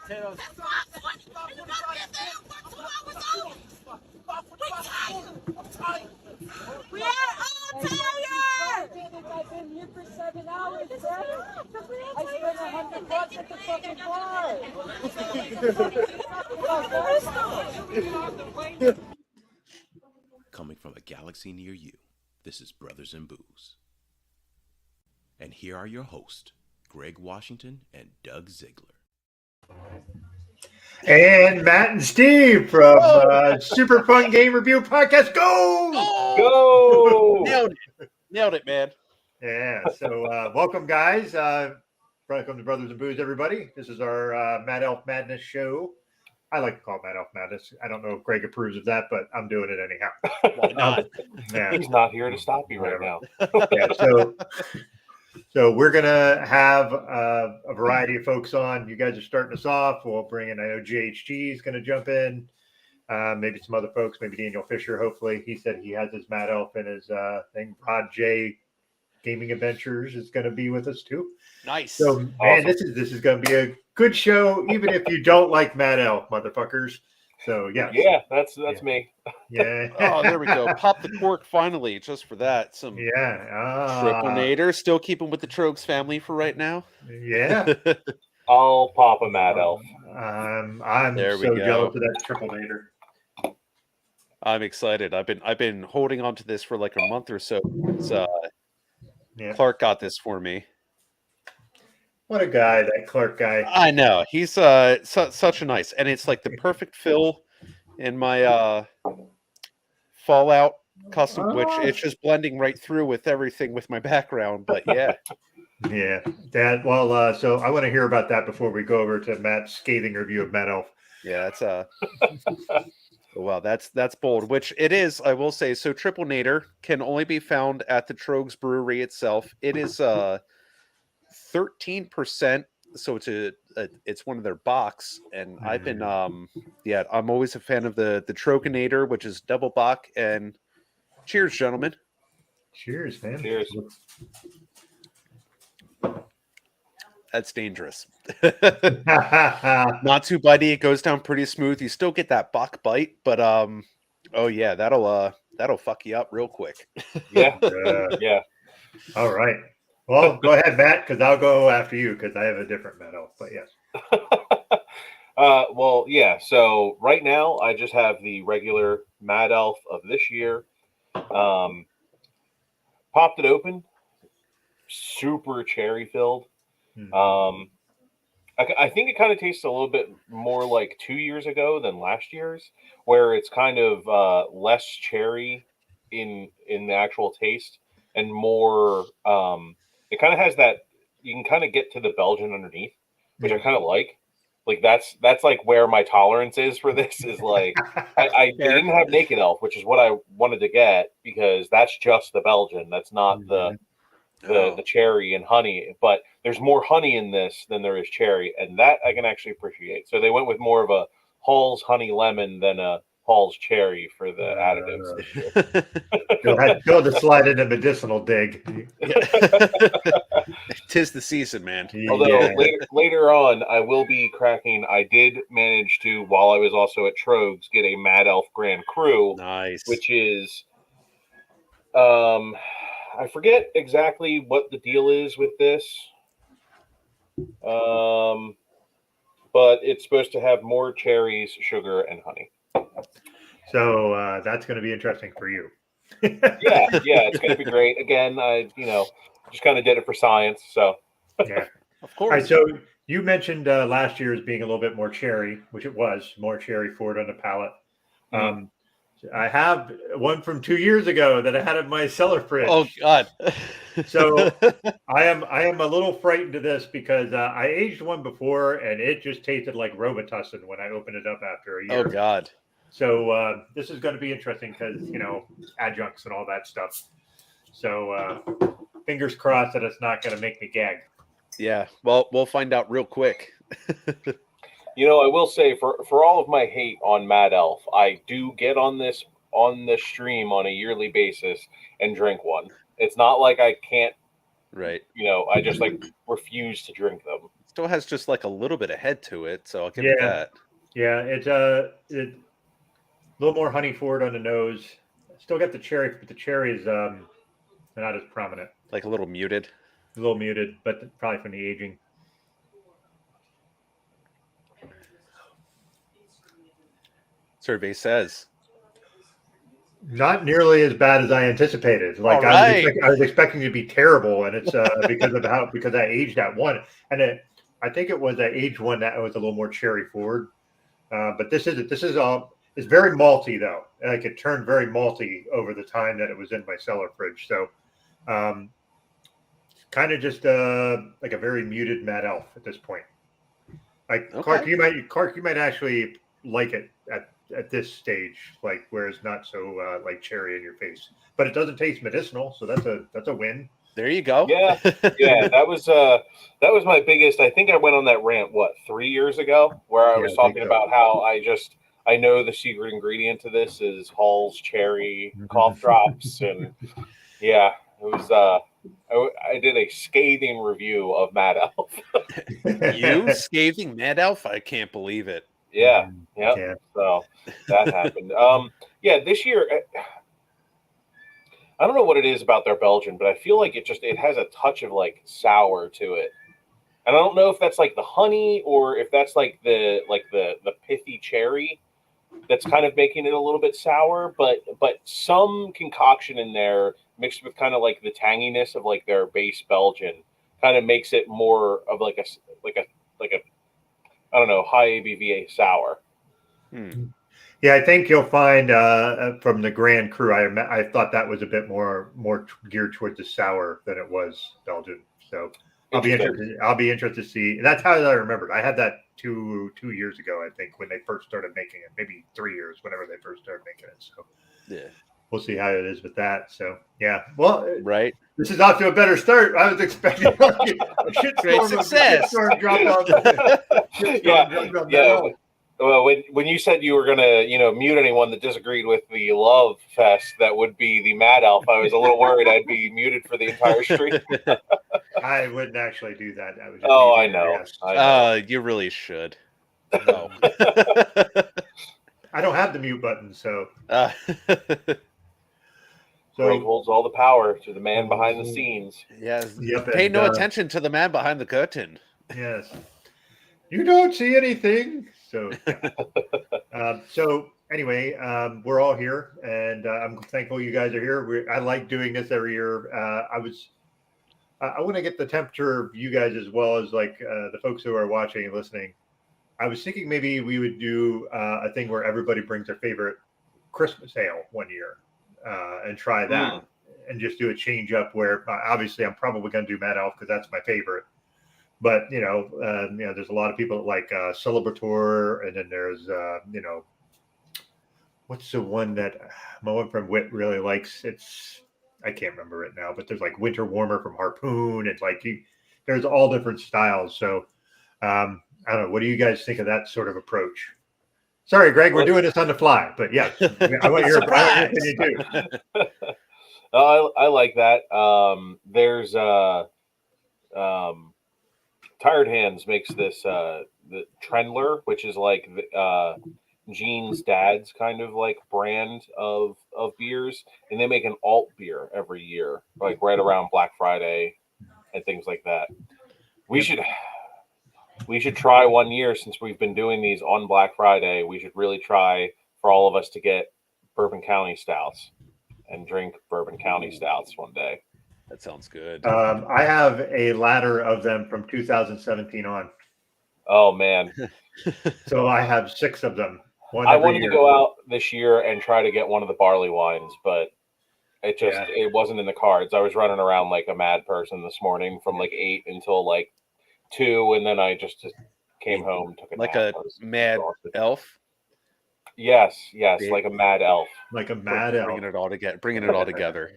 potatoes. We are all tired! I've been here for 7 hours, Brett. I spent $100 at the fucking bar. Coming from a galaxy near you, this is Brothers in Booze. And here are your hosts, Greg Washington and Doug Ziegler. And Matt and Steve from Super Fun Game Review Podcast. Go! Go! Nailed it, man. Yeah, so welcome, guys. Welcome to Brothers and Booze, everybody. This is our Mad Elf Madness show. I like to call it Mad Elf Madness. I don't know if Greg approves of that, but I'm doing it anyhow. Why not? Yeah. He's not here to stop you right now. Yeah, so we're going to have a variety of folks on. You guys are starting us off. We'll bring in, I know GHG is going to jump in. Maybe some other folks, maybe Daniel Fisher, hopefully. He said he has his Mad Elf in his thing. Rod J Gaming Adventures is going to be with us too. Nice. So, man, this is going to be a good show, even if you don't like Mad Elf, motherfuckers. So, yeah. Yeah, that's me. Yeah. Oh, there we go. Pop the cork finally, just for that. Some Yeah. Triplenator. Still keeping with the Trogs family for right now. Yeah. I'll pop a Mad Elf. I'm There we so go. jealous of that Triplenator. I'm excited. I've been holding on to this for like a month or so. Yeah. Clark got this for me. What a guy, that Clark guy. I know. He's such a nice, and it's like the perfect fill in my Fallout custom, which it's just blending right through with everything with my background. But yeah. Yeah. That well, so I want to hear about that before we go over to Matt's scathing review of Mad Elf. Yeah, that's well, that's bold, which it is, I will say. So Triplenator can only be found at the Trogs Brewery itself. It is 13%, so it's one of their box, and I've been I'm always a fan of the Troganator, which is double bock. And cheers, gentlemen. Cheers, man. Cheers. That's dangerous. Not too bitey. It goes down pretty smooth. You still get that bock bite, but oh yeah, that'll fuck you up real quick. Yeah. Yeah. All right. Well, go ahead, Matt, because I'll go after you because I have a different Mad Elf. But yes. Well, yeah. So right now, I just have the regular Mad Elf of this year. Popped it open. Super cherry filled. I think it kind of tastes a little bit more like 2 years ago than last year's, where it's kind of less cherry in the actual taste and more. It kind of has that you can kind of get to the Belgian underneath, which I kind of like. Like that's like where my tolerance is for this is like I didn't have Naked Elf, which is what I wanted to get because that's just the Belgian. That's not the cherry and honey, but there's more honey in this than there is cherry, and that I can actually appreciate. So they went with more of a Hall's honey lemon than a Hall's cherry for the additives. Go to slide in a medicinal dig. Tis the season, man. Although later on, I will be cracking. I did manage to, while I was also at Trogs, get a Mad Elf Grand Cru, Nice, which is I forget exactly what the deal is with this, but it's supposed to have more cherries, sugar, and honey. So that's going to be interesting for you. yeah, it's going to be great. Again, I just kind of did it for science. So yeah, of course. All right, so you mentioned last year as being a little bit more cherry, which it was more cherry forward on the palate. I have one from 2 years ago that I had in my cellar fridge. Oh God! So I am a little frightened of this because I aged one before and it just tasted like Robitussin when I opened it up after a year. Oh God! So this is going to be interesting because adjuncts and all that stuff. So fingers crossed that it's not going to make me gag. Yeah, well, we'll find out real quick. I will say for all of my hate on Mad Elf, I do get on the stream on a yearly basis and drink one. It's not like I can't. Right. I just refuse to drink them. It's still has just like a little bit of head to it, so I'll give it Yeah. that. Yeah, it's a little more honey forward on the nose. Still got the cherry, but the cherry is not as prominent. Like a little muted. A little muted, but probably from the aging. Survey says. Not nearly as bad as I anticipated. Like All right. I was expecting it to be terrible, and it's because I aged that one, and I think it was that aged one that was a little more cherry forward. But this isn't. This is all. It's very malty though. Like it turned very malty over the time that it was in my cellar fridge. So, kind of just like a very muted Mad Elf at this point. Like Okay. Clark, you might actually like it at this stage, like where it's not so like cherry in your face, but it doesn't taste medicinal, so that's a win. There you go. Yeah, yeah, that was my biggest. I think I went on that rant 3 years ago, where I Yeah, was I think talking so. about how I know the secret ingredient to this is Hall's cherry cough drops, and yeah, it was. I did a scathing review of Mad Elf. You scathing Mad Elf? I can't believe it. Yeah, yeah. Yeah. So that happened. Yeah, this year. I don't know what it is about their Belgian, but I feel like it has a touch of like sour to it. And I don't know if that's like the honey or if that's like the pithy cherry that's kind of making it a little bit sour, but some concoction in there mixed with kind of like the tanginess of like their base Belgian kind of makes it more of like a I don't know, high ABV sour. Yeah, I think you'll find from the Grand Cru, I thought that was a bit more geared towards the sour than it was Belgian. So I'll be interested to see. That's how I remembered. I had that two years ago, I think, when they first started making it. Maybe 3 years, whenever they first started making it. So Yeah. we'll see how it is with that. So yeah, well, Right. this is off to a better start. I was expecting a shitstorm. Great success. Shitstorm dropped on Yeah. Well, when you said you were gonna, mute anyone that disagreed with the love fest, that would be the Mad Elf. I was a little worried I'd be muted for the entire stream. I wouldn't actually do that. That was I know. You really should. No. I don't have the mute button, so Greg holds all the power to the man behind the scenes. Yes. Yep, Pay and, no attention to the man behind the curtain. yes, you don't see anything. So, yeah. So anyway, we're all here, and I'm thankful you guys are here. I like doing this every year. I want to get the temperature of you guys as well as like the folks who are watching and listening. I was thinking maybe we would do a thing where everybody brings their favorite Christmas ale one year and try that, and just do a change up. Where obviously I'm probably going to do Mad Elf because that's my favorite. But there's a lot of people that like Celebrator, and then there's what's the one that my one from Wit really likes? I can't remember it now, but there's like Winter Warmer from Harpoon. It's like there's all different styles. So I don't know. What do you guys think of that sort of approach? Sorry, Greg, we're doing this on the fly, but yeah, I want your opinion too. I like that. There's Tired Hands makes this the Trendler, which is like Gene's dad's kind of like brand of beers, and they make an alt beer every year, like right around Black Friday and things like that. We should try one year, since we've been doing these on Black Friday. We should really try for all of us to get Bourbon County stouts and drink Bourbon County stouts one day. That sounds good. I have a ladder of them from 2017 on. Oh man! So I have 6 of them. I wanted to go out this year and try to get one of the barley wines, but it wasn't in the cards. I was running around like a mad person this morning from like 8 until like 2, and then I just came home, took a like nap. a mad elf. Yes, like a mad elf. Like a mad elf. Bringing it all together.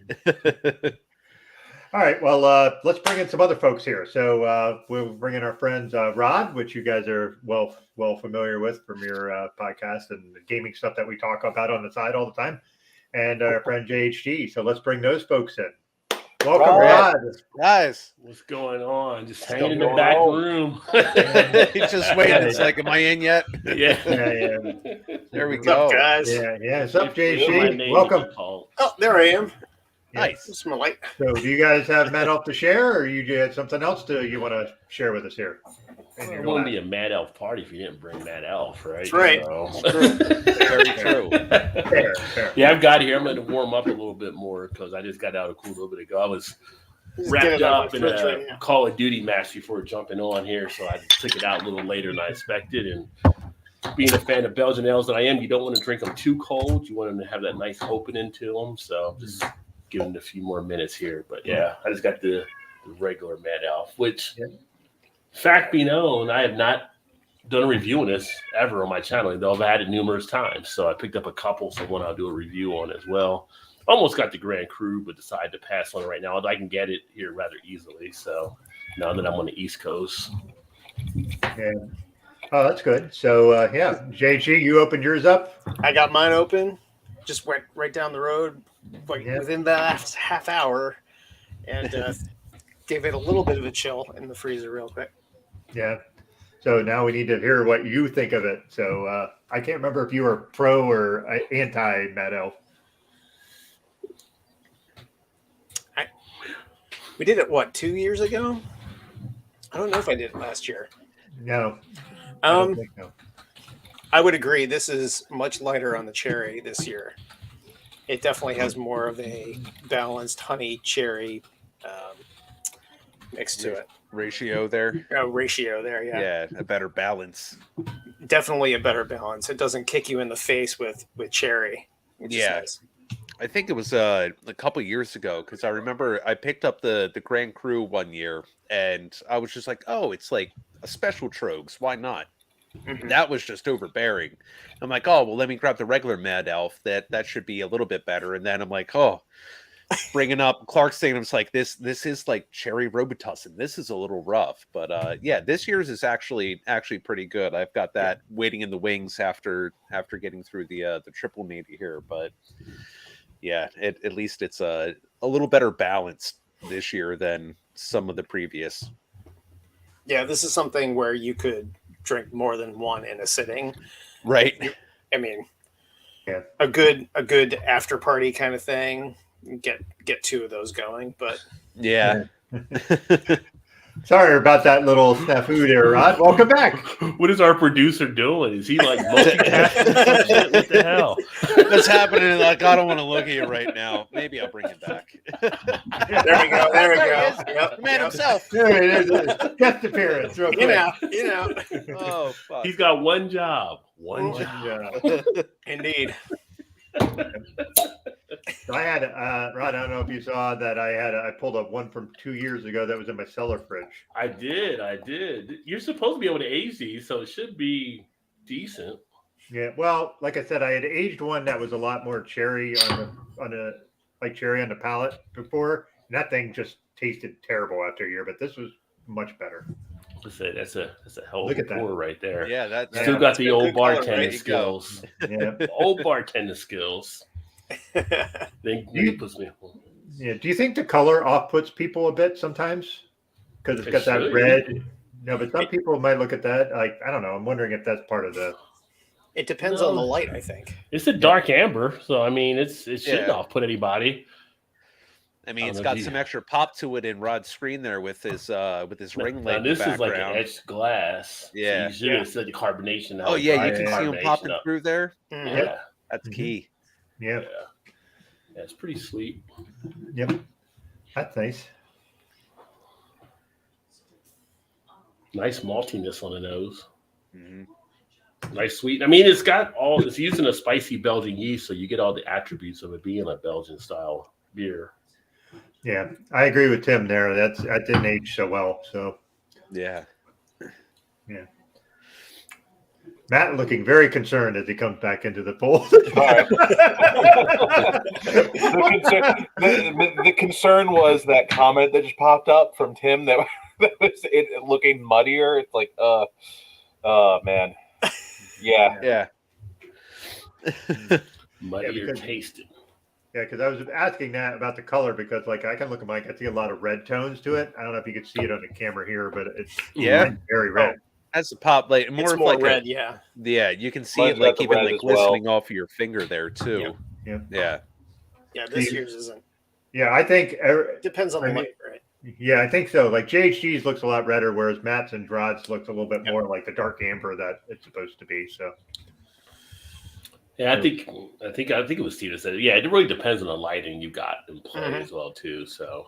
All right, well, let's bring in some other folks here. So we'll bring in our friends Rod, which you guys are well familiar with from your podcast and the gaming stuff that we talk about on the side all the time, and our friend JHG. So let's bring those folks in. Welcome, Rod. Rod. Guys, What's going on? Just What's hanging in the going back on? room. he's just waiting. It's like, am I in yet? Yeah. There we What's up, go. guys? Yeah. What's up, If my JC? name Welcome. would be called. Oh, there I am. Nice. This is my light. So, do you guys have Matt Elf to share, or you had something else you want to share with us here? It wouldn't be a Mad Elf party if you didn't bring Mad Elf, right? That's right. Very true. Fair. Yeah, I've got here. I'm going to warm up a little bit more because I just got out of cool a little bit ago. I was Just get wrapped it out up of in my fridge a right now. Call of Duty match before jumping on here, so I took it out a little later than I expected. And being a fan of Belgian ales that I am, you don't want to drink them too cold. You want them to have that nice opening to them. So just giving it a few more minutes here. But yeah, I just got the regular Mad Elf, which, fact be known, I have not done a review on this ever on my channel, though I've had it numerous times. So I picked up a couple, so one I'll do a review on as well. Almost got the Grand Cru, but decided to pass on it right now. I can get it here rather easily. So now that I'm on the East Coast. Yeah. Oh, that's good. So, JG, you opened yours up. I got mine open. Just went right down the road, like within the last half hour, and gave it a little bit of a chill in the freezer real quick. Yeah. So now we need to hear what you think of it. So I can't remember if you were pro or anti Mad Elf. We did it 2 years ago? I don't know if I did it last year. No. I don't think so. I would agree. This is much lighter on the cherry this year. It definitely has more of a balanced honey cherry mix to it. Ratio there. Ratio there, yeah. Yeah, a better balance. Definitely a better balance. It doesn't kick you in the face with cherry. Which is nice. I think it was a couple years ago because I remember I picked up the Grand Cru one year and I was just like, oh, it's like a special Trogs. Why not? Mhm. That was just overbearing. I'm like, oh, well, let me grab the regular Mad Elf. That should be a little bit better. And then I'm like, oh, bringing up Clark's thing. I'm just like, this is like cherry Robitussin. This is a little rough. But yeah, this year's is actually pretty good. I've got that waiting in the wings after getting through the triple navy here. But yeah, at least it's a little better balanced this year than some of the previous. Yeah, this is something where you could drink more than one in a sitting. Right. I mean, Yeah. a good after party kind of thing. Get two of those going, but Yeah. Sorry about that little snafu there, Rod. Welcome back. What is our producer doing? Is he like multitasking? What the hell? That's happening. Like, I don't want to look at you right now. Maybe I'll bring it back. there we go. There he Yep, is. The man himself. There it is. Guest appearance. Real quick. You know. Oh, fuck. He's got one job. One job. Yeah. Indeed. So I had Rod. I don't know if you saw that. I pulled up one from 2 years ago that was in my cellar fridge. I did. You're supposed to be able to age these, so it should be decent. Yeah. Well, like I said, I had aged one that was a lot more cherry like cherry on the palate before, and that thing just tasted terrible after a year. But this was much better. That's a hell of Look a at that. pour right there. Yeah, that Still got the old good color. There bartender you go. skills. Yeah. Old bartender skills. Then it puts me. Yeah. Do you think the color off puts people a bit sometimes? Because it's It got that should. red. No, but some people might look at that like I don't know. I'm wondering if that's part of the. It depends on the light, I think. It's a dark amber, so I mean, it shouldn't Yeah. off put anybody. I mean, I it's don't know got if you- some extra pop to it in Rod's screen there with his ring Now, light this background. is like an etched glass. Yeah. So you should have the carbonation. Now Oh yeah, you it's can see them carbonation popping up. through there. Mhm. Yeah, That's Mhm. key. Yeah. yeah, it's pretty sweet. Yep. That's nice. Nice maltiness on the nose. Mhm. Nice sweet. I mean, it's using a spicy Belgian yeast, so you get all the attributes of it being a Belgian style beer. Yeah, I agree with Tim there. That didn't age so well. So Yeah. Matt looking very concerned as he comes back into the pool. The concern was that comment that just popped up from Tim that was it looking muddier. It's like, man, yeah. Yeah. Muddier because- tasted. Yeah, because I was asking that about the color because, like, I can look at Mike. I see a lot of red tones to it. I don't know if you could see it on the camera here, but it's Yeah. very red. As a pop, like It's more of more like red, yeah. you can see Mine's it got like the even red like as well. glistening off of your finger there too. Yeah. Yeah. Yeah, this year's isn't. Yeah, I think Depends on the light, right? Yeah, I think so. Like JHG's looks a lot redder, whereas Matt's and Rod's looks a little bit more like the dark amber that it's supposed to be. So Yeah, I think it was Steve that said, yeah, it really depends on the lighting you got in play as well too. So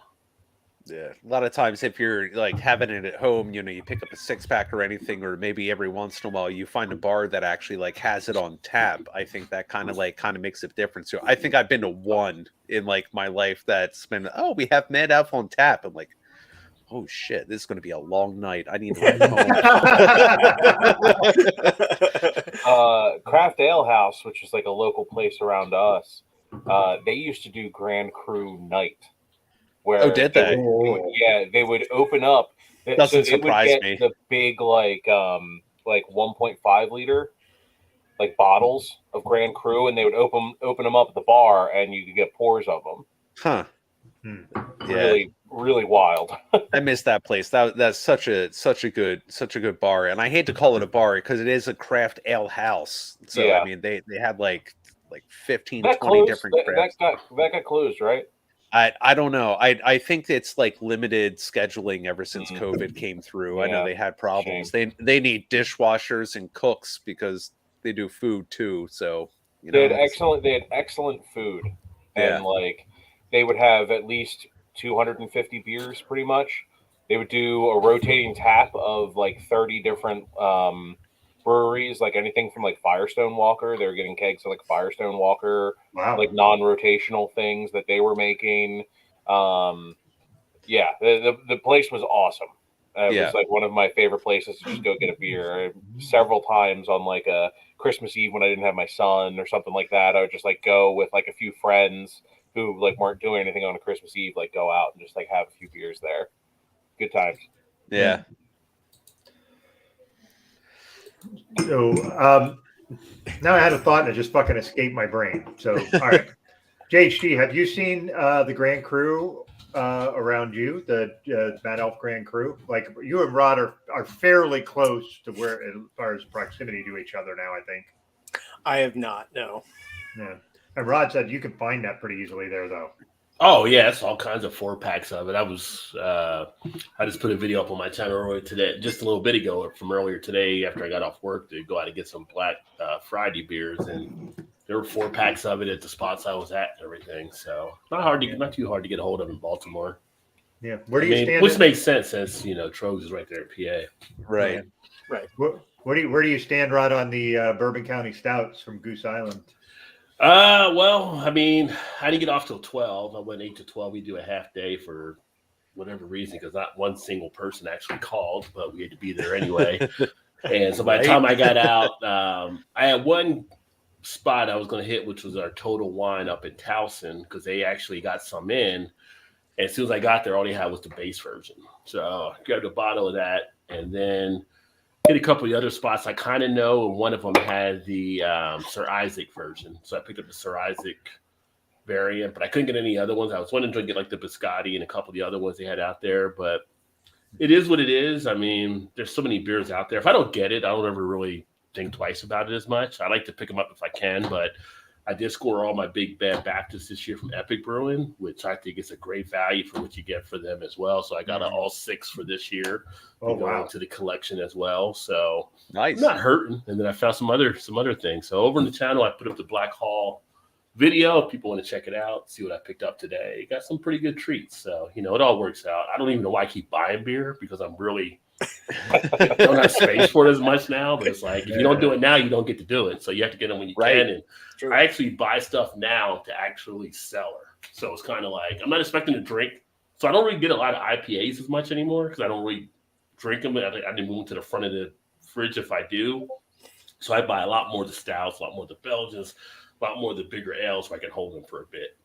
yeah, a lot of times if you're like having it at home, you pick up a 6-pack or anything, or maybe every once in a while you find a bar that actually like has it on tap. I think that kind of makes a difference. So I think I've been to one in like my life that's been, oh, we have Mad Elf on tap. I'm like, oh shit, this is going to be a long night. I need to run home. Craft Ale House, which is like a local place around us, they used to do Grand Cru Night. Where did they? They would open up. Doesn't so they surprise would get me. The big like 1.5 liter like bottles of Grand Cru, and they would open them up at the bar, and you could get pours of them. Huh. Really, really wild. I miss that place. That's such a good bar, and I hate to call it a bar because it is a craft ale house. So Yeah. I mean, they have like 15, That 20 closed, different crafts. that got closed, right? I don't know. I think it's like limited scheduling ever since COVID came through. I know Yeah, they had problems. They need dishwashers and cooks because they do food too. So They had excellent food, and like they would have at least 250 beers, pretty much. They would do a rotating tap of like 30 different breweries, like anything from like Firestone Walker. They were getting kegs of like Firestone Walker, like non-rotational things that they were making. The place was awesome. It was like one of my favorite places to just go get a beer. Several times on like a Christmas Eve when I didn't have my son or something like that, I would just like go with like a few friends who like weren't doing anything on a Christmas Eve, like go out and just like have a few beers there. Good times. Yeah. So now I had a thought and it just fucking escaped my brain. So all right, JHD, have you seen the Grand Cru around you, the Mad Elf Grand Cru? Like you and Rod are fairly close to where, as far as proximity to each other now, I think. I have not, no. Yeah. And Rod said you can find that pretty easily there, though. Oh yeah, it's all kinds of 4-packs of it. I just put a video up on my channel earlier today, just a little bit ago from earlier today after I got off work to go out and get some Black Friday beers, and there were 4-packs of it at the spots I was at and everything. So not too hard to get a hold of in Baltimore. Yeah, where do you stand? Which makes sense since Trogs is right there at PA. Right. Yeah. Right. Where do you stand, Rod, on the Bourbon County Stouts from Goose Island? Well, I mean, I didn't get off till 12. I went 8 to 12. We do a half day for whatever reason, because not one single person actually called, but we had to be there anyway. And so by the time I got out, I had one spot I was going to hit, which was our Total Wine up in Towson, because they actually got some in. And as soon as I got there, all they had was the base version. So I grabbed a bottle of that, and then hit a couple of the other spots I kind of know, and one of them had the Sir Isaac version. So I picked up the Sir Isaac variant, but I couldn't get any other ones. I was wanting to get like the Biscotti and a couple of the other ones they had out there, but it is what it is. I mean, there's so many beers out there. If I don't get it, I don't ever really think twice about it as much. I like to pick them up if I can, but I did score all my Big Bad Baptist this year from Epic Brewing, which I think is a great value for what you get for them as well. So I got all 6 for this year. Going to the collection as well. So nice. I'm not hurting. And then I found some other things. So over in the channel, I put up the Black Hall video. If people want to check it out, see what I picked up today. Got some pretty good treats. So, it all works out. I don't even know why I keep buying beer, because I'm really don't have space for it as much now, but it's like if you don't do it now, you don't get to do it. So you have to get them when you can. And I actually buy stuff now to actually sell her. So it's kind of like I'm not expecting to drink. So I don't really get a lot of IPAs as much anymore because I don't really drink them. I didn't move them to the front of the fridge if I do. So I buy a lot more of the stouts, a lot more of the Belgians, a lot more of the bigger ales so I can hold them for a bit.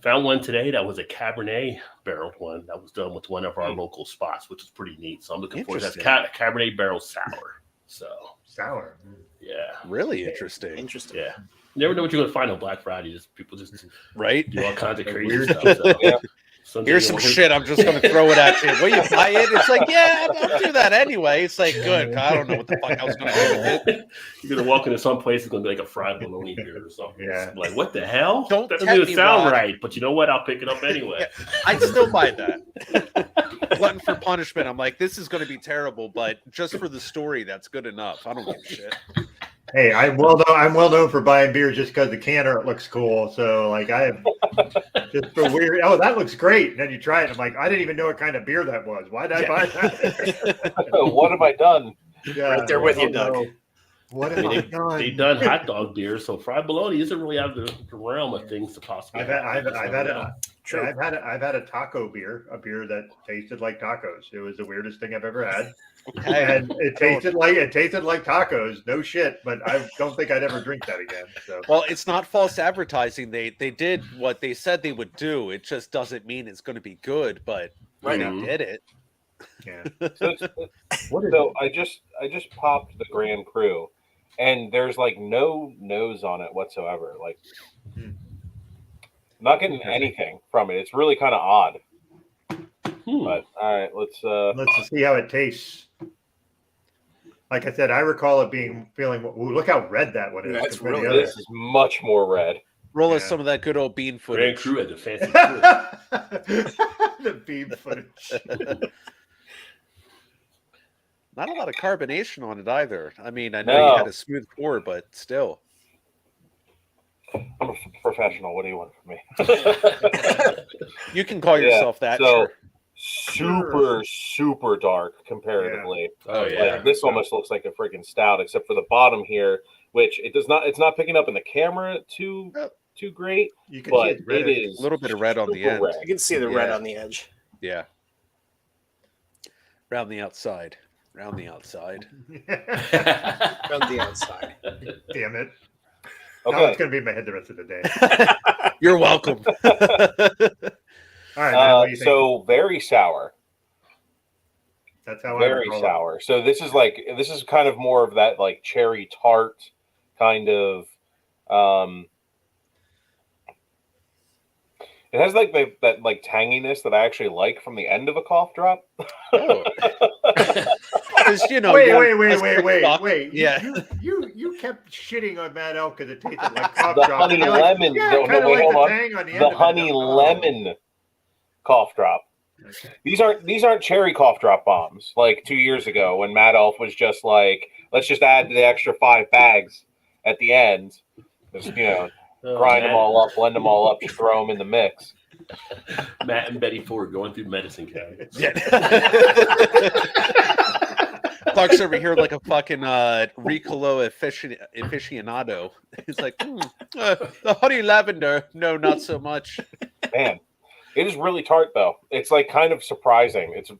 Found one today that was a Cabernet barreled one that was done with one of our local spots, which is pretty neat. So I'm looking forward to that. Cabernet barrel sour. So Sour. yeah, Really interesting. Interesting. yeah. You never know what you're gonna find on Black Friday. Just people just Right? do all kinds of crazy Weird stuff. shit. So, Yeah. someday Here's you'll- some shit. I'm just going to throw it at you. Will you buy it? It's like, yeah, I'll do that anyway. It's like, good. I don't know what the fuck I was going to do with it. You're gonna walk into some place. It's gonna be like a fried bologna beer or something. Yeah. It's like, what the hell? Don't that doesn't tempt even me, sound Rod. right. But you know what? I'll pick it up anyway. I'd still buy that. Glutton for punishment. I'm like, this is going to be terrible, but just for the story, that's good enough. I don't give a shit. Hey, I'm well known for buying beer just because the can art looks cool. So like I have just for weird. Oh, that looks great. And then you try it. I'm like, I didn't even know what kind of beer that was. Why did I buy that? What have I done? Yeah, Right there with you, oh, Doug. no. What I have mean, I done? They've done hot dog beer, so fried bologna isn't really out of the realm of things to possibly. I've had True. I've had a taco beer, a beer that tasted like tacos. It was the weirdest thing I've ever had. Okay. And it tasted like tacos, no shit. But I don't think I'd ever drink that again. So Well, it's not false advertising. They did what they said they would do. It just doesn't mean it's going to be good, but Right. they Mhm. did it. yeah. So, What is so I just popped the Grand Cru, and there's like no nose on it whatsoever. Like, Hmm. I'm not getting anything from it. It's really kind of odd. Hmm. But all right, let's. Let's see how it tastes. Like I said, I recall it feeling. Ooh, look how red that one is. That's compared to really the This is much more red. Roll us Yeah. some of that good old bean Grand footage. Cru has a fancy crew. the beam footage. Not a lot of carbonation on it either. I mean, I know you No. had a smooth pour, but still. I'm a professional. What do you want from me? You can call Yeah, yourself that. so- Sure. super dark comparatively. Oh Like, this almost looks like a freaking stout, except for the bottom here, which it's not picking up in the camera too great, You can but see it's red. it is A little bit of red on the super end. red. You can see the red Yeah. on the edge. Yeah. Round the outside. Round the outside. On the outside. Damn it. No, Okay, it's going to be in my head the rest of the day. You're welcome. All right, man, what do you think? so very sour, That's how I very recall it. sour. So this is kind of more of that like cherry tart kind of. It has like that like tanginess that I actually like from the end of a cough drop. Oh. 'Cause, you know, Wait, you're wait, wait, just wait, like wait, fuck. wait. Yeah. You kept shitting on Mad Elk because it tasted like cough The drop. honey And you're like, lemon. Yeah, No, kind of wait, like hold the on. tang on the end The of it. honey Oh. lemon cough drop. Okay. These aren't cherry cough drop bombs like 2 years ago when Mad Elf was just like, let's just add the extra 5 bags at the end. Just, grind them all up, blend them all up, just throw them in the mix. Matt and Betty Ford going through medicine cabinet. Yeah. Clark's over here like a fucking Riccolo aficionado. He's like, the honey lavender. No, not so much. Man, it is really tart though. It's like kind of surprising. It's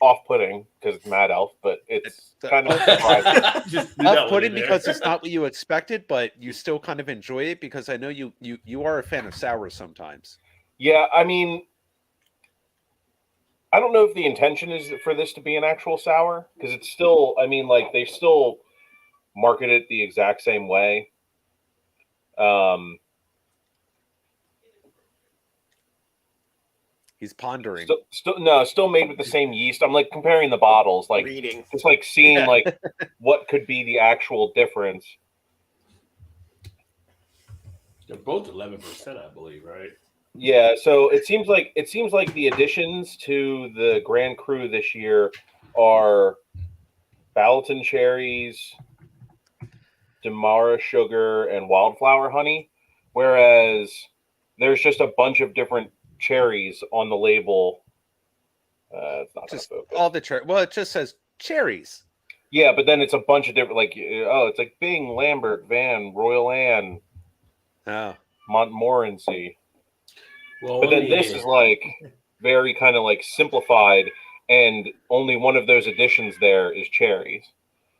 off-putting because it's Mad Elf, but it's kind of surprising. Just do that one Off-putting in there. because it's not what you expected, but you still kind of enjoy it because I know you are a fan of sour sometimes. Yeah, I mean, I don't know if the intention is for this to be an actual sour because it's still. I mean, like they still market it the exact same way. He's pondering. Still made with the same yeast. I'm like comparing the bottles, like Reading. just like seeing Yeah. like what could be the actual difference. They're both 11%, I believe, right? Yeah, so it seems like the additions to the Grand Cru this year are Balaton cherries, Demerara sugar, and wildflower honey, whereas there's just a bunch of different cherries on the label. It's not Just gonna focus. all the cherry. Well, it just says cherries. Yeah, but then it's a bunch of different, like, it's like Bing, Lambert, Van, Royal Anne, Oh. Montmorency. Well, But then this is like very kind of like simplified, and only one of those additions there is cherries.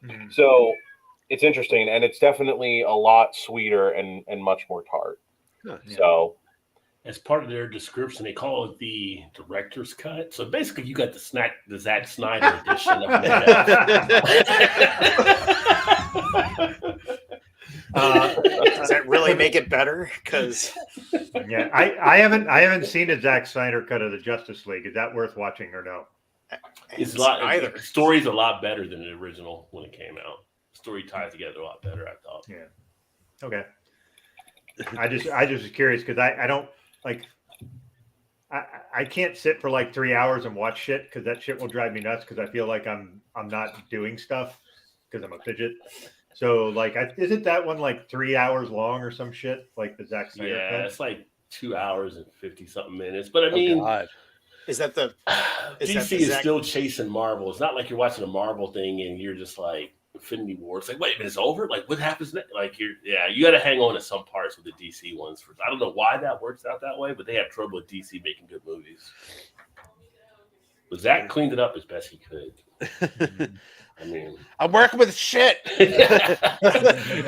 Mhm. So it's interesting, and it's definitely a lot sweeter and much more tart. Huh. Yeah. So as part of their description, they call it the director's cut. So basically, you got the Zack Snyder edition of Does that really make it better? Because Yeah, I haven't seen a Zack Snyder cut of the Justice League. Is that worth watching or no? it's a lot. either. The story's a lot better than the original when it came out. The story ties together a lot better, I thought. Yeah. Okay. I just was curious because I don't like. I can't sit for like 3 hours and watch shit because that shit will drive me nuts because I feel like I'm not doing stuff because I'm a fidget. So like, isn't that one like 3 hours long or some shit like the Zack Snyder Yeah, cut? it's like 2 hours and 50-something minutes. But I mean, God. Is that the DC is still chasing Marvel. It's not like you're watching a Marvel thing and you're just like Infinity War. It's like, wait a minute, it's over? Like, what happens next? Like, you got to hang on to some parts with the DC ones. I don't know why that works out that way, but they have trouble with DC making good movies. But Zach cleaned it up as best he could. I mean, I'm working with shit. What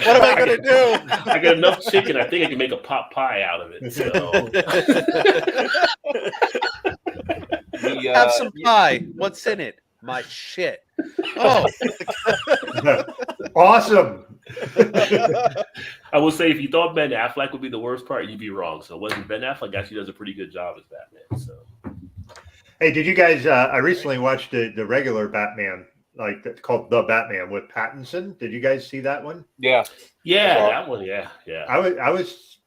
am I going to do? I got enough chicken. I think I can make a pot pie out of it. So. Have some pie. What's in it? My shit. Oh, Awesome. I will say, if you thought Ben Affleck would be the worst part, you'd be wrong. So it wasn't Ben Affleck. Actually, does a pretty good job as Batman. So, Hey, did you guys? I recently watched the regular Batman, like that's called The Batman with Pattinson. Did you guys see that one? Yeah. that one, yeah. I was.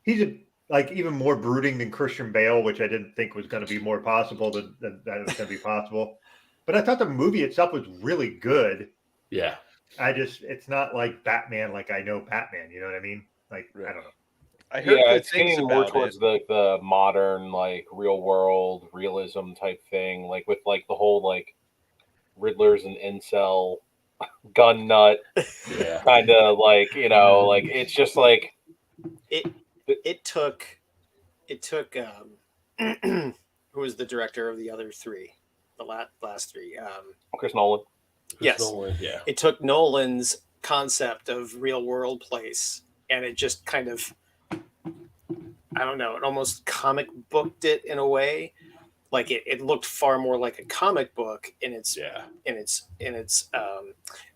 He's like even more brooding than Christian Bale, which I didn't think was going to be more possible than that it was going to be possible. But I thought the movie itself was really good. Yeah. It's not like Batman, like I know Batman. You know what I mean? Like I don't know. I heard Yeah, good it's things getting more about towards it. the modern, like real world realism type thing, like with like the whole like Riddler's an incel, gun nut, Yeah. kind of like like it's just like it took who was the director of the other three, the last three? Chris Nolan. Yes. Nolan, yeah. It took Nolan's concept of real world place, and it just kind of, I don't know, it almost comic booked it in a way. Like it looked far more like a comic book in its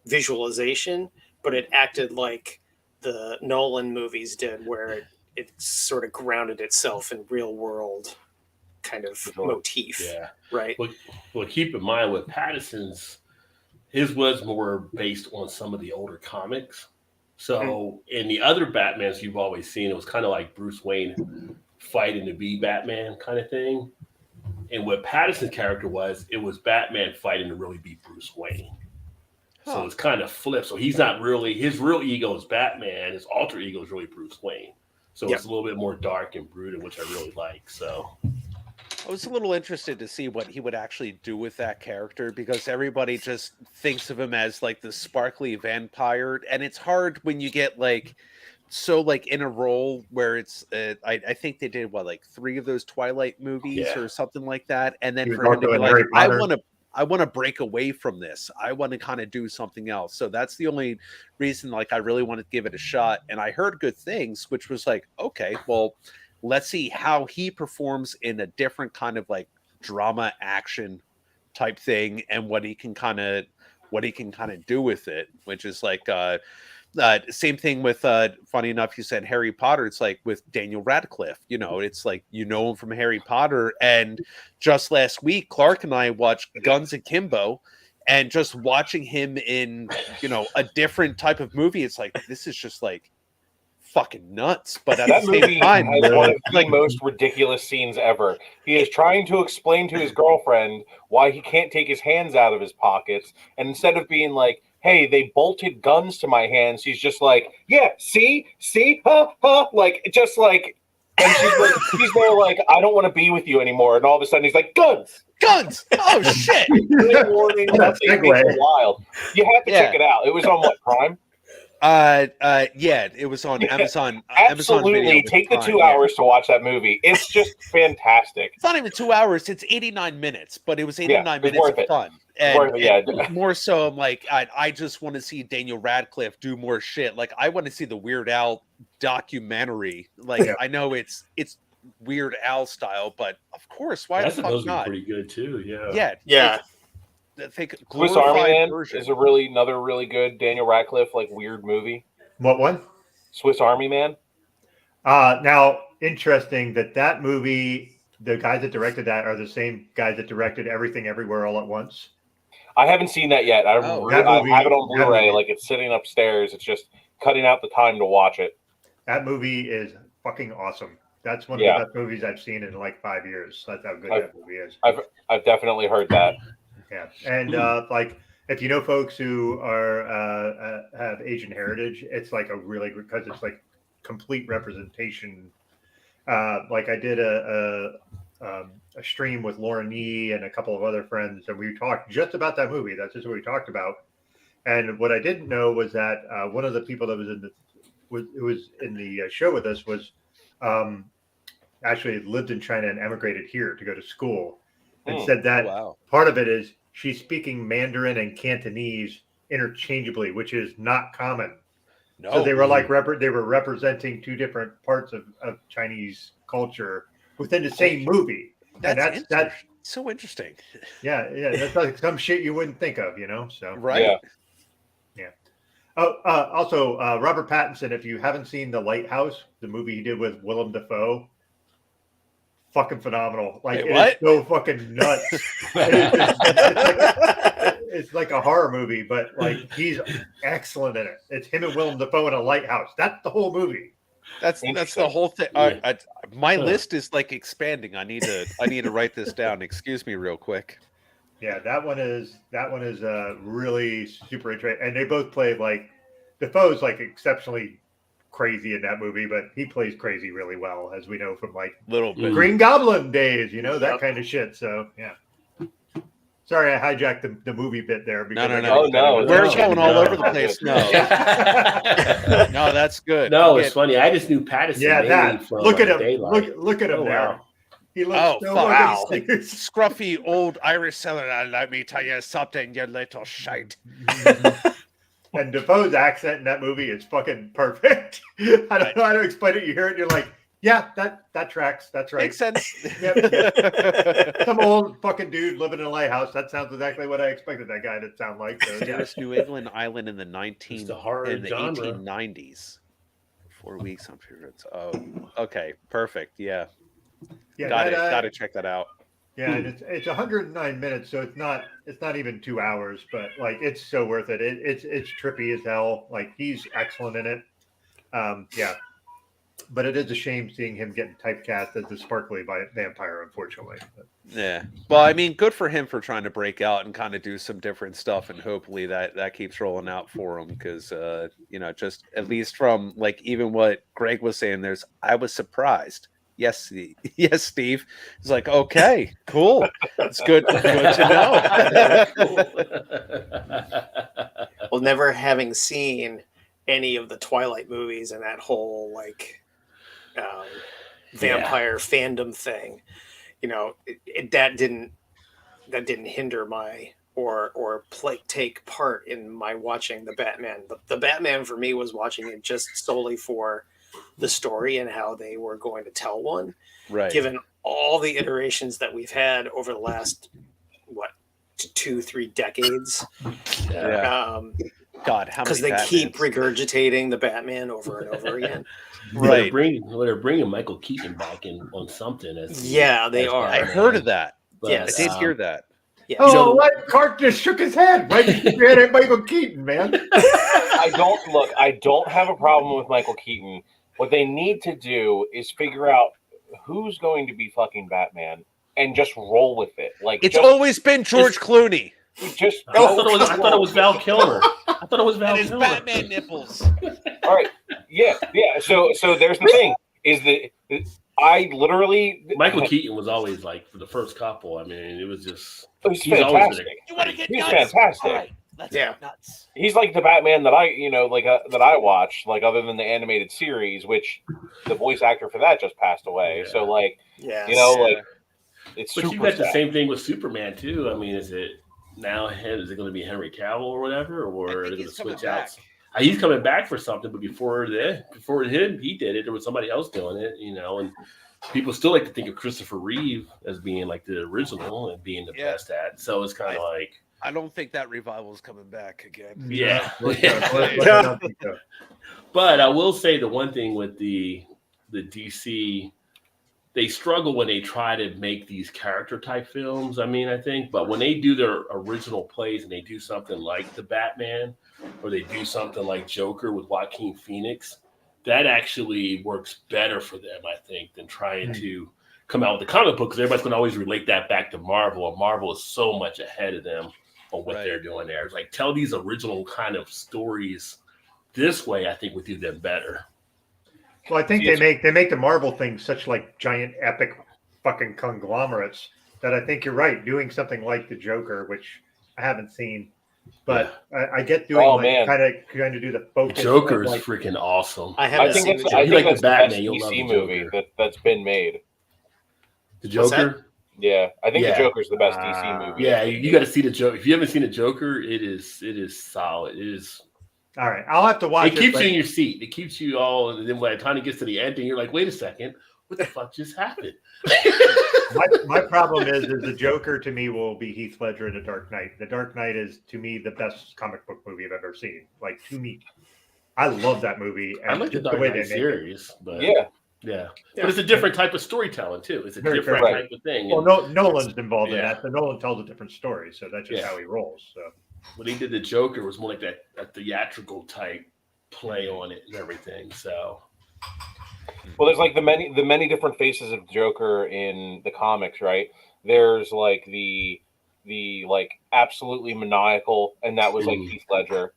visualization, but it acted like the Nolan movies did, where it sort of grounded itself in real world kind of motif. Yeah. Right. Well, keep in mind with Pattinson's, his was more based on some of the older comics. So in the other Batmans you've always seen, it was kind of like Bruce Wayne fighting to be Batman kind of thing. And what Pattinson's character was, it was Batman fighting to really be Bruce Wayne. So it's kind of flipped. So he's not really, his real ego is Batman. His alter ego is really Bruce Wayne. So it's a little bit more dark and brooded, which I really like. So I was a little interested to see what he would actually do with that character because everybody just thinks of him as like the sparkly vampire, and it's hard when you get like so like in a role where it's I think they did like 3 of those Twilight movies or something like that, and then for him to be like, I want to break away from this. I want to kind of do something else. So that's the only reason like I really wanted to give it a shot, and I heard good things, which was like, okay, well, let's see how he performs in a different kind of like drama action type thing and what he can kind of do with it, which is like same thing with funny enough, you said Harry Potter. It's like with Daniel Radcliffe, it's like, him from Harry Potter. And just last week, Clark and I watched Guns Akimbo, and just watching him in, a different type of movie, it's like, this is just like fucking nuts. But at that the same movie time, has one of the most ridiculous scenes ever. He is trying to explain to his girlfriend why he can't take his hands out of his pockets, and instead of being like, hey, they bolted guns to my hands, he's just like, yeah, see, like, just like, and she's there like, I don't want to be with you anymore, and all of a sudden he's like, guns, oh shit. Warning, that's wild. You have to check it out. It was on what, Prime? Yeah, it was on Amazon. Absolutely, Amazon Video take the 2 hours to watch that movie. It's just fantastic. It's not even 2 hours; it's 89 minutes, but it was 89 minutes of fun. And more so, I'm like, I just want to see Daniel Radcliffe do more shit. Like, I want to see the Weird Al documentary. Like I know it's Weird Al style, but of course, why That's the fuck supposed to be not? pretty good too. Yeah. Yeah, Yeah. I think Swiss Army glorified Man version. is another really good Daniel Radcliffe like weird movie. What one? Swiss Army Man. Now, interesting that movie, the guys that directed that are the same guys that directed Everything Everywhere All at Once. I haven't seen that yet. I Oh. That movie- have it on that Blu-ray. movie- Like it's sitting upstairs. It's just cutting out the time to watch it. That movie is fucking awesome. That's one of Yeah. the best movies I've seen in like 5 years. That's how good I've- that movie is. I've definitely heard that. Yeah, and like if you know folks who are have Asian heritage, it's like a really good because it's like complete representation. Like I did a stream with Lauren Yee and a couple of other friends, and we talked just about that movie. That's just what we talked about. And what I didn't know was that one of the people that was in the show with us was actually lived in China and emigrated here to go to school, and said that wow. part of it is she's speaking Mandarin and Cantonese interchangeably, which is not common. No, So they were like they were representing two different parts of Chinese culture within the same movie. that's that's so interesting. yeah, that's like some shit you wouldn't think of, So Right. Yeah. Oh, also Robert Pattinson. If you haven't seen The Lighthouse, the movie he did with Willem Dafoe, fucking phenomenal. Like Wait, it what? is so fucking nuts. It's like a horror movie, but like he's excellent in it. It's him and Willem Dafoe in a lighthouse. That's the whole movie. That's the whole thing. My list is like expanding. I need to write this down. Excuse me, real quick. Yeah, that one is really super interesting. And they both play like Dafoe's like exceptionally crazy in that movie, but he plays crazy really well, as we know from like Little bit. Green Goblin days, that kind of shit. So yeah. Sorry, I hijacked the movie bit there. No. We're going all over the place. No, no, that's good. No, it's funny. I just knew Patterson. Yeah, mainly that. From, Look at him. Daylight. Look at him Oh, there. wow. He looks so wow. fucking serious. Scruffy old Irish seller. Let me tell you something, you little shite. And Defoe's accent in that movie is fucking perfect. I don't know how to explain it. You hear it, you're like, yeah, that tracks. That's right. Makes sense. Yep. Some old fucking dude living in a lighthouse. That sounds exactly what I expected that guy to sound like. So, yeah. This New England island in the It's the horror genre. 1890s. 4 weeks on periods. Oh, okay, perfect. Yeah, Yeah, got to check that out. Yeah, and it's 109 minutes, so it's not even 2 hours, but like it's so worth it. It's trippy as hell. Like he's excellent in it. Yeah, but it is a shame seeing him getting typecast as the sparkly vampire, unfortunately. But, Yeah. Well, I mean, good for him for trying to break out and kind of do some different stuff, and hopefully that keeps rolling out for him because just at least from like even what Greg was saying, I was surprised. Yes, yes, Steve. It's like, okay, cool. It's good to know. Well, never having seen any of the Twilight movies and that whole like vampire fandom thing, that didn't hinder my or take part in my watching the Batman. The Batman for me was watching it just solely for the story and how they were going to tell one, Right. given all the iterations that we've had over the last 2-3 decades. Yeah. God, how many? Because they Batmans? keep regurgitating the Batman over and over again. Right. They're bringing Michael Keaton back in on something. Yeah, they are. I heard of that. But, Yes. I did hear that. Yeah. oh, what? Clark just shook his head. Right? You had Michael Keaton, man. I don't have a problem with Michael Keaton. What they need to do is figure out who's going to be fucking Batman and just roll with it. Like It's always been George Clooney. Just I thought it was Val Kilmer. I thought it was Val And his Kilmer. Batman nipples. all right. Yeah. So there's the thing is that I literally Michael Keaton was always like for the first couple. I mean, it was just he's he's always fantastic. You want to get He's nuts? fantastic. All right, let's Yeah. get nuts. He's like the Batman that that I watch, like other than the animated series, which the voice actor for that just passed away. Yeah. So like, Yes. it's But super you got the sad. same thing with Superman too. I mean, is it going to be Henry Cavill or whatever, I or are think they going to he's coming switch out? back. he's coming back for something, but before him, he did it. There was somebody else doing it, and people still like to think of Christopher Reeve as being like the original and being the best at. So it's kind of like I don't think that revival is coming back again. yeah. I don't think so. But I will say the one thing with the DC, they struggle when they try to make these character type films. I think, but when they do their original plays and they do something like the Batman, or they do something like Joker with Joaquin Phoenix, that actually works better for them, I think, than trying to come out with the comic book, because everybody's going to always relate that back to Marvel, and Marvel is so much ahead of them on what they're doing there. It's like, tell these original kind of stories this way, I think would do them better. Well, I think they make the Marvel thing such like giant epic fucking conglomerates that I think you're right. Doing something like the Joker, which I haven't seen, but I get doing kind of do the focus. Joker is like, freaking awesome. I think think that's the Batman. best You'll love DC the movie Joker. that's been made. The Joker. Yeah, I think the Joker's the best DC movie. Yeah, you got to see the Joker. If you haven't seen the Joker, it is solid. It is. All right, I'll have to watch it. It keeps you in your seat. It keeps you all, and then by the time it gets to the ending, you're like, wait a second, what the fuck just happened? my problem is the Joker to me will be Heath Ledger in The Dark Knight. The Dark Knight is to me the best comic book movie I've ever seen. Like, to me, I love that movie. And I like the Dark Knight series, but yeah, but it's a different type of storytelling too. It's a different type of thing. Well, Nolan's involved in that, but Nolan tells a different story, so that's just how he rolls. So when he did the Joker, it was more like that theatrical type play on it and everything. So, well, there's like the many different faces of Joker in the comics, right? There's like the like absolutely maniacal, and that was like Heath Ledger.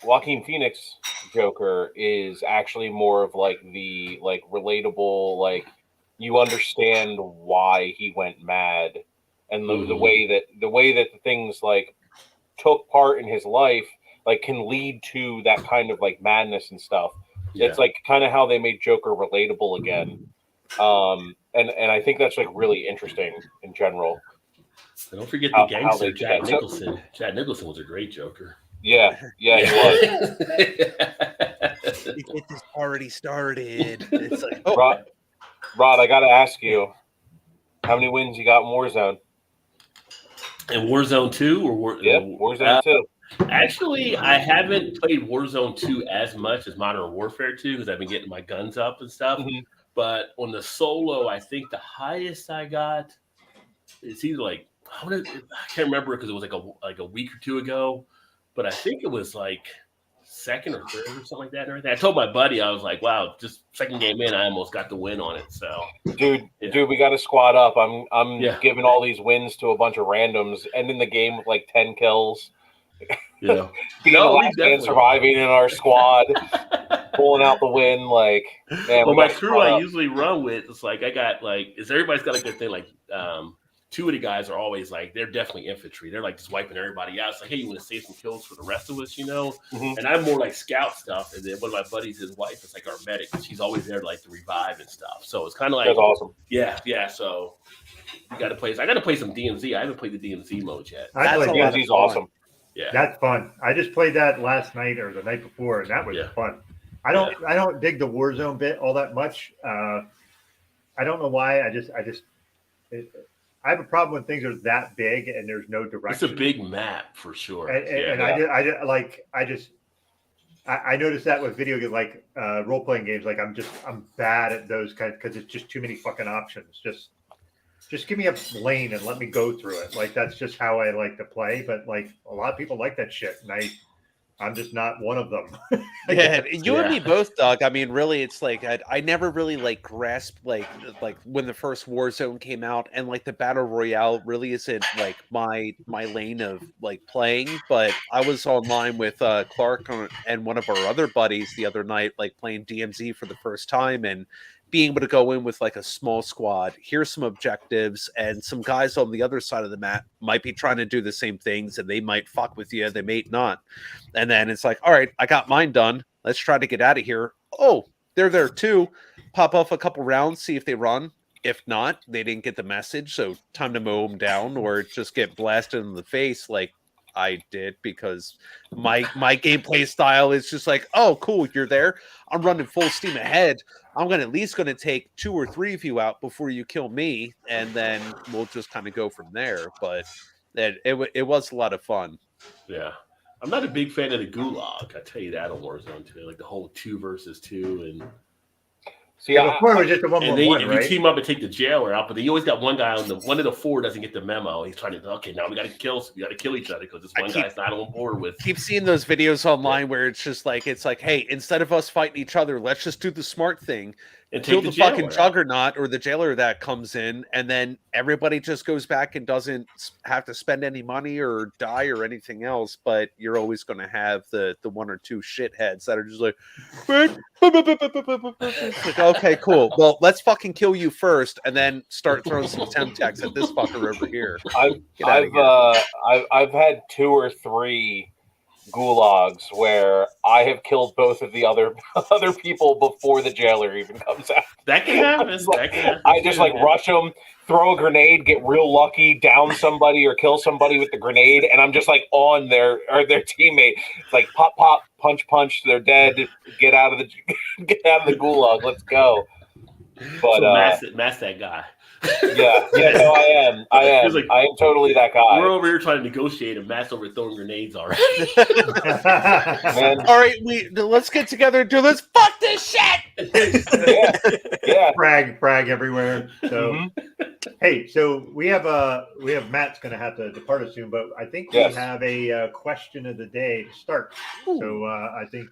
Joaquin Phoenix Joker is actually more of like the like relatable, like you understand why he went mad, and the way that the things like took part in his life like can lead to that kind of like madness and stuff. Yeah. It's like kind of how they made Joker relatable again. And I think that's like really interesting in general. Don't forget the gangster Jack Nicholson. Jack Nicholson was a great Joker. Yeah, he was. It just already started. It's like, Rod, I gotta ask you, how many wins you got in Warzone? In Warzone 2 or Warzone 2. Actually, I haven't played Warzone 2 as much as Modern Warfare 2 because I've been getting my guns up and stuff. Mm-hmm. But on the solo, I think the highest I got is either like I can't remember because it was like a week or two ago. But I think it was like second or third or something like that. And everything. I told my buddy, I was like, "Wow, just second game in, I almost got the win on it." So, dude, we got to squad up. I'm giving all these wins to a bunch of randoms, ending the game with like 10 kills. Yeah, being the last man surviving in our squad, pulling out the win. Like, man, well, my crew I usually run with, it's like I got like, everybody's got like their thing. Like, two of the guys are always like, they're definitely infantry. They're like just wiping everybody out. It's like, hey, you want to save some kills for the rest of us, you know? Mm-hmm. And I'm more like scout stuff. And then one of my buddies, his wife, is like our medic. She's always there to like to revive and stuff. So it's kind of like, that's awesome. Yeah. So you got to play. I got to play some DMZ. I haven't played the DMZ mode yet. DMZ's awesome. Yeah, that's fun. I just played that last night or the night before, and that was fun. I don't dig the Warzone bit all that much. I don't know why. I have a problem when things are that big and there's no direction. It's a big map for sure. And I noticed that with video games, like role playing games. Like I'm bad at those kinds because it's just too many fucking options. Just give me a lane and let me go through it. Like that's just how I like to play. But like a lot of people like that shit, and I'm just not one of them. Yeah, you and me both, Doug. I mean, really, it's like I never really like grasped like when the first Warzone came out, and like the battle royale really isn't like my lane of like playing. But I was online with Clark and one of our other buddies the other night, like playing DMZ for the first time, and being able to go in with like a small squad, here's some objectives, and some guys on the other side of the map might be trying to do the same things, and they might fuck with you, they may not. And then it's like, all right, I got mine done. Let's try to get out of here. Oh, they're there too. Pop off a couple rounds, see if they run. If not, they didn't get the message, so time to mow them down or just get blasted in the face. Like, I did, because my gameplay style is just like, oh, cool, you're there. I'm running full steam ahead. I'm at least going to take 2 or 3 of you out before you kill me, and then we'll just kind of go from there. But it was a lot of fun. Yeah. I'm not a big fan of the gulag. I tell you that on Warzone 2. Like the whole 2 versus 2. And See, Yeah, before it was just a then 1-1-1, if right? you team up and take the jailer out, but then you always got one guy on one of the 4 doesn't get the memo. He's trying to, okay, now we got to kill each other because this one guy's not on board with. Keep seeing those videos online where it's just like, hey, instead of us fighting each other, let's just do the smart thing And kill take the jailer fucking out. juggernaut or the jailer that comes in, and then everybody just goes back and doesn't have to spend any money or die or anything else. But you're always going to have the 1 or 2 shitheads that are just like, it's like, okay, cool. Well, let's fucking kill you first, and then start throwing some Temtex at this fucker over here. I've had 2 or 3 gulags where I have killed both of the other people before the jailer even comes out. That can happen. I just like rush them, throw a grenade, get real lucky, down somebody or kill somebody with the grenade, and I'm just like on their teammate. It's like pop, pop, punch, punch. They're dead. Get out of the gulag. Let's go. But so mass that guy. Yeah, no, I am. Like, I am totally that guy. We're over here trying to negotiate, and Matt's over throwing grenades already. Man. All right, let's get together and do this. Fuck this shit. Yeah. Brag everywhere. So, hey, so we have Matt's going to have to depart us soon, but I think we have a question of the day to start. Ooh. So I think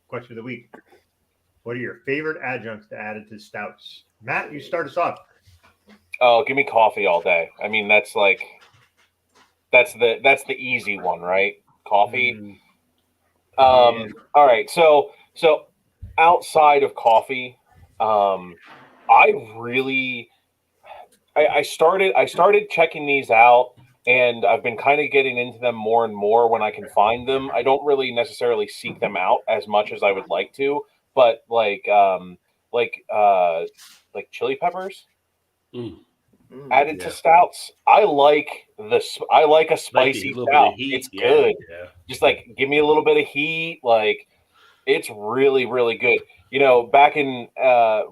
question of the week. What are your favorite adjuncts to add into stouts? Matt, you start us off. Oh, give me coffee all day. I mean, that's the easy one, right? Coffee. All right. So outside of coffee, I started checking these out, and I've been kind of getting into them more and more when I can find them. I don't really necessarily seek them out as much as I would like to, but like chili peppers. Added to stouts. I like a spicy stout. It's good. Yeah. Just like give me a little bit of heat. Like it's really, really good. You know, back in a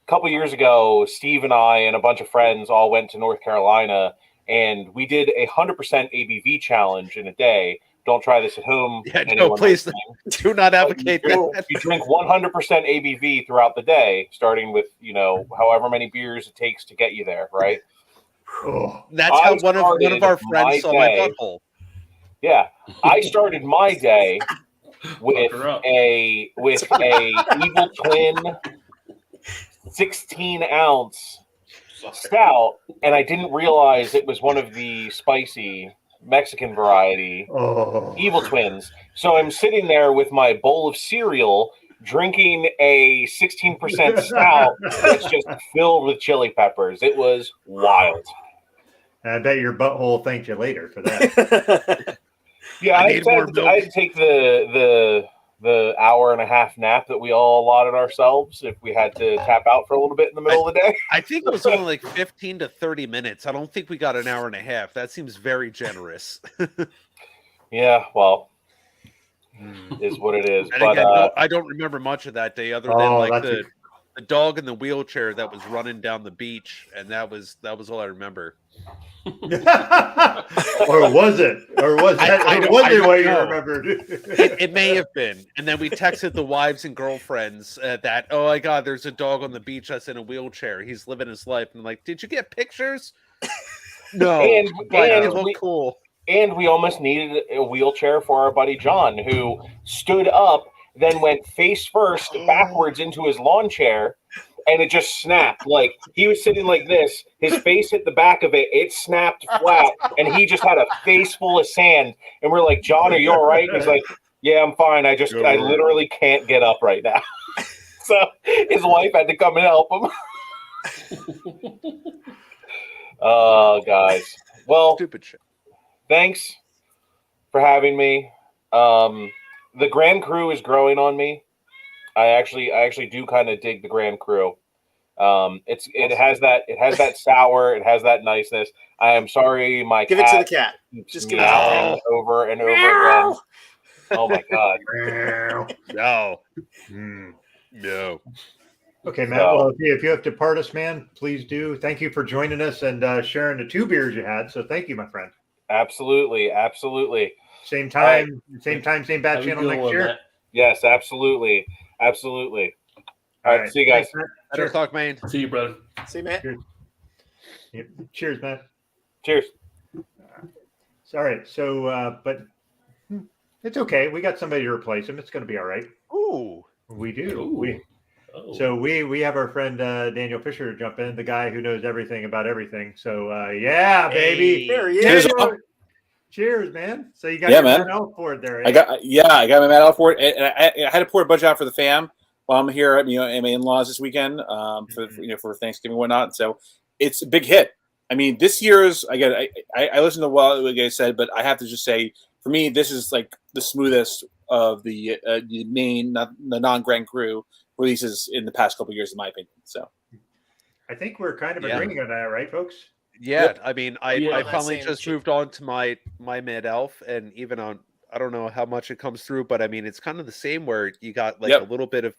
couple years ago, Steve and I and a bunch of friends all went to North Carolina, and we did 100% ABV challenge in a day. Don't try this at home. Yeah, no, please do not advocate that. You drink 100% ABV throughout the day, starting with, however many beers it takes to get you there, right? That's how one of our friends saw my butthole. Yeah, I started my day with a Evil Twin 16-ounce stout, and I didn't realize it was one of the spicy Mexican variety Evil Twins. So I'm sitting there with my bowl of cereal, drinking a 16% stout that's just filled with chili peppers. It was wild. I bet your butthole thanked you later for that. Yeah, I'd take the hour and a half nap that we all allotted ourselves if we had to tap out for a little bit in the middle of the day. I think it was only like 15 to 30 minutes. I don't think we got an hour and a half. That seems very generous. Yeah, well, is what it is. And but again, I don't remember much of that day other than like the dog in the wheelchair that was running down the beach, and that was all I remember. Or was it? Or was that? What you remembered? It may have been. And then we texted the wives and girlfriends that, oh my God, there's a dog on the beach that's in a wheelchair. He's living his life. And I'm like, did you get pictures? No. And it looked cool. And we almost needed a wheelchair for our buddy John, who stood up, then went face first backwards into his lawn chair. And it just snapped. Like he was sitting like this, his face hit the back of it, it snapped flat, and he just had a face full of sand. And we're like, John, are you all right? And he's like, yeah, I'm fine. I literally can't get up right now. So his wife had to come and help him. Guys. Well, stupid shit. Thanks for having me. The Grand Crew is growing on me. I actually do kind of dig the Grand Crew. It has that sour. It has that niceness. I am sorry, my Give it cat to the cat. keeps Just give it to the meowing cat. over and over again. Oh my god! No, Mm. no. Okay, Matt. So- Well, if you have to part us, man, please do. Thank you for joining us and sharing the 2 beers you had. So thank you, my friend. Absolutely. Same All right. time, same bad Have a channel good next one, year. Matt. Yes, absolutely. All right, see you guys. Thanks, Matt. Better Cheers. talk, man. See you, brother. See, Matt. Yep. Cheers, Matt. Cheers. All right. So, but it's okay. We got somebody to replace him. It's going to be all right. Ooh. We do. Ooh. So we have our friend Daniel Fisher jump in, the guy who knows everything about everything. So yeah, baby. There he Cheers, is. Cheers, man. So you got Yeah, your man. Matt Elf for it there. Eh? I got my Matt out for it, and I had to pour a bunch out for the fam while I'm here. At my in-laws this weekend for Thanksgiving and whatnot. So it's a big hit. I mean, this year's I listened to what you guys said, but I have to just say, for me, this is like the smoothest of the main, the non-Grand Cru releases in the past couple of years, in my opinion. So I think we're kind of Yeah. agreeing on that, right, folks? Yeah, Yep. I mean, Yeah. I On that finally same just shit. moved on to my mid elf, and even on I don't know how much it comes through, but I mean, it's kind of the same where you got like Yep. a little bit of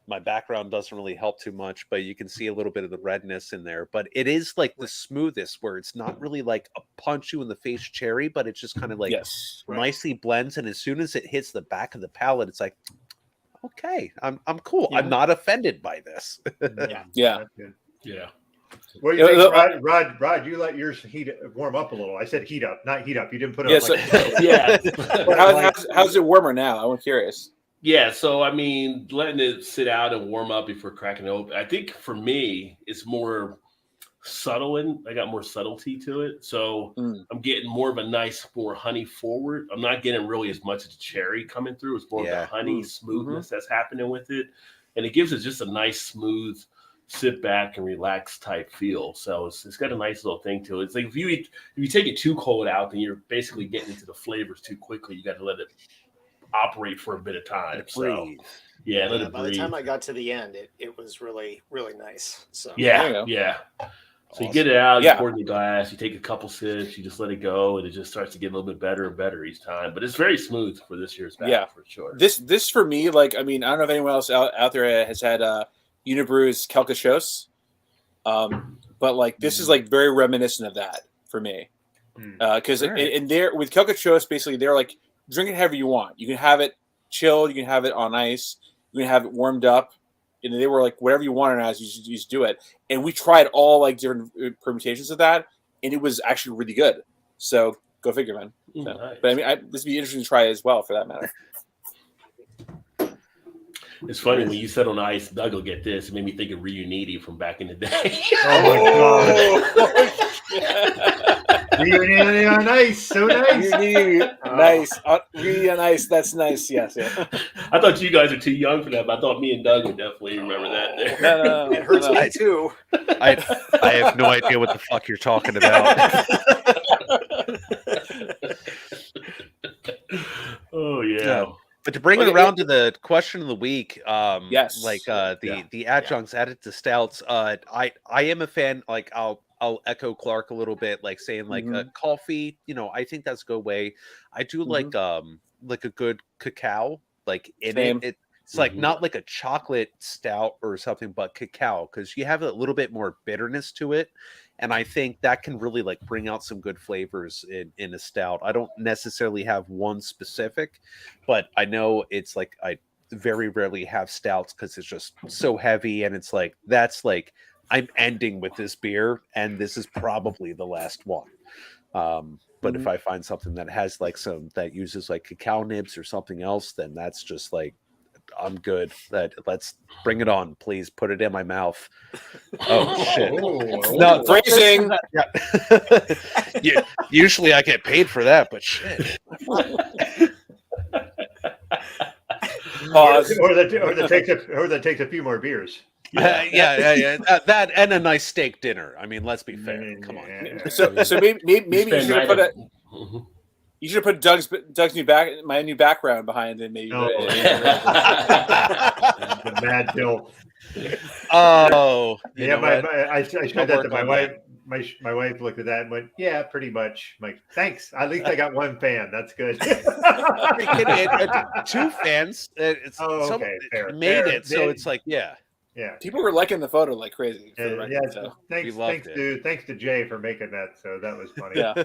my background doesn't really help too much, but you can see a little bit of the redness in there. But it is like the smoothest, where it's not really like a punch you in the face cherry, but it's just kind of like yes, nicely blends, and as soon as it hits the back of the palate, it's like, okay, I'm cool. Yeah. I'm not offended by this. yeah. That's good. Yeah. What do you Yeah, think, Rod? You let yours warm up a little. I said heat up, not heat up. You didn't put it Yeah, up so- like Yeah. How's it warmer now? I'm curious. Yeah, so I mean, letting it sit out and warm up before cracking it open. I think for me, it's more subtle, and I got more subtlety to it. So I'm getting more of a nice, more honey forward. I'm not getting really as much of the cherry coming through. It's more of Yeah. the honey smoothness that's happening with it, and it gives it just a nice, smooth, sit back and relax type feel. So it's got a nice little thing to it. It's like if you take it too cold out, then you're basically getting into the flavors too quickly. You got to let it operate for a bit of time. So Breathe. yeah, let it By breathe. the time I got to the end, it was really, really nice. So There you Yeah, go. yeah. So you Awesome. get it out, you Yeah. pour it in the glass, you take a couple sips, you just let it go, and it just starts to get a little bit better and better each time. But it's very smooth for this year's batch, Yeah. for sure. This for me, like, I mean, I don't know if anyone else out there has had Unibrew's Calcachos, but like this is like very reminiscent of that for me, because All right. in there with Calcachos, basically they're like drink it however you want. You can have it chilled, you can have it on ice, you can have it warmed up. And they were like, whatever you want on ice, you just do it. And we tried all like different permutations of that, and it was actually really good. So go figure, man. So, Nice. But I mean, this would be interesting to try as well, for that matter. It's funny when you said on ice, Doug will get this. It made me think of Reuniti from back in the day. Oh my god! Reunion on ice, so nice. Nice, really nice. That's nice. Yes, yeah. I thought you guys are too young for that, but I thought me and Doug would definitely remember that. There. No, it hurts no. me too. I have no idea what the fuck you're talking about. Oh yeah. No. But to bring it Okay, around to the question of the week, Yes. like the adjuncts added to stouts, I am a fan. Like I'll echo Clark a little bit, like saying like coffee. I think that's a good way. I do like a good cacao, like in Same. it's like not like a chocolate stout or something, but cacao, because you have a little bit more bitterness to it. And I think that can really like bring out some good flavors in a stout. I don't necessarily have one specific, but I know it's like I very rarely have stouts because it's just so heavy, and it's like that's like I'm ending with this beer, and this is probably the last one. But if I find something that has like that uses like cacao nibs or something else, then that's just like I'm good. Let's bring it on, please. Put it in my mouth. Oh shit! No, phrasing. Yeah, usually I get paid for that, but shit. Pause. Or that takes a few more beers. Yeah. That and a nice steak dinner. I mean, let's be fair. Come on. So maybe you Spend should have night put at- you should have put Doug's my new background behind it. Maybe. Oh, the Mad Bill. Oh, you Yeah, know what? I showed I'll that work to my on wife. that. My wife looked at that and went, "Yeah, pretty much." I'm like, thanks. At least I got one fan. That's good. Two fans. It's Oh, some okay, fair, made fair. it, so it's like, yeah, Yeah, People were liking the photo like crazy for the yeah, record. yeah. So Thanks, loved it. thanks to Jay for making that. So that was funny. yeah,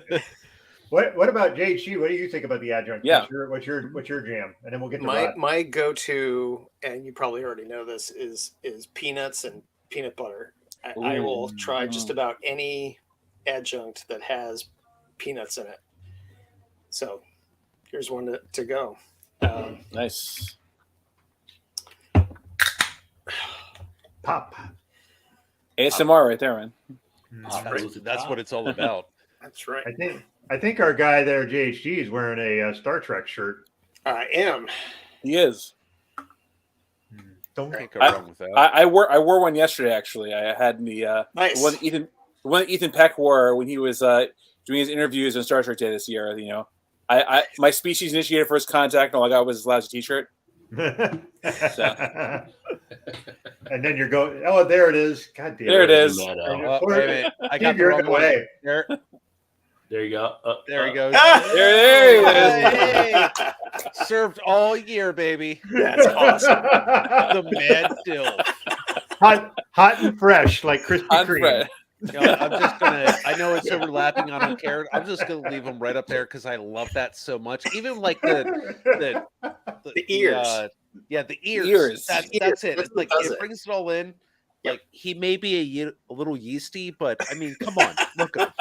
What about JHG? What do you think about the adjunct? Yeah. What's your jam? And then we'll get to My Rod. my go-to, and you probably already know this, is peanuts and peanut butter. I will try just about any adjunct that has peanuts in it. So here's one to go. nice. Pop. ASMR right there, man. that's what it's all about. That's right. I think our guy there, JHG, is wearing a Star Trek shirt. I am. He is. Don't Can't go wrong with that. I wore one yesterday. Actually, I had the Nice. the one that Ethan Peck wore when he was doing his interviews on Star Trek Day this year. You know, my species initiated first contact, and all I got was his last T-shirt. And then you're going, oh, there it is. God damn There it is. And Oh, of course, wait a minute. I got Steve, the you're in wrong the one. way. There you go. There he goes. There he is. Hey, served all year, baby. That's awesome. The Mad Dill. hot and fresh, like Krispy On Kreme. Fred. You know, I'm just gonna. I know it's overlapping. I don't care. I'm just gonna leave them right up there because I love that so much. Even like the ears. Yeah, the ears. Ears. That's it. It's like it brings it all in. Like he may be a little yeasty, but I mean, come on, look up.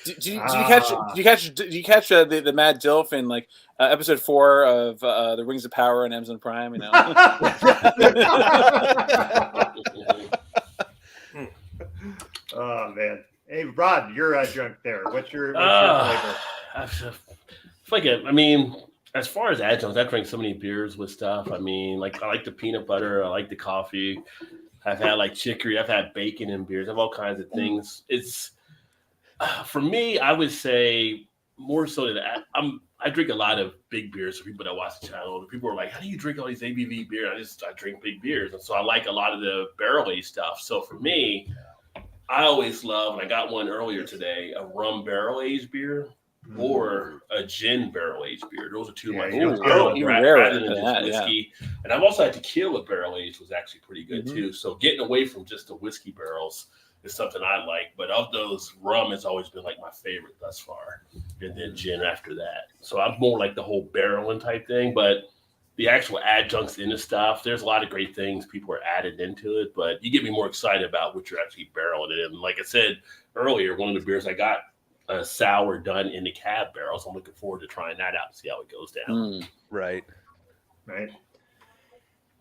Did you catch the Mad Dilf in like episode 4 of the Rings of Power on Amazon Prime? You know. Oh man. Hey Rod, you're adjunct there. What's your flavor? I mean, as far as adjuncts, I drink so many beers with stuff. I mean, like I like the peanut butter, I like the coffee. I've had like chicory, I've had bacon in beers, I have all kinds of things. It's for me, I would say more so that I drink a lot of big beers for people that watch the channel. People are like, how do you drink all these ABV beer? I drink big beers. And so I like a lot of the barrel-aged stuff. So for me, I always love, and I got one earlier today, a rum barrel-aged beer or a gin barrel-aged beer. Those are two of my favorites. Rather than just whiskey. Yeah. And I've also had tequila barrel-aged was actually pretty good too. So getting away from just the whiskey barrels is something I like, but of those, rum has always been like my favorite thus far, and then gin after that. So I'm more like the whole barreling type thing, but the actual adjuncts in the stuff, there's a lot of great things people are added into it, but you get me more excited about what you're actually barreling it in. Like I said earlier, one of the beers I got a sour done in the cab barrel, so I'm looking forward to trying that out and see how it goes down. Right.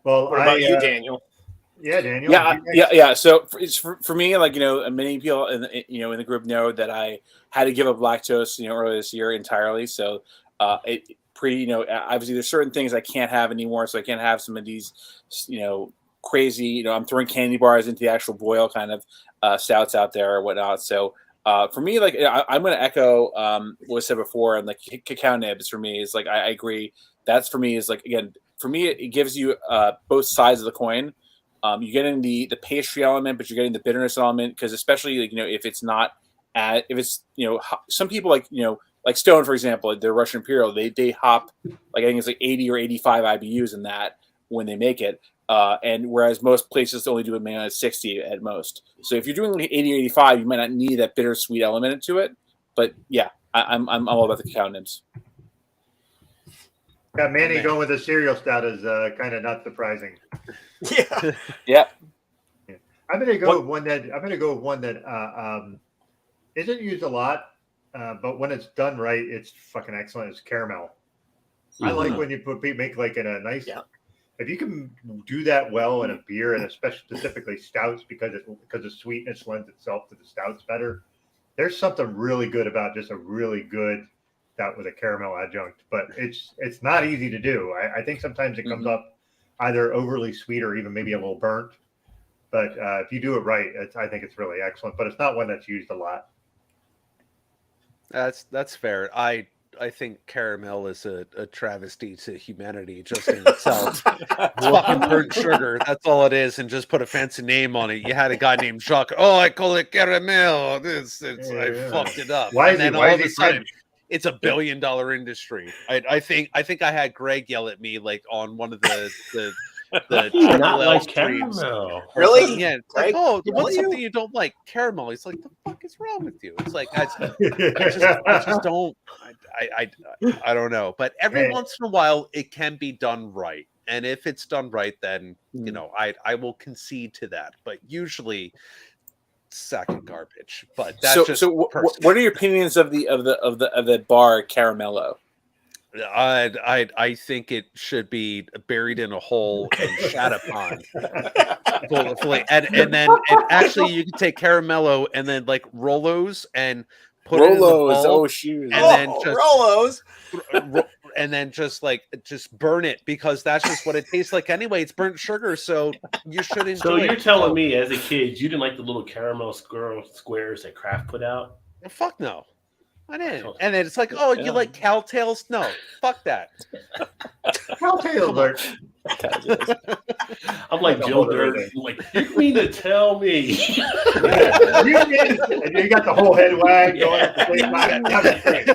Well, what about you, Daniel? Yeah, Daniel. Yeah. So for me, like, you know, many people in the group know that I had to give up lactose, earlier this year entirely. So obviously there's certain things I can't have anymore. So I can't have some of these, crazy, I'm throwing candy bars into the actual boil kind of stouts out there or whatnot. So for me, like, I'm going to echo what was said before, and like cacao nibs for me is like, I agree. That's for me is like, again, for me, it gives you both sides of the coin. You're getting the pastry element, but you're getting the bitterness element, because especially if it's not some people like Stone, for example, their Russian Imperial, they hop like I think it's like 80 or 85 IBUs in that when they make it, and whereas most places only do it 60 at most. So if you're doing like 80 or 85, you might not need that bittersweet element to it. But yeah, I'm all about the cacao nibs. Got Manny going with a cereal stout is kind of not surprising. Yeah. I'm gonna go with one that isn't used a lot, but when it's done right, it's fucking excellent. It's caramel. I like when you make like in a nice. Yeah. If you can do that well in a beer, and especially specifically stouts, because the sweetness lends itself to the stouts better. There's something really good about just a really good stout with a caramel adjunct, but it's not easy to do. I think sometimes it comes up either overly sweet or even maybe a little burnt. But if you do it right, I think it's really excellent. But it's not one that's used a lot. That's fair. I I think caramel is a travesty to humanity just in itself. It's fucking burnt sugar. That's all it is, and just put a fancy name on it. You had a guy named Jacques. Oh, I call it caramel. I fucked it up. Why And is he? then Why all is of a he sudden, French? it's a $1 billion industry. I think I had Greg yell at me like on one of the Not Triple L like streams. caramel. Or Really? something. Yeah, it's like, Greg, oh, yell what's at you? something you don't like? Caramel. He's like, the fuck is wrong with you? It's like I just don't. I don't know. But every Hey. once in a while, it can be done right, and if it's done right, then you know I will concede to that. But usually, sack of garbage. But that's just what are your opinions of the bar Caramello? I think it should be buried in a hole and shat upon. And then actually you can take Caramello and then like Rolos and put it in the Rolos, bowl, oh shoot. and then just Rolos. and then just burn it, because that's just what it tastes like anyway. It's burnt sugar, so you should enjoy So it. you're telling me, as a kid, you didn't like the little caramel squares that Kraft put out? Fuck no. I didn't. And then it's like, oh, you like Cowtails? No, fuck that. Cowtails are. I'm like Joe Dirt. I'm like, you mean to tell me? You got the whole head wag going at the same time. That's great.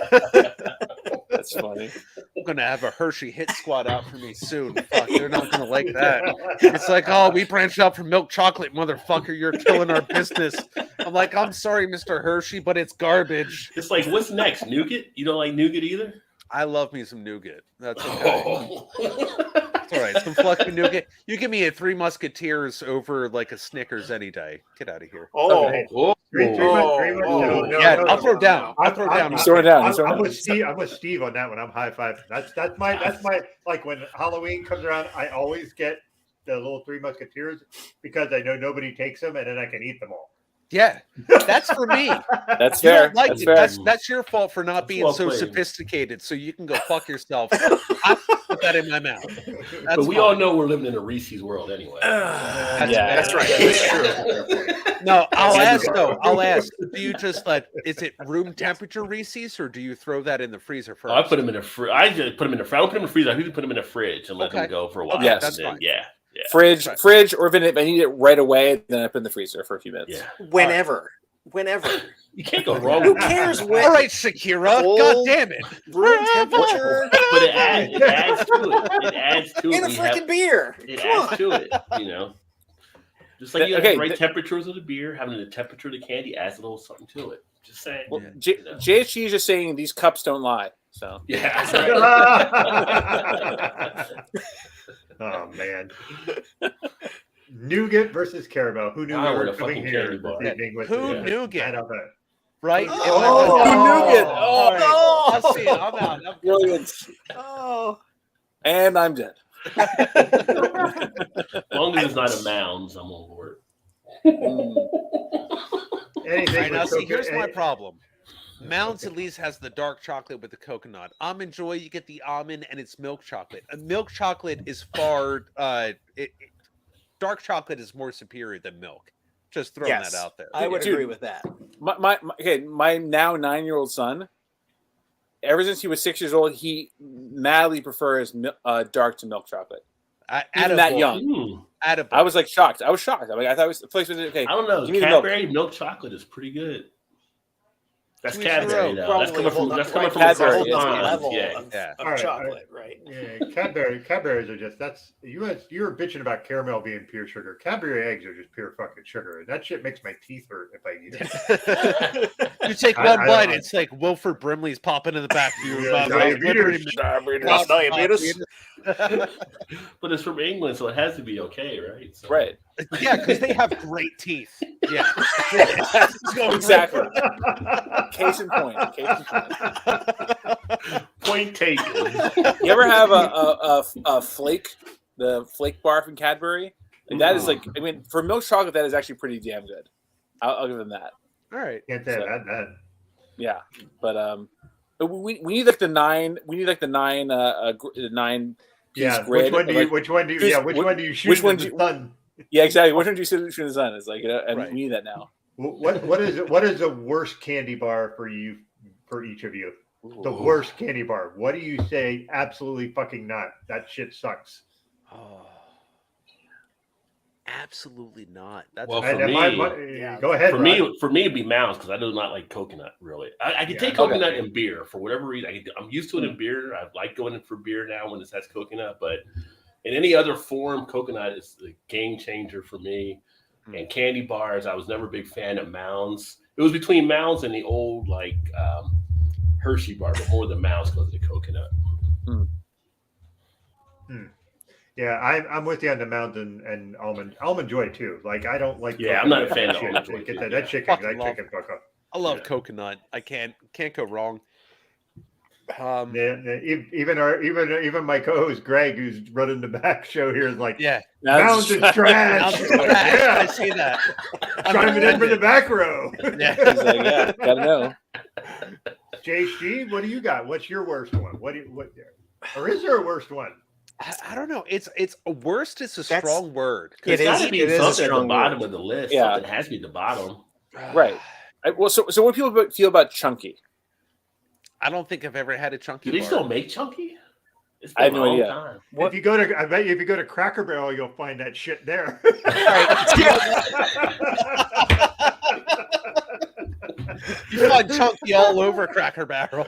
That's funny. I'm gonna have a Hershey hit squad out for me soon. Fuck, they're not gonna like that. It's like, oh, we branched out from milk chocolate, motherfucker. You're killing our business. I'm like, I'm sorry, Mr. Hershey, but it's garbage. It's like, what's next? Nougat? You don't like nougat either? I love me some nougat. That's okay. It's all right. Some fluffy nougat. You give me a Three Musketeers over like a Snickers any day. Get out of here. Oh, Yeah, I'll throw down. I'll throw down. He's throwing down. I'm with Steve. I'm with Steve on that one. I'm high five. That's my like when Halloween comes around, I always get the little Three Musketeers because I know nobody takes them, and then I can eat them all. Yeah, that's for me. That's You fair. don't like That's it. fair. That's your fault for not being well so played. sophisticated. So you can go fuck yourself. I put that in my mouth. That's But we fine. all know we're living in a Reese's world anyway. That's right. That's true. No, I'll ask though. I'll ask. Do you just is it room temperature Reese's, or do you throw that in the freezer first? I put them in a fridge. I just put them in the fridge. I don't put them in the freezer. I usually put them in the fridge and let them go for a while. Yes. That's And then, fine. yeah. Fridge, or if I need it right away, then I put it in the freezer for a few minutes. Yeah. Whenever. You can't go wrong Who with that. cares when All right, Shakira. Cold. God damn it. room temperature But it adds to it. It adds to it. in a when you have- freaking beer? It Come adds on. to it, you know. Just like you have Okay, the right temperatures of the beer, having the temperature of the candy adds a little something to it. Just saying. Well, Yeah. JHG is just saying these cups don't lie. So Yeah. Oh man. Nougat versus caramel. Who knew I we want were a coming fucking here candy this bar. evening with Who the- nougat? I don't know. Right? Oh, nougat. All right. Oh. I'll see it. I'm out. brilliant. Oh. And I'm dead. As long as it's not a Mounds, I'm on board. Anything All right, now with see, here's coconut- my problem. Mounds at least has the dark chocolate with the coconut. Almond Joy, you get the almond and it's milk chocolate. Milk chocolate is far. Dark chocolate is more superior than milk. Just throwing Yes, that out there. I would Dude. agree with that. My now 9-year-old son, ever since he was 6 years old, he madly prefers dark to milk chocolate. Even that young. I was like shocked. I was shocked. I thought the place was okay. I don't know. Give me the milk. Cadbury milk chocolate is pretty good. That's Sweet Zero, Cadbury now. That's coming from Probably from Cadbury, across the yes. pond. level Yeah. of, Yeah. of All right, chocolate, right? Yeah, Cadbury's are just you were bitching about caramel being pure sugar. Cadbury eggs are just pure fucking sugar. And that shit makes my teeth hurt if I eat it. You take I one don't bite, know. it's like Wilford Brimley's popping in the back of your Yeah, mouth. diabetes. But it's from England, so it has to be okay, right? So. Right. Yeah, because they have great teeth. Yeah. It's going Exactly. Right. Case in point. Point taken. You ever have a flake, the flake bar from Cadbury? Like that is like, I mean, for milk chocolate, that is actually pretty damn good. I'll give them that. All right. Can't say that. Yeah, but we need like the nine. We need like the nine. The 9 piece Yeah. grid. Which one do you shoot? which one in do the you- sun? Yeah, exactly. Which one do you shoot in the sun? It's like, and Right. we need that now. What is the worst candy bar for you for each of you? the worst candy bar? What do you say? Absolutely fucking not. That shit sucks. Oh, absolutely not. That's Well, a- for me, go ahead. For Rod. me, it'd be Mounds because I do not like coconut. Really, I can take coconut in beer for whatever reason. I'm used to it in beer. I like going in for beer now when it has coconut, but in any other form, coconut is the game changer for me. And candy bars, I was never a big fan of Mounds. It was between Mounds and the old Hershey bar, but more the Mounds because of the coconut. Yeah, I'm with you on the Mountain and almond joy too. Like I don't like. Yeah, I'm not a fan of shit. almond joy. Get Too, that chicken. Fucking That love chicken fuck up. I love coconut. I can't go wrong. Even my co-host Greg, who's running the back show here, is like, Yeah, Mounds is trash. Mounds is trash. Yeah. I see that. Chiming in for the back row. Yeah. He's like, yeah, gotta know. JHG, what do you got? What's your worst one? What or is there a worst one? I don't know. It's worst is a strong word. It's got to be it is a something at the strong bottom word. of the list. Yeah. Something has to be at the bottom. Right. Well, so what do people feel about chunky? I don't think I've ever had a chunky Do they bar. still make chunky? It's been I have a no long idea. time. If you go to, I bet you if you go to Cracker Barrel, you'll find that shit there. You find chunky all over Cracker Barrel.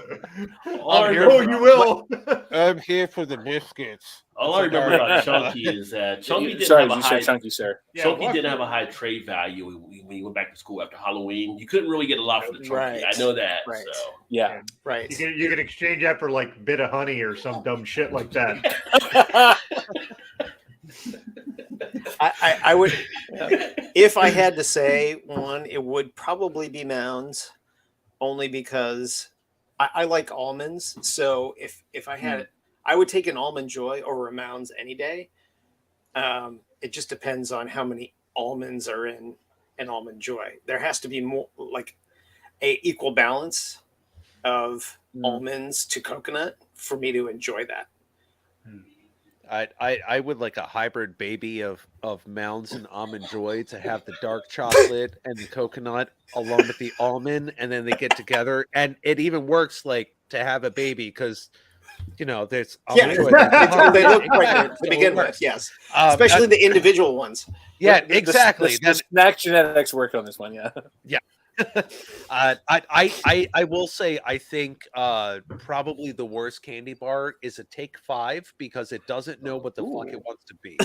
You will. I'm here for the biscuits. All I remember about chunky is that chunky didn't Sorry, have a you high said chunky, sir. chunky didn't have a high trade value when you went back to school after Halloween. You couldn't really get a lot for the chunky. Right. I know that. Right. So Yeah. Right. You can exchange that for like bit of honey or some dumb shit like that. I would, if I had to say one, it would probably be Mounds, only because I like almonds. So if I had it, I would take an Almond Joy over a Mounds any day. It just depends on how many almonds are in an Almond Joy. There has to be more like a equal balance of almonds to coconut for me to enjoy that. I would like a hybrid baby of Mounds and Almond Joy to have the dark chocolate and the coconut along with the almond, and then they get together. And it even works like to have a baby because there's Yeah, they look pregnant to begin with. Yes, especially the individual ones. Yeah, exactly. The snack genetics worked on this one. Yeah. Yeah. I will say I think probably the worst candy bar is a Take 5 because it doesn't know what the fuck it wants to be.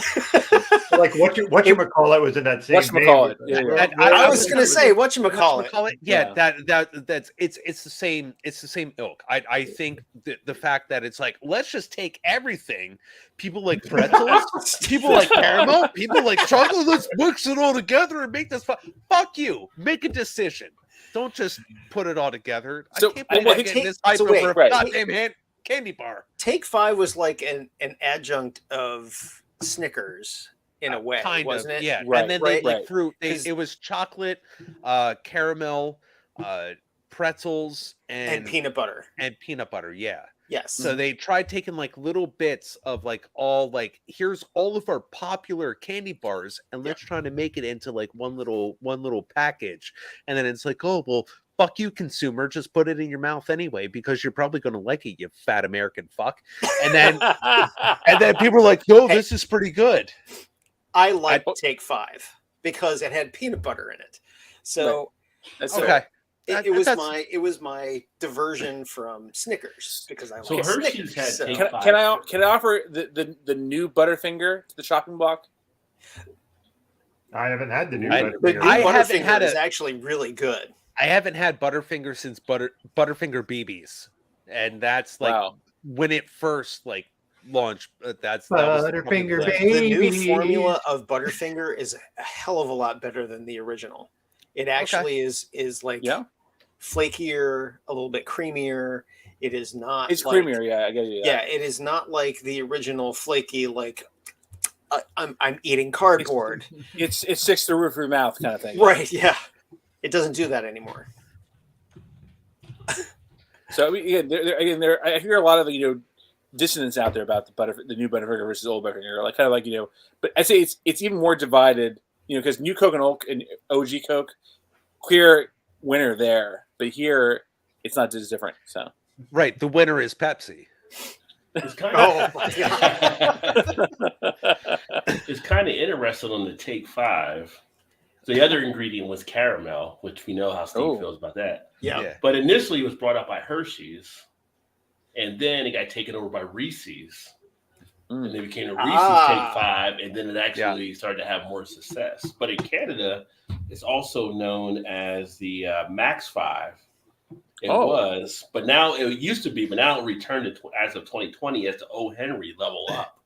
Like whatchamacallit was in that same Whatchamacallit. name. Yeah. I was going to say whatchamacallit. Yeah, that's it's the same ilk. I think the fact that it's like let's just take everything. People like pretzels, people like caramel, people like chocolate. Let's mix it all together and make this fuck you. Make a decision. Don't just put it all together. So, I can't believe I'm getting this hype over a goddamn candy bar. Take 5 was like an adjunct of Snickers in a way, wasn't it? Yeah, Right, and then they like threw. It was chocolate, caramel, pretzels, and peanut butter. Yeah. Yes. So they tried taking like little bits of like here's all of our popular candy bars and let's try to make it into like one little package. And then it's like, oh well, fuck you, consumer, just put it in your mouth anyway because you're probably gonna like it, you fat American fuck. And then people are like, no, this is pretty good. I like Take 5 because it had peanut butter in it. So that's okay. It was my diversion from Snickers because I like Hershey's Snickers. had Take Can 5. can I offer the new Butterfinger to the chopping block? I haven't had the new The new Butterfinger is actually really good. I haven't had Butterfinger since Butterfinger BBs, and that's like when it first like launched. That Butterfinger The new formula of Butterfinger is a hell of a lot better than the original. It actually is like flakier, a little bit creamier. It is not. It's like, creamier, yeah. I get you. Yeah, it is not like the original flaky. Like I'm eating cardboard. It sticks to the roof of your mouth, kind of thing. Right? Yeah, it doesn't do that anymore. So I mean, I hear a lot of dissonance out there about the new Butterfinger versus old Butterfinger, like kind of like But I say it's even more divided, because New Coke and OG Coke, clear winner there, but here it's not as different. So Right. The winner is Pepsi. It's kind Oh of my god! it's kind of interesting on the Take 5. So the other ingredient was caramel, which we know how Steve feels about that. Yeah. But initially it was brought up by Hershey's, and then it got taken over by Reese's. And it became a Reese's Take 5, and then it actually started to have more success. But in Canada, it's also known as the Max 5. It was, but now it used to be, but now it returned as of 2020 as the O. Henry Level Up.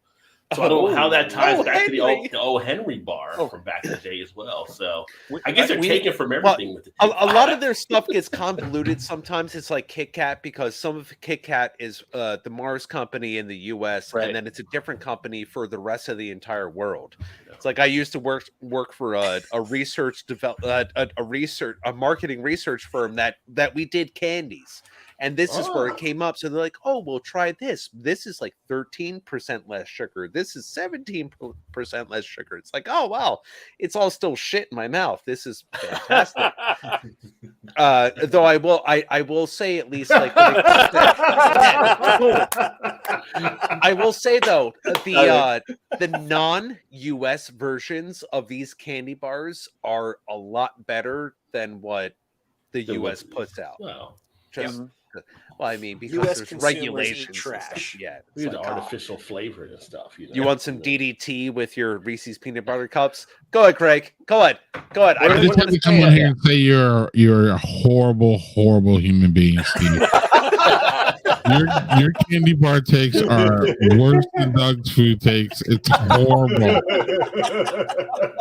So I don't know how that ties back to the O. Henry bar from back in the day as well. So I guess they're taking from everything with the a lot of their stuff gets convoluted sometimes. It's like Kit Kat because some of Kit Kat is the Mars company in the U.S. and then it's a different company for the rest of the entire world. It's like I used to work for a marketing research firm that we did candies. And this is where it came up. So they're like, oh, well, try this. This is like 13% less sugar. This is 17% less sugar. It's like, oh, wow. It's all still shit in my mouth. This is fantastic. Though I will say at least like I will say though, the non-US versions of these candy bars are a lot better than what the US puts out. Well, well, I mean, because US there's consumers regulations. eat trash. Yeah, we had the artificial flavor and stuff. You want some DDT with your Reese's peanut butter cups? Go ahead, Craig. Go ahead. I just have to come on here and say you're a horrible, horrible human being, Steve. Your candy bar takes are worse than Doug's food takes. It's horrible.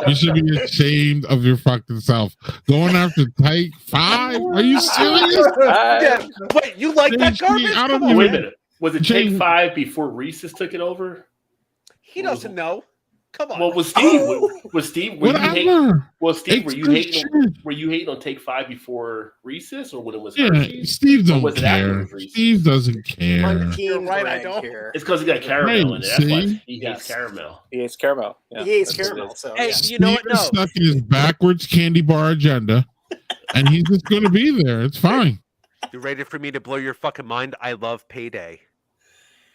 You should be ashamed of your fucking self. Going after Take 5? Are you serious? Yeah. Wait, you like that garbage? I don't Wait a even. minute. Was it Take 5 before Reese's took it over? He doesn't know. Come on. Well, was Steve? Was Steve? Were you hating? Whatever. Well, Steve, It's were you good hating? shit. Were you hating on Take 5 before Reese's, or when it was Yeah, Hershey's? Steve Or don't was it after it care. was Reese's? Steve doesn't care. You're right, I don't. care. It's because he got caramel in it. That's why see? he hates caramel. He hates caramel. Yeah, He hates that's what it caramel. is. So Hey, yeah. you know what? Steve is No. stuck in his backwards candy bar agenda, and he's just going to be there. It's fine. You ready for me to blow your fucking mind? I love Payday.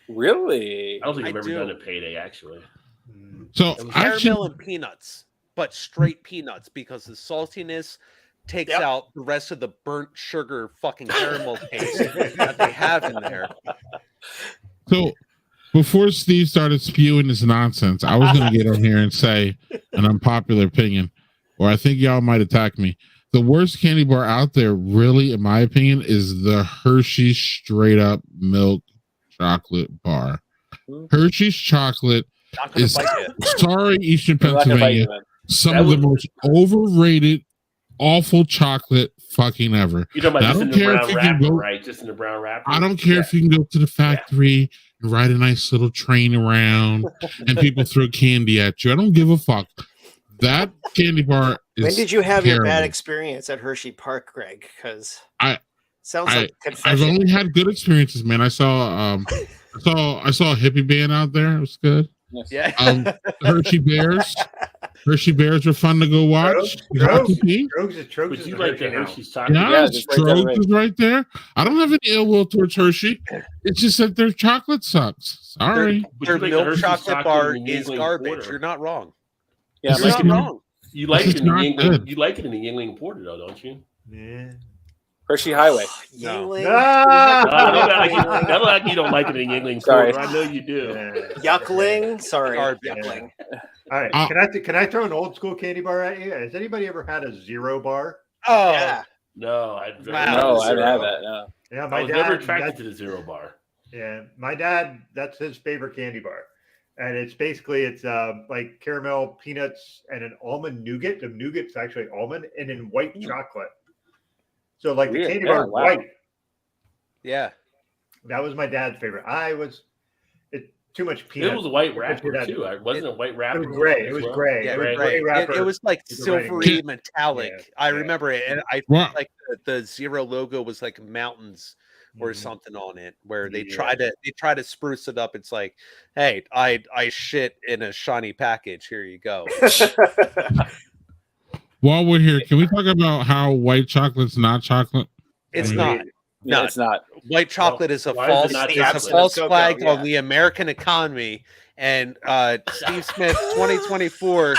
Really? I don't think I've I ever do. done a Payday actually. So Caramel actually, and peanuts, but straight peanuts because the saltiness takes out the rest of the burnt sugar fucking caramel taste that they have in there. so before Steve started spewing this nonsense, I was going to get on here and say an unpopular opinion, or I think y'all might attack me. The worst candy bar out there, really, in my opinion, is the Hershey's straight up milk chocolate bar. Hershey's chocolate Not gonna is, bite you. sorry, Eastern I'm not gonna bite you, Pennsylvania, man. some That of the was- most overrated, awful chocolate fucking ever. You know about I just don't in the care if brown you can wrapper, go- right? Just in the brown wrapper. I don't care if you can go to the factory and ride a nice little train around and people throw candy at you. I don't give a fuck. That candy bar is When did you have your bad terrible. experience at Hershey Park, Greg? Because I've sounds like confession. only had good experiences, man. I saw I saw a hippie band out there. It was good. Yeah. Hershey Bears. Hershey Bears are fun to go watch. Trogs But is you a like the Hershey now. Hershey's chocolate? Yeah, just right down the Stroh's road. is right there. I don't have any ill will towards Hershey. It's just that their chocolate sucks. Sorry. But Their you like the milk Hershey's chocolate bar in the is Yuengling garbage. Porter. You're not wrong. Yeah, You're like not it. wrong. You like This it is in the not Yuengling. good. You like it in the Yuengling Porter, though, don't you? Yeah. Hershey Highway. Yuengling. Ah! Don't act like you don't like it in the Yuengling Sorry. Porter. I know you do. Yeah. Yuckling. Sorry. Garbage. Yuckling. All right. Can I throw an old school candy bar at you? Has anybody ever had a zero bar? Oh, Yeah. No, I'd Wow. No, I haven't had that. No. Yeah, I my was dad. never attracted that's- to the zero bar. Yeah, my dad. That's his favorite candy bar, and it's like caramel, peanuts, and an almond nougat. The nougat's actually almond, and then white chocolate. So like the Weird. candy Yeah, bar is wow. white. yeah. That was my dad's favorite. It too much It peanut. was a white It wrapper was- too. Wasn't it a white It wrapper? was gray. It as was well? gray. Yeah, It was right. gray wrapper. It was like with the writing. silvery metallic. Yeah, I yeah. remember it, and I Wow. like the zero logo was like mountains or Mhm. something on it, where they Yeah. try to spruce it up. It's like, hey, I shit in a shiny package. Here you go. While we're here, can we talk about how white chocolate's not chocolate? It's Agreed. not. No, it's not. White chocolate is a why is it false, not it's a chocolate? false Cocoa, flag yeah. on the American economy. And Steve Smith, 2024,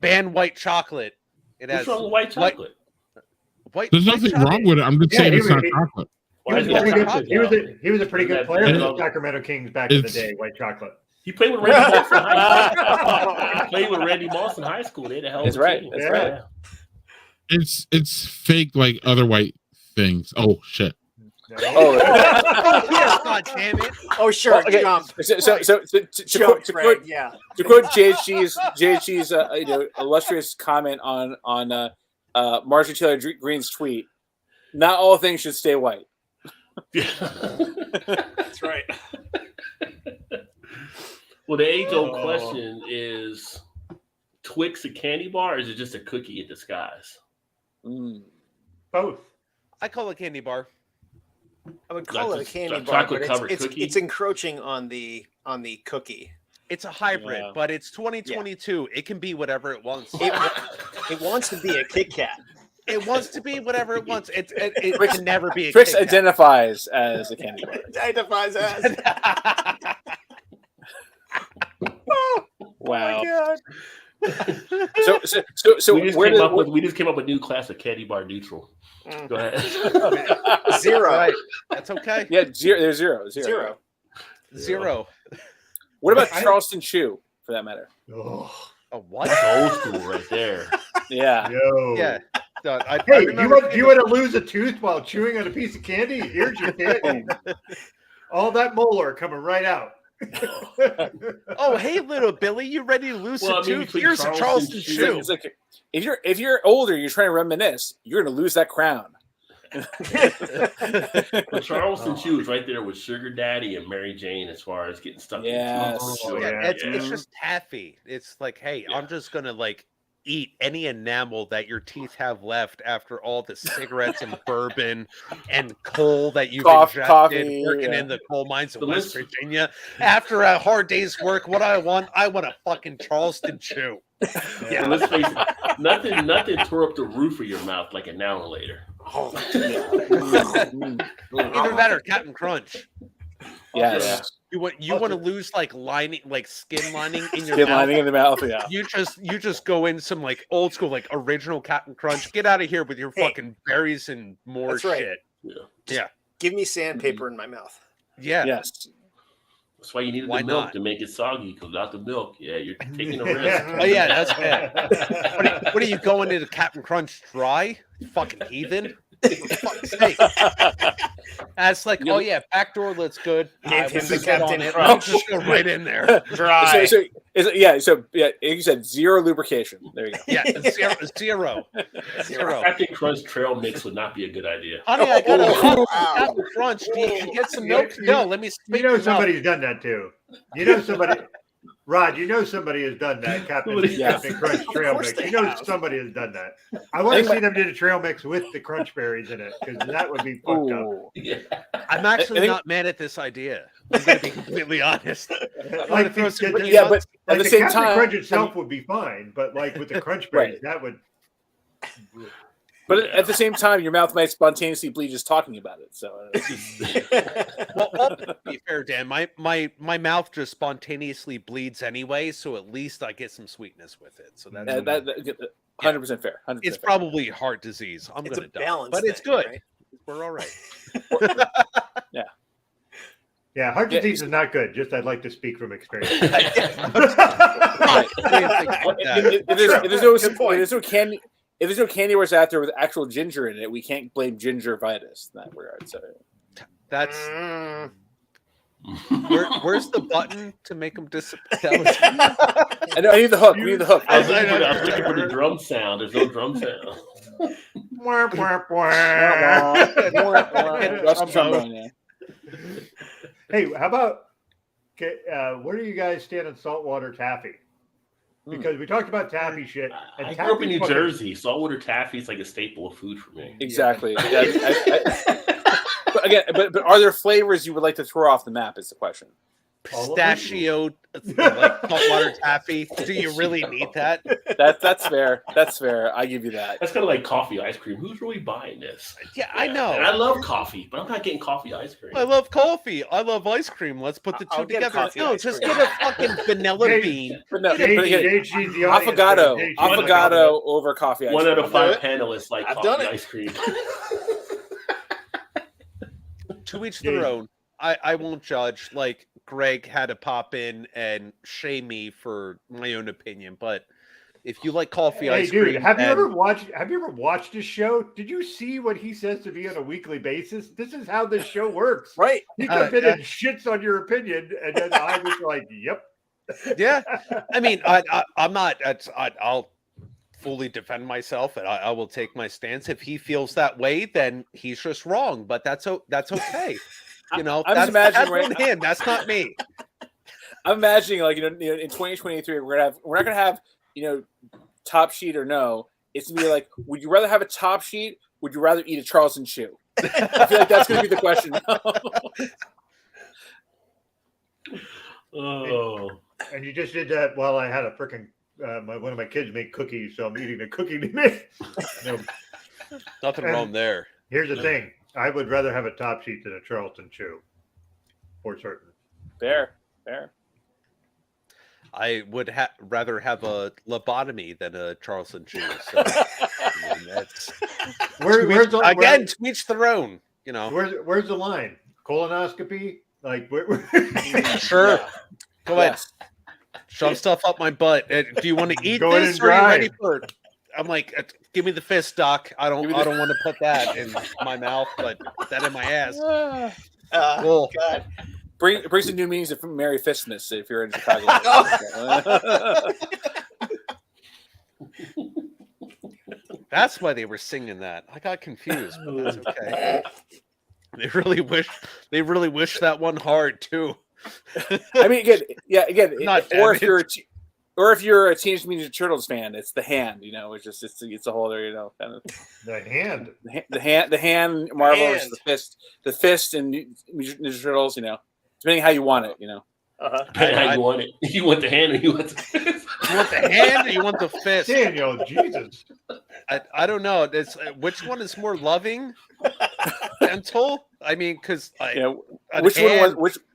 ban white chocolate. It What's has wrong with white chocolate? There's white nothing chocolate. wrong with it. I'm just Yeah, saying he it's was- not he- chocolate. He was, Why pretty is it good. chocolate, He was a pretty good player for It- the Sacramento Kings back in the it's- day. White chocolate. He played with Randy Moss in high school. He played with Randy Moss in high school. They had a hell of That's a right. team. That's Yeah. right. It's fake like other white things. Oh shit. Oh, Here, God damn it. Oh, sure, well, okay. jump. So to Jump, quote, Greg, yeah. to quote JHG's illustrious comment on Marjorie Taylor Greene's tweet, not all things should stay white. That's right. Well, the age-old question is: Twix a candy bar, or is it just a cookie in disguise? Both. I call it candy bar. I would call it a Chocolate- candy bar, but chocolate-covered it's cookie? it's encroaching on the cookie. It's a hybrid, Yeah. but it's 2022. It can be whatever it wants. It wants to be a Kit Kat. It wants to be whatever it wants. It Twix- can never be a Twix Kit Kat. identifies as a candy bar. Identifies as. Wow. God. So we just where came did up with a new class of candy bar neutral. Go ahead. Zero. Right. That's okay. yeah, zero. There's zero. Zero. What about Charleston Chew, for that matter? Oh, A what? That's old school right there. Yeah. yo. Yeah. No, I Hey, you remember want to lose a tooth while chewing on a piece of candy? Here's your candy. All that molar coming right out. Oh, hey, little Billy, you ready to lose Well, a I mean, tooth? between Here's a Charleston Charleston Chew- Chew. It's like if you're older, you're trying to reminisce, you're gonna lose that crown. But Charleston Chew is right there with Sugar Daddy and Mary Jane as far as getting stuck Yes. in teeth. Oh, Yeah, yeah. it's just taffy. It's like, hey, Yeah. I'm just gonna like eat any enamel that your teeth have left after all the cigarettes and bourbon and coal that you've injected Coffee, working yeah. in the coal mines of But West let's- Virginia. After a hard day's work, what I want a fucking Charleston Chew. Yeah, let's face it. Nothing tore up the roof of your mouth like an hour later. Oh, Either that or Captain Crunch. Yeah. You want to lose like lining, like skin lining in your Skin mouth. lining in the mouth. Yeah. You just go in some like old school, like original Captain Crunch. Get out of here with your Hey. fucking berries and more That's right. shit. Yeah. give me sandpaper in my mouth. Yeah. Yes. That's why you needed Why the milk not? to make it soggy. Because without the milk, yeah, you're taking a risk. Oh yeah, that's bad. What are you going into Captain Crunch dry? You fucking heathen. For fuck's sake. That's like, oh yeah, backdoor looks good. Give I him will the sit Captain on it. Crunch. I'll just go right in there. Dry. So you said zero lubrication. There you go. Yeah, zero. Captain Crunch trail mix would not be a good idea. Honey, I got a Wow. Captain Crunch. Do you get some milk? No, let me You speak know your mouth. somebody's done that too. You know somebody, Rod. You know somebody has done that. Captain Yes. Crunch trail course mix. they You know have. somebody has done that. I want to see them do the trail mix with the crunch berries in it because that would be fucked up. Ooh. Yeah. I'm actually I think- not mad at this idea. I'm going to be completely honest. I'm Like gonna throw some the- green Yeah, nuts. but at Like the same Captain time, Crunch itself would be fine, but like with the crunch berries, that would. but at the same time, your mouth might spontaneously bleed just talking about it. So Well, to be fair, Dan, my mouth just spontaneously bleeds anyway, so at least I get some sweetness with it. So that's that 100% fair. 100% it's fair. probably heart disease. I'm It's gonna a die, balance but it's thing, good. right? We're all right. Yeah, heart Yeah. disease is not good. Just I'd like to speak from experience. I didn't think about that. If there's no candy bars out there with actual ginger in it, we can't blame gingivitis in that regard. So That's Mm. where's the button to make them disappear? I know I need the hook. We need the hook. I was looking for the drum sound. There's no drum sound. Russian trombone, yeah. Hey, how about where do you guys stand on saltwater taffy? Because we talked about taffy shit. And I grew up in taffy New fucking- Jersey. Saltwater taffy is like a staple of food for me. Exactly. But again, but are there flavors you would like to throw off the map? Is the question. pistachio like saltwater taffy. Do you really need that? That's fair. That's fair. I give you that. That's kind of like coffee ice cream. Who's really buying this? Yeah, I know. And I love coffee, but I'm not getting coffee ice cream. I love coffee. I love ice cream. Let's put the I'll two get together. coffee No, ice just cream. get a fucking vanilla Hey, bean. But no, JG, but again, JG's the audience. affogato, JG. affogato over coffee ice One cream. out of 5 panelists like I've done coffee it. ice cream. To each their own. I won't judge. Like Greg had to pop in and shame me for my own opinion, but if you like coffee Hey, ice dude, cream, have you and- ever watched his show? Did you see what he says to me on a weekly basis? This is how this show works. Right. He comes in and shits on your opinion, and then I was like, "Yep." Yeah, I mean, I'm not. I'll fully defend myself, and I will take my stance. If he feels that way, then he's just wrong. But that's okay. You know, I'm just that's imagining on him. That's not me. I'm imagining like in 2023 we're not gonna have top sheet or no. It's gonna be like, would you rather have a top sheet? Would you rather eat a Charleston chew? I feel like that's gonna be the question. Oh, And you just did that while I had a freaking one of my kids make cookies, so I'm eating a cookie to me. Nothing And- wrong there. Here's the thing: I would rather have a top sheet than a Charleston chew, for certain. Fair. I would rather have a lobotomy than a Charleston chew. So, I mean, that's Where's the, again, to each their own. You know, where's the line? Colonoscopy? Like, sure. Go ahead. Yes. Shove stuff up my butt. Do you want to eat Go in this and or are you drive. ready for it? I'm like, give me the fist, doc. I don't want to put that in my mouth, but that in my ass. Cool. God. Bring some new meanings of Merry Fistmas if you're in Chicago. That's why they were singing that. I got confused, but that's okay. They really wish that one hard too. I mean, again, Not or if damaged. you're a Teenage Mutant Ninja Turtles fan, it's the hand. It's a whole other kind of the hand. the hand Marvel hand. versus the fist and Ninja Turtles. Depending how you want it. Uh-huh. depending how you want it. You want the hand or you want the fist? You want the hand or you want the fist? Daniel, Jesus. I don't know. It's which one is more loving, gentle? I mean, because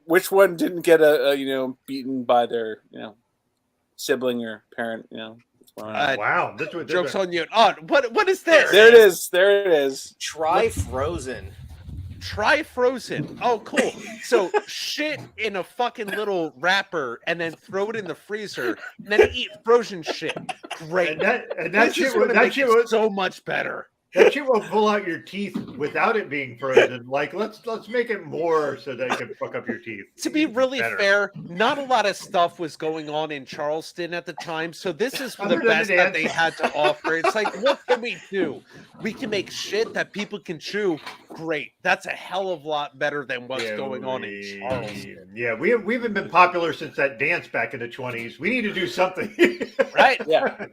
which one didn't get a beaten by their sibling or parent? Wow, this was Joke's on you. Oh, what is this? There it is. There it is. Try frozen. Try frozen. Oh, cool. So shit in a fucking little wrapper and then throw it in the freezer and then eat frozen shit. Great. And that This shit is gonna make shit it was so much better. that shit will pull out your teeth without it being frozen. Like let's make it more so that it can fuck up your teeth. To be really Better. fair, not a lot of stuff was going on in Charleston at the time, so this is the Other than best the that dance. they had to offer. It's like, what can we do? We can make shit that people can chew. Great. That's a hell of a lot better than what's going on in Charleston. Yeah, we haven't been popular since that dance back in the 20s. We need to do something. Right? Yeah.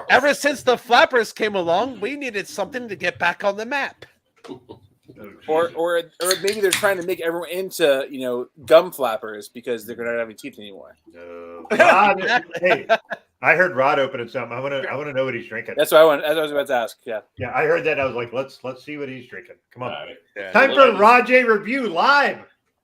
Ever since the flappers came along, we needed something to get back on the map. Or maybe they're trying to make everyone into gum flappers because they're not having teeth anymore. No. Rod, hey, I heard Rod opening something. I want to know what he's drinking. That's what I was about to ask. Yeah. Yeah, I heard that. I was like, let's see what he's drinking. Come on. All right. Yeah. Time for Rod J review live.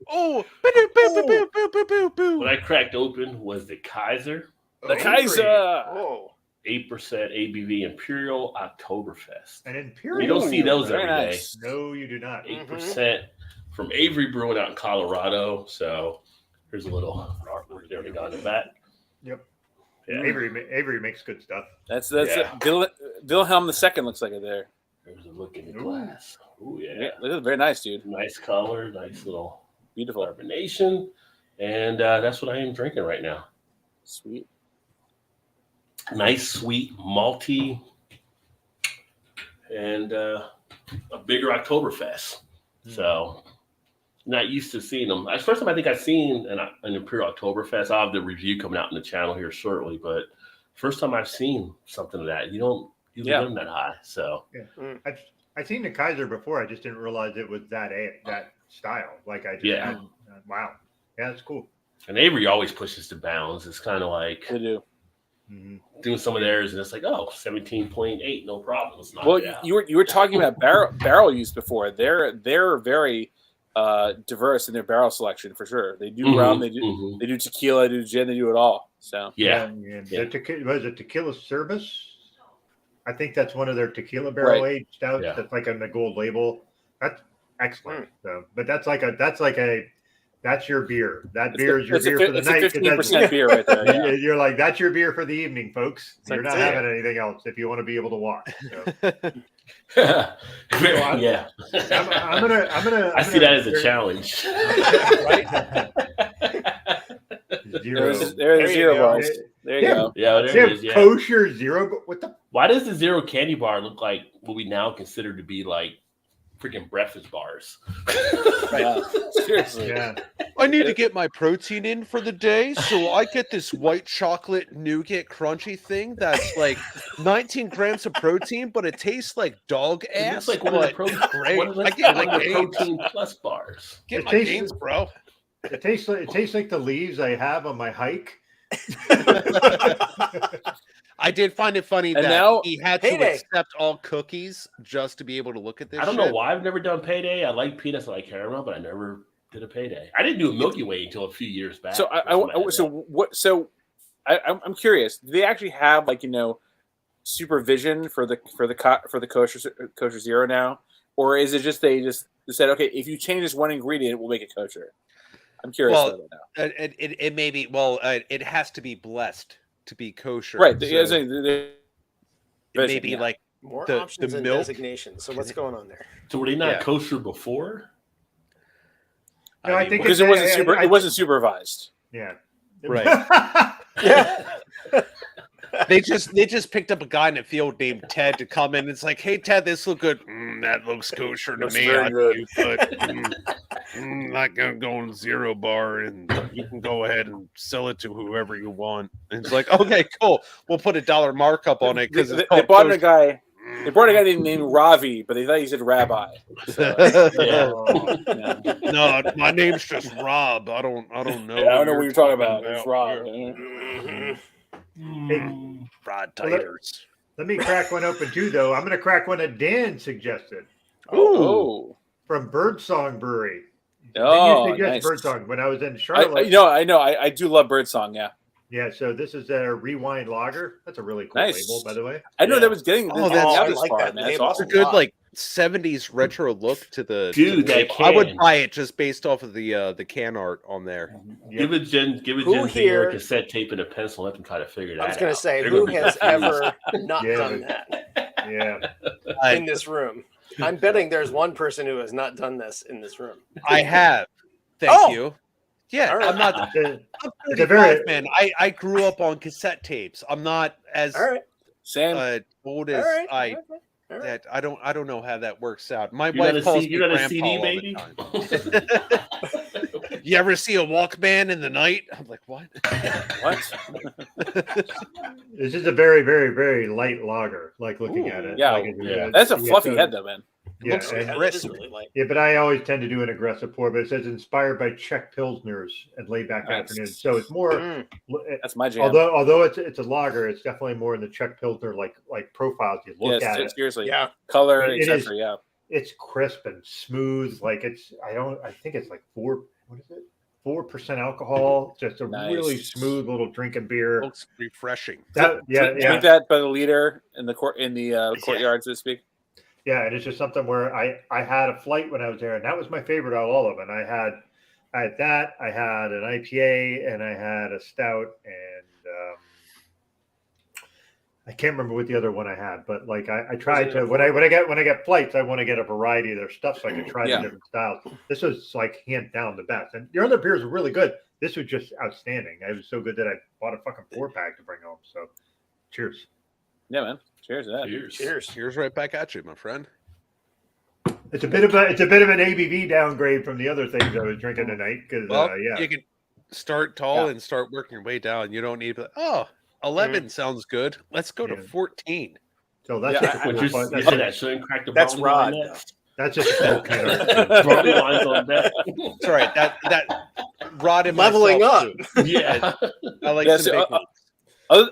Oh, boo, boo, boo, boo, boo, boo, boo. What I cracked open was the Kaiser, The Kaiser. Oh. 8% ABV Imperial Oktoberfest. An Imperial. You don't see those Very every day. nice. No, you do not. 8% from Avery Brewing out in Colorado. So here's a little artwork there we got in the back. Yep. Yeah. Avery makes good stuff. That's Yeah. Wilhelm II looks like it there. There's a look in the glass. Oh yeah. Look at it, very nice, dude. Nice color, nice little Beautiful. carbonation. And that's what I am drinking right now. Sweet. Nice, sweet, malty, and a bigger Oktoberfest. So, not used to seeing them. That's the first time I think I've seen an Imperial Oktoberfest. I'll have the review coming out in the channel here shortly, but first time I've seen something of that. You don't usually get them that high. So, I've seen the Kaiser before. I just didn't realize it was that style. Like I just Yeah. had, wow. Yeah, it's cool. And Avery always pushes the bounds. It's kind of like They do. doing some of theirs, and it's like, oh, 17.8, no problem. It's not Well, you were talking about barrel use before. They're very diverse in their barrel selection for sure. They do rum, they do tequila, they do gin, they do it all. So yeah. Was it tequila service? I think that's one of their tequila barrel aged stouts. Yeah. That's like on the gold label. That's excellent. So, but that's your beer. That beer is your beer for the night. It's a 15% beer right there. Yeah. You're like, that's your beer for the evening, folks. You're not like, having anything else if you want to be able to walk. So. Yeah. I'm gonna. I see that as a challenge. Zero. There's zero bars. There you go. Yeah, They there it have is. Yeah. kosher zero. What the? Why does the zero candy bar look like what we now consider to be like freaking breakfast bars? Yeah. Seriously. Yeah. I need to get my protein in for the day, so I get this white chocolate nougat crunchy thing that's like 19 grams of protein, but it tastes like dog ass. It's like one of the I get my gains. protein plus bars. Get It my tastes- gains, bro. It tastes like the leaves I have on my hike. I did find it funny And that now- he had to Payday. accept all cookies just to be able to look at this. I don't know shit. why I've never done payday. I like peanuts, I like caramel, but I never did a payday. I didn't do a Milky Way until a few years back. So I'm curious. Do they actually have supervision for the kosher zero now, or is it just they said, okay, if you change this one ingredient, we'll make it kosher? I'm curious Well, about that now. it may be. It has to be blessed to be kosher. Right. So It may be like More the options and milk. designations. So what's going on there? So were they not Yeah. kosher before? No, I think because it wasn't supervised. Yeah. Right. Yeah. They just picked up a guy in the field named Ted to come in. It's like, hey Ted, this look good. That looks kosher to Looks me. very good. Not gonna go in zero bar, and you can go ahead and sell it to whoever you want. And it's like, okay, cool. We'll put $1 markup on it because They brought a guy. They brought a guy named Ravi, but they thought he said Rabbi. So, yeah. No, my name's just Rob. I don't know. I don't know what you're talking about. It's Rob. Fried taters. Let me crack one open too, though. I'm going to crack one that Dan suggested Oh, from Birdsong Brewery. Oh, They used to suggest nice. Birdsong when I was in Charlotte. I know. I do love Birdsong. Yeah, Yeah, so this is a Rewind Lager. That's a really cool Nice. label, by the way. I know that was getting. Oh, that's I this like far, that man. That's label. awesome. It's a good like 70s retro look to the Dude, to the that label. I would can. buy it just based off of the can art on there. Give a Jen Who Zinger here- a cassette tape and a pencil. Let them try to figure that out. I was going to say, They're who gonna be has confused. ever not Yeah, done that Yeah. in this room? I'm betting there's one person who has not done this in this room. I have. Thank Oh! you. Yeah, All right. I'm not. It's I'm It's a 35, very- man. I grew up on cassette tapes. I'm not as All right. Sam, old All as right. I. All right. That I don't know how that works out. My You're not wife a, calls C- me you're not a grandpa CD all baby? the time. You ever see a Walkman in the night? I'm like, what? what? This is a very, very, very light lager, like looking at it. Yeah. Like Yeah. That's a yeah, fluffy so- head, though, man. Yeah, Looks and- Yeah, crisp. it is really light. yeah, but I always tend to do an aggressive pour, but it says inspired by Czech Pilsners and laid back Nice. afternoons. So it's more, Mm. That's my jam. although it's a lager, it's definitely more in the Czech Pilsner like profiles. You look yes, at it, seriously. Yeah. Color, It is- etc. Yeah. it's crisp and smooth. Like I think it's like 4% alcohol. Just a Nice. really smooth little drinking beer. Looks refreshing. Yeah, Drink that by the liter in the courtyard, so to speak. Yeah, and it's just something where I had a flight when I was there, and that was my favorite out of all of them. I had that, I had an IPA, and I had a stout, and I can't remember what the other one I had, but like I tried to when I get flights, I want to get a variety of their stuff so I can try Yeah. the different styles. This was like hands down the best, and your other beers were really good. This was just outstanding. It was so good that I bought a fucking 4-pack to bring home. So, cheers. Yeah, man. Cheers to that. Cheers. Cheers. Cheers right back at you, my friend. It's a bit of an ABV downgrade from the other things I was drinking tonight because Well, yeah. you can start tall Yeah. and start working your way down. You don't need to. Oh, 11 sounds good. Let's go to Yeah. 14. So that's Yeah, just a But cool you fun- said that shouldn't crack the That's barley wine Rod, next. That's just a cool kind of- Barley wine's on that. That's right. Rod and Leveling myself, up. too. Yeah. I like Yeah, some so, big ones.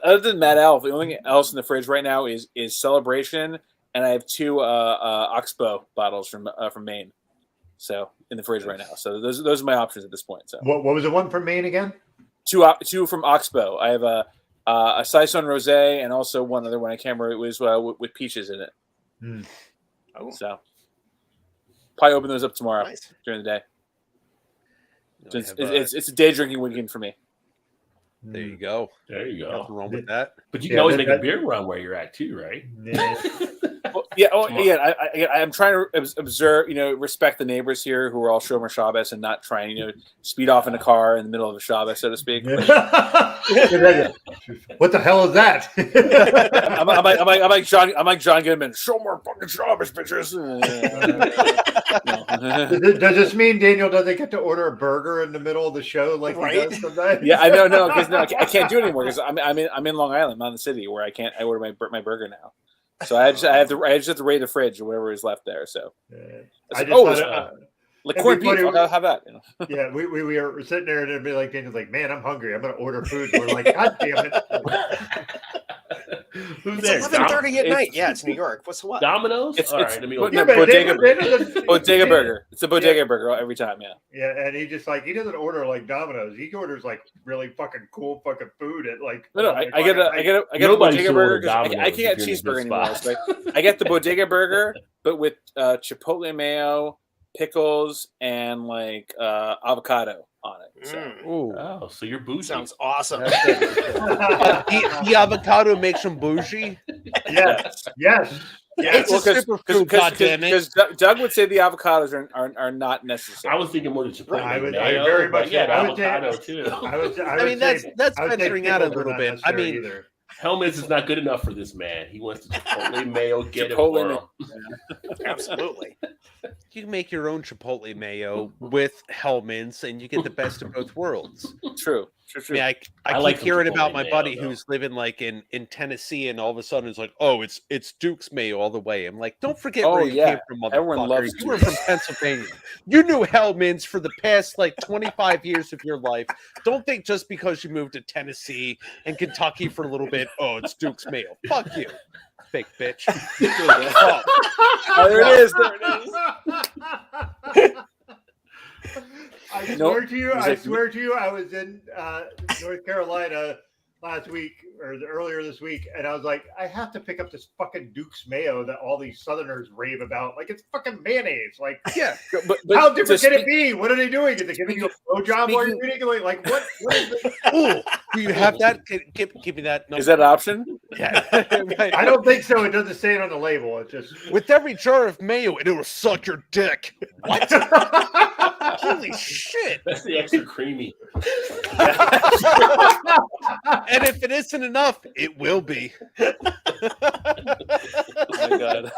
Other than Mad Elf, the only thing else in the fridge right now is Celebration, and I have 2 Oxbow bottles from Maine, so in the fridge right now. So those are my options at this point. So What was the one from Maine again? two from Oxbow. I have a Saison Rosé and also one other one. I can't remember. It was with peaches in it. Hmm. Oh, So probably open those up tomorrow nice. during the day. So I it's, have, it's a day drinking weekend for me. There you go. There you Nothing go. wrong with that. But you Yeah, can always that- make a that- beer run where you're at too, right? Yeah. Well, yeah. Oh, Come on. yeah. I'm trying to observe, respect the neighbors here who are all Shomer Shabbos and not trying, speed off in a car in the middle of a Shabbos, so to speak. What the hell is that? I'm like John Goodman. Shomer fucking Shabbos, bitches. Does this mean Daniel doesn't get to order a burger in the middle of the show like Right? he does sometimes? Yeah, I know, no, because I can't do it anymore because I'm in Long Island, not in the city where I order my burger now. So I just have to raid the fridge or whatever is left there. So I just it's, thought like it'd corned be beef. funny- I'll have that. yeah, we were sitting there and it'd be like Daniel's like, man, I'm hungry. I'm gonna order food. And we're like, God damn it. Who's It's there? 11:30 at night. Yeah, it's New York. What's what? Domino's? It's All right, let me go. no, but bodega Daniel bodega burger. It's a bodega burger every time. Yeah. Yeah, and he just he doesn't order like Domino's. He orders like really fucking cool fucking food at like. No, I get a Nobody bodega should burger order 'cause I Domino's can't get if you're in a cheeseburger good anymore. spot. So I get the bodega burger, but with chipotle mayo, pickles, and like avocado on it. So. Ooh. Oh, so you're bougie. Sounds awesome. The avocado makes them bougie. Yes. It's a superfood, goddammit. Because Doug would say the avocados are not necessary. I was thinking more the chipotle. I would mayo, very but much. yeah, I would say- avocado too. I mean, that's venturing out a little bit. I mean, either. Helmets is not good enough for this man. He wants the chipotle mayo. Get Chipotle it for him. Absolutely. you can make your own chipotle mayo with Hellman's, and you get the best of both worlds. True. I mean, I I keep like some hearing Chipotle about my mayo, buddy though. who's living like in Tennessee, and all of a sudden it's like, oh, it's Duke's mayo all the way. I'm like, don't forget Oh, where you yeah. came from, Everyone motherfucker. loves You were Duke's. from Pennsylvania. You knew Hellman's for the past like 25 years of your life. Don't think just because you moved to Tennessee and Kentucky for a little bit, oh, it's Duke's mayo. Fuck you, fake bitch. Oh, Oh, there it is. There it is. I Nope. swear to you, He's I like- swear to you, I was in North Carolina last week or earlier this week, and I was like, I have to pick up this fucking Duke's mayo that all these Southerners rave about. Like it's fucking mayonnaise. Like, yeah. But how different to can it be? What are they doing? Are they giving you a blowjob while you're eating? Like what? What is it? Ooh, do you have that? Give me that number. Is that an option? Yeah. Right. I don't think so. It doesn't say it on the label. It's just. With every jar of mayo, and it will suck your dick. What? Holy shit! That's the extra creamy. And if it isn't enough, it will be. Oh my god.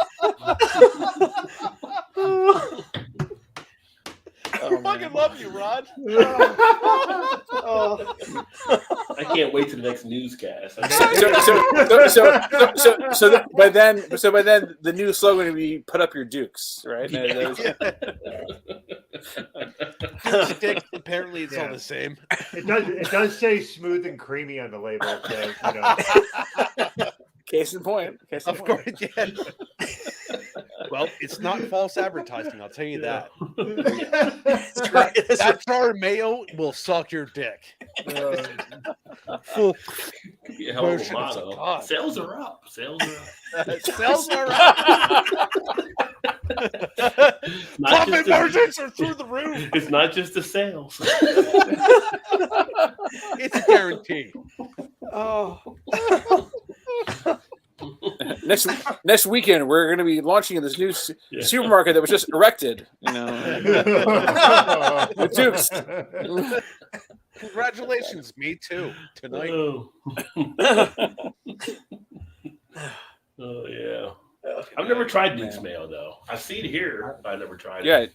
I fucking love you, Rod. I can't wait to the next newscast. So by then the new slogan would be "Put up your dukes," right? Dukes of dick, apparently, it's all Yeah. the same. It does say smooth and creamy on the label. So, you know. Case in point. Of course, yeah. Well, it's not false advertising. I'll tell you that. That's right. That's That jar of mayo will suck your dick. Full Could be a hell of a Motion of motto. God. Sales are up. Sales are up. sales are up. Not Profit just the- margins are through the roof. It's not just the sales. It's a guarantee. oh. Next weekend we're going to be launching in this new Yeah. supermarket that was just erected. The Dukes. Congratulations, me too. Tonight. Oh. Oh yeah. I've never tried Duke's mayo though. I've seen it here, but I've never tried it. Yeah,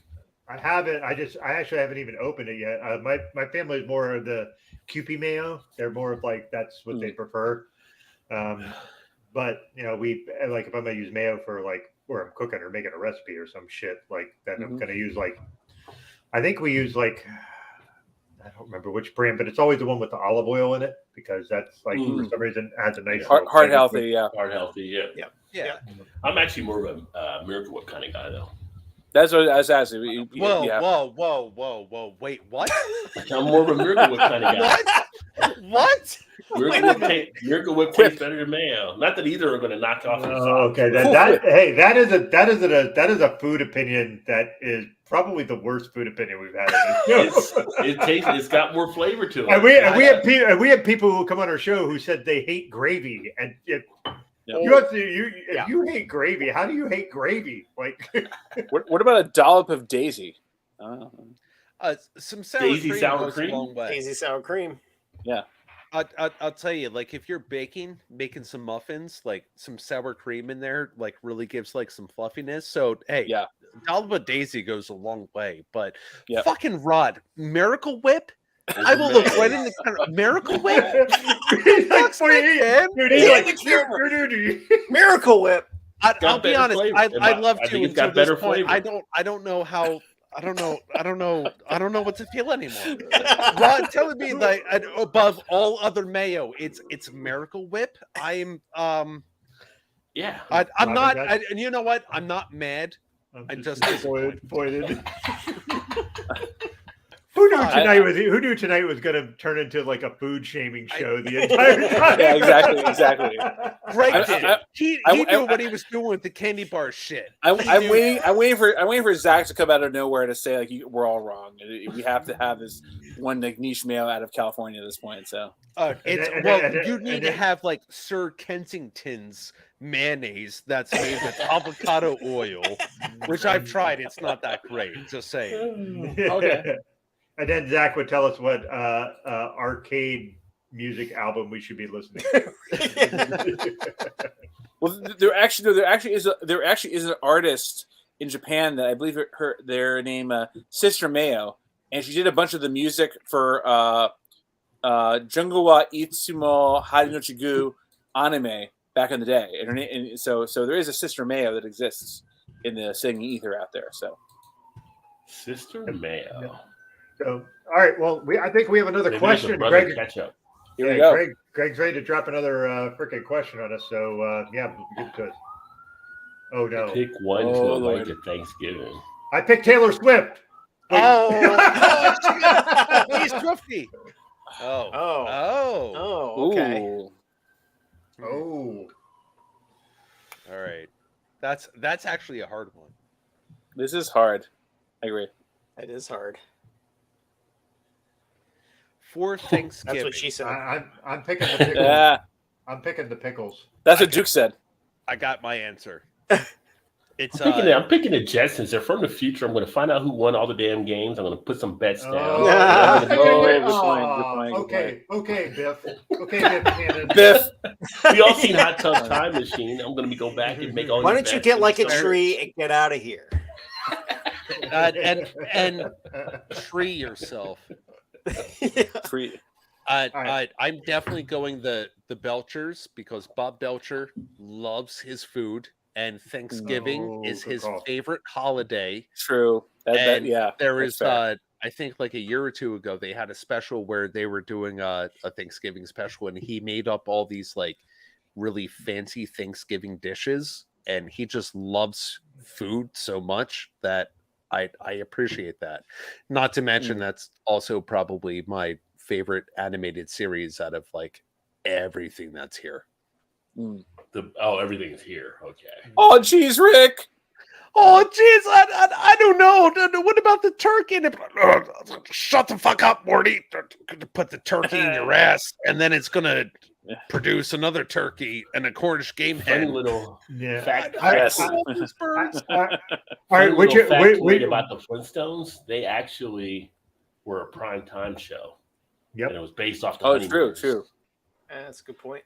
I haven't. I actually haven't even opened it yet. My family is more of the Kewpie mayo. They're more of like that's what they prefer. But you know, we like if I'm gonna use mayo for like or I'm cooking or making a recipe or some shit like that, I'm gonna use like I think we use like don't remember which brand, but it's always the one with the olive oil in it because that's like for some reason adds a nice Heart flavor to healthy, it. yeah. Heart healthy, yeah. Yeah. I'm actually more of a Miracle Whip kind of guy, though. That's what I was asking. Whoa, Yeah. whoa. Wait, what? I'm more of a Miracle Whip kind of guy. What? Miracle Whip tastes better than mayo. Not that either are going to knock off your socks. Okay, that is a food opinion that is probably the worst food opinion we've had. It's got more flavor to it. And we have people who come on our show who said they hate gravy, and if you hate gravy, how do you hate gravy? Like, what about a dollop of Daisy? Some sour Daisy cream sour goes cream? a long way. Daisy sour cream. Yeah. I'll tell you, like if you're making some muffins, like some sour cream in there, like really gives like some fluffiness. So hey, Yeah. dollop of Daisy goes a long way. But Yep. fucking Rod, Miracle Whip. I will look right in the Miracle Whip. He's like, man. dude, he's like, Miracle Whip. I'll be honest. flavor. I love I to think it's until got better this point. flavor. I don't know how. I don't know what to feel anymore. Rod telling me like above all other mayo, it's Miracle Whip. I'm Yeah. I'm not. And you know what? I'm not mad. I'm just disappointed. Who knew tonight was going to turn into like a food shaming show the entire time? Yeah, exactly. Greg did. He knew what he was doing with the candy bar shit. I'm waiting for Zach to come out of nowhere to say like we're all wrong. We have to have this one like niche mayo out of California at this point. So you need to have like Sir Kensington's mayonnaise that's made with avocado oil, which I've tried. It's not that great. Just saying. Okay. And then Zach would tell us what arcade music album we should be listening to. Well, there actually is an artist in Japan that I believe their name Sister Mayo, and she did a bunch of the music for Jungo wa Itsumo Hari no Chigu anime back in the day, and so there is a Sister Mayo that exists in the singing ether out there. So Sister Mayo. So, all right. Well, I think we have another Maybe question. Greg, Catch up. Here we go. Greg's ready to drop another freaking question on us. So, yeah, give it to us. Oh, no. Pick one to avoid to Thanksgiving. I picked Taylor Swift. Oh, he's Swifty. Oh, okay. Ooh. Oh. All right. That's actually a hard one. This is hard. I agree. It is hard. For Thanksgiving. That's what she said. I'm picking the pickles. Yeah. I'm picking the pickles. That's what Duke said. I got my answer. It's I'm picking the Jetsons. They're from the future. I'm going to find out who won all the damn games. I'm going to put some bets down. Okay, Biff. Okay, Biff. Cannon. Biff. We all seen Hot Tub Time Machine. I'm going to go back and make all. Why don't you get like a tree and get out of here? And tree yourself. Tree. I'm definitely going the Belchers because Bob Belcher loves his food. And Thanksgiving is his favorite holiday. True. There is, I think, like a year or two ago, they had a special where they were doing a Thanksgiving special, and he made up all these like really fancy Thanksgiving dishes, and he just loves food so much that I appreciate that. Not to mention that's also probably my favorite animated series out of like everything that's here. Everything is here. Okay. Oh, geez, Rick. Oh, geez, I don't know. What about the turkey? Shut the fuck up, Morty. Put the turkey in your ass, and then it's gonna produce another turkey and a Cornish game hen. Little fact. Yes. All right, Wait, about the Flintstones, they actually were a prime time show. Yep. And it was based off the True. That's a good point.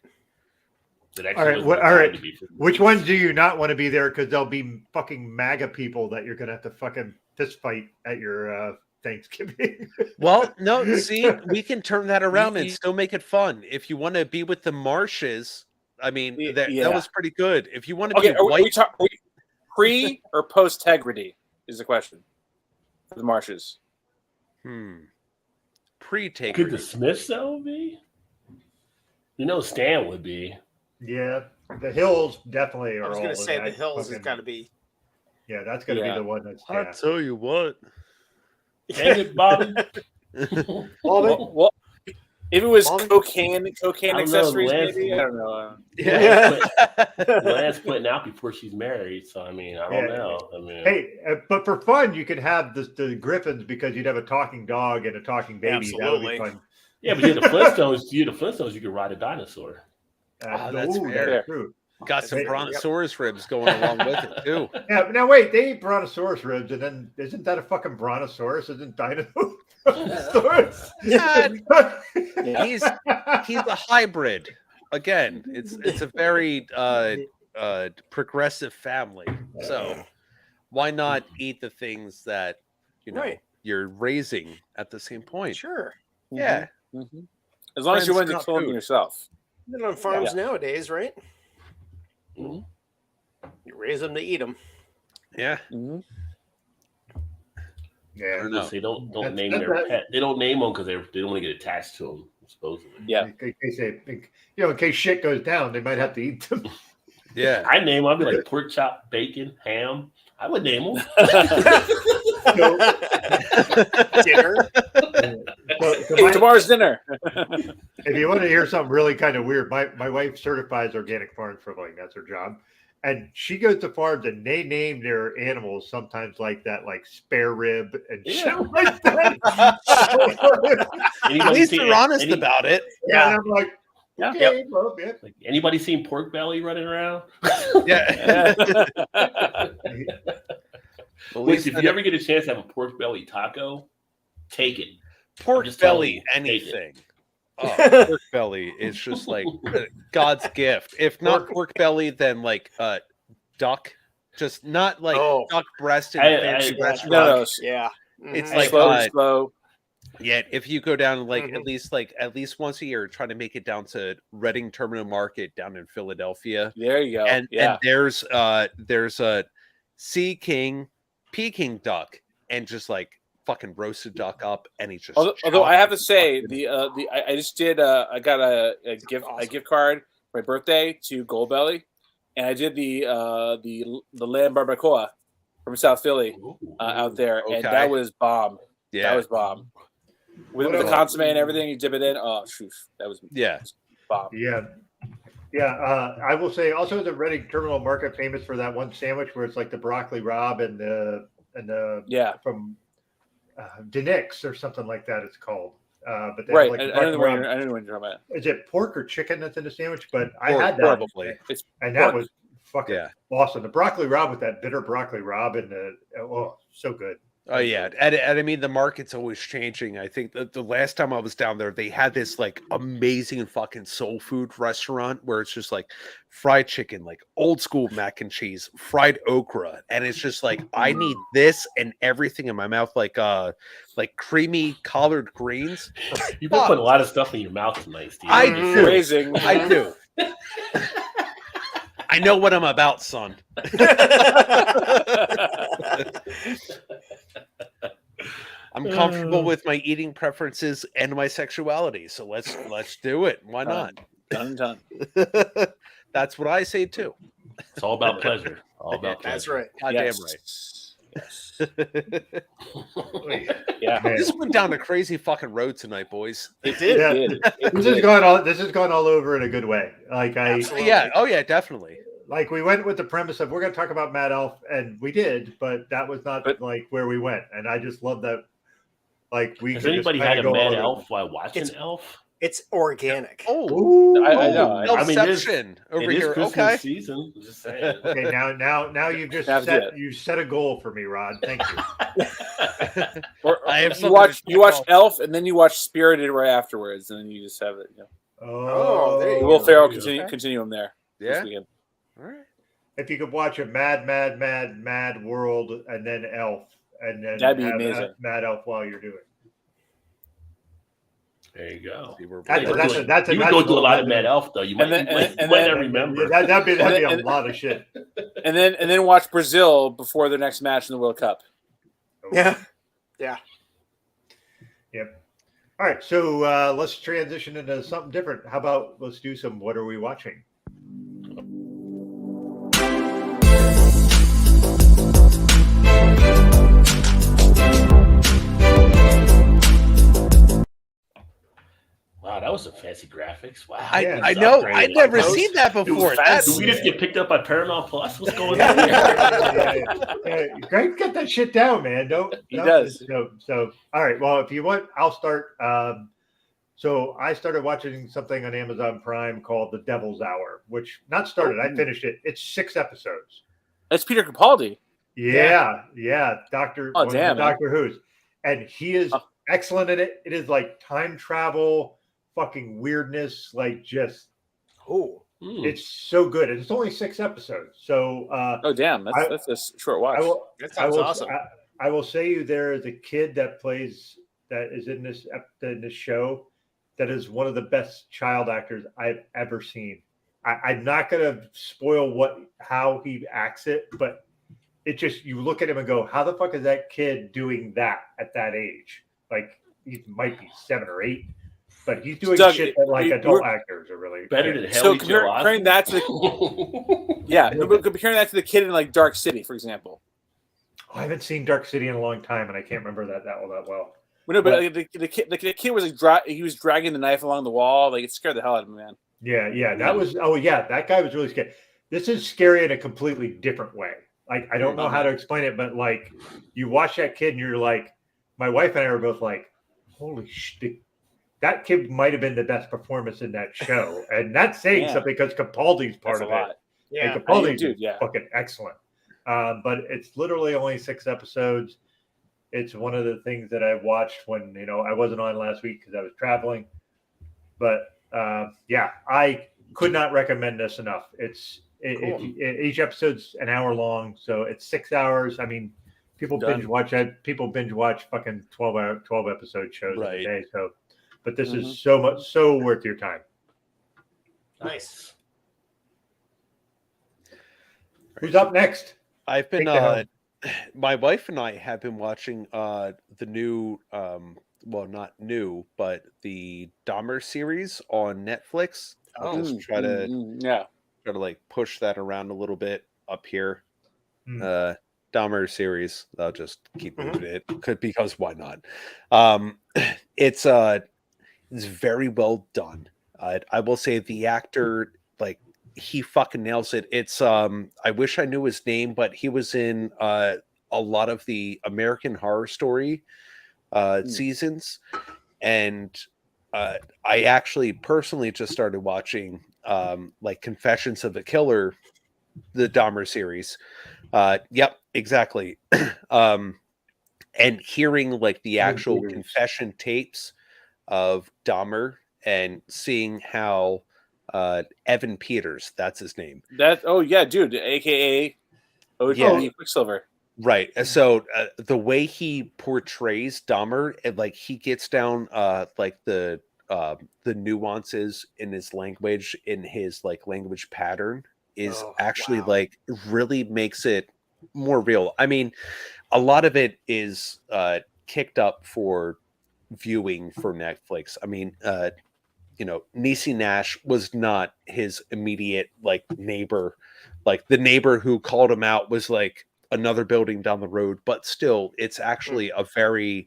All right. Which ones do you not want to be there? Because there'll be fucking MAGA people that you're going to have to fucking fist fight at your Thanksgiving. Well, no, see, we can turn that around and still make it fun. If you want to be with the Marshes, I mean, that was pretty good. If you want to be white, are we pre or post Tegrity is the question for the Marshes. pre-Taker. Could the Smiths though be? You know, Stan would be. Yeah, the Hills definitely are. I was all going to in say that the Hills has fucking- got to be. Yeah, that's going to be the one that's. I Yeah. tell you what. Dang it, Bobby. Well, if it was Bobby? cocaine I don't know, accessories, Lance- maybe I don't know. Lance quitting out before she's married, so I mean, I don't know. I mean, Hey, but for fun, you could have the Griffins because you'd have a talking dog and a talking baby. Absolutely. That would be fun. yeah, but you had the Flintstones. You could ride a dinosaur. That's ooh, fair. true. Got some Hey, brontosaurus ribs going along with it too. Yeah, but now wait, they eat brontosaurus ribs, and then isn't that a fucking brontosaurus? Isn't Dinosaurus? Yeah. He's a hybrid. Again, it's a very progressive family. So why not eat the things that Right. you're raising at the same point? Sure. Yeah. Mm-hmm. As long as you're willing to Friends, kill not them food. yourself. They're on farms Yeah. nowadays, right? Mhm. You raise them to eat them. Yeah. Mm-hmm. Yeah, I don't know. They don't That's- name that's their that- pet. They don't name them because they don't want to get attached to them. Supposedly. Yeah. In case in case shit goes down, they might have to eat them. Yeah. I name them. I'd be like pork chop, bacon, ham. I would name them. Dinner. So Hey, tomorrow's dinner. if you want to hear something really kind of weird, my wife certifies organic farms for like that's her job. And she goes to farms and they name their animals sometimes like that, like spare rib and shit like that. At least they're honest about it. Yeah, and I'm like, Yeah. okay, well, yeah. Like, anybody seen pork belly running around? Yeah. Which, if you ever get a chance to have a pork belly taco, take it. Pork just telling belly, you, take it. anything. Oh, pork belly is just like God's gift. If not pork belly, then like duck. Just not like duck breast and fancy restaurant. No, yeah. It's Mhm. like slow. Yeah, if you go down like at least once a year, try to make it down to Reading Terminal Market down in Philadelphia. There you go. And Yeah. and there's a Sea King, Peking duck, and just like fucking roasted duck up, and he's just. Although I have to say I just did I got a gift card for my birthday to Goldbelly, and I did the lamb barbacoa from South Philly out there, and Okay. that was bomb. Yeah. That was bomb. With the consomme and everything, you dip it in. Oh, shoot, that was bomb. Yeah. I will say also the Reading Terminal Market famous for that one sandwich where it's like the broccoli rabe and the from Denix or something like that. It's called. But they Right. have, like, I know the one broccoli you're rabe. talking about. Is it pork or chicken that's in the sandwich? But I Pork, had that, probably. It's and that pork. was fucking Yeah. awesome. The broccoli rabe with that bitter broccoli rabe and so good. Oh yeah, and I mean the market's always changing. I think the last time I was down there, they had this like amazing fucking soul food restaurant where it's just like fried chicken, like old school mac and cheese, fried okra, and it's just like I need this and everything in my mouth, like creamy collard greens. You've been putting a lot of stuff in your mouth tonight, Steve. I do. Amazing. I do. I know what I'm about, son. I'm comfortable with my eating preferences and my sexuality, so let's do it. Why not? Done. That's what I say too. It's all about pleasure. All about pleasure. That's right. Goddamn Yes. right. Yeah. This went down a crazy fucking road tonight, boys. It did. Yeah. This has gone all over in a good way. Like Yeah. Oh yeah, definitely. Like we went with the premise of we're going to talk about Mad Elf, and we did, but that was not like where we went. And I just love that. Like we Has could anybody just had a kinda go all Mad over. Elf while watching Elf? It's organic. Oh, I know. I mean, it is- Self-ception over it is here. Christmas Okay. season. Just saying. Okay, now you just That's it. you set a goal for me, Rod. Thank you. Or I have you something watch to you watch check off. Elf and then you watch Spirited right afterwards, and then you just have it. You know. Oh, there you Will go. Ferrell Okay. continuum there. Yeah. This weekend. All right. if you could watch a Mad World and then Elf, and then That'd be have amazing. Mad Elf while you're doing it. There you go. That's you would go do a lot of Mad Elf though. You might, then- you might and not then- remember. Yeah, that'd be a and- lot of shit. And then watch Brazil before their next match in the World Cup. Yeah. Yep. All right, so let's transition into something different. How about let's do some what are we watching? Wow, that was some fancy graphics. Wow. Yeah, I it's know. upgraded. I'd never Those- seen that It was before. fast. That's Did we just get picked up by Paramount Plus? What's going Yeah, on here? Greg, get that shit down, man. He does. So, all right. Well, if you want, I'll start. So I started watching something on Amazon Prime called The Devil's Hour, which not started. I finished it. It's 6 episodes. That's Peter Capaldi. Yeah. Oh, One of damn, the man. Doctor Who's, and he is Oh. excellent in it. It is like time travel, fucking weirdness, like just Oh, it's so good. And it's only 6 episodes. So Oh, damn. That's a short watch. I will. that I sounds will. awesome. I will say you there is a kid that is in this show that is one of the best child actors I've ever seen. I'm not going to spoil how he acts it, but it just you look at him and go, how the fuck is that kid doing that at that age? Like he might be 7 or 8, but he's doing Doug, shit that like you- adult you're- actors are really Better yeah. than So Haley Joel comparing that to the Osment? yeah, but comparing that to the kid in like Dark City, for example. I haven't seen Dark City in a long time, and I can't remember that well. Well, no, but the kid was like he was dragging the knife along the wall. Like it scared the hell out of me, man. Yeah, that was. Oh, yeah, that guy was really scary. This is scary in a completely different way. Like I don't know how to explain it, but like you watch that kid and you're like, my wife and I were both like, holy shit, that kid might have been the best performance in that show, and that's saying Yeah. something because Capaldi's part That's of a it. lot. Yeah, And Capaldi's dude, yeah. fucking excellent. But it's literally only 6 episodes. It's one of the things that I watched when I wasn't on last week because I was traveling. But yeah, I could not recommend this enough. Each episode's an hour long, so it's 6 hours. I mean, people Done. binge watch it. People binge watch fucking 12 episode shows in Right. a day. So, but this Mhm. is so worth your time. nice. Who's up next? I've been Take the helm. my wife and I have been watching the new well, not new, but the Dahmer series on Netflix. I'll just try to like push that around a little bit up here. Dahmer series. I'll just keep moving it because why not? It's very well done. I will say the actor, like, he fucking nails it. It's I wish I knew his name, but he was in a lot of the American Horror Story seasons, and I actually personally just started watching like Confessions of a Killer, the Dahmer series. Yep, exactly. And hearing like the actual confession tapes of Dahmer and seeing how Evan Peters, that's his name. Dude, aka OG Quicksilver. Right. So the way he portrays Dahmer, and like he gets down like the nuances in his language, in his like language pattern is actually like really makes it more real. I mean, a lot of it is kicked up for viewing for Netflix. I mean, Niecy Nash was not his immediate like neighbor. Like the neighbor who called him out was like another building down the road, but still it's actually a very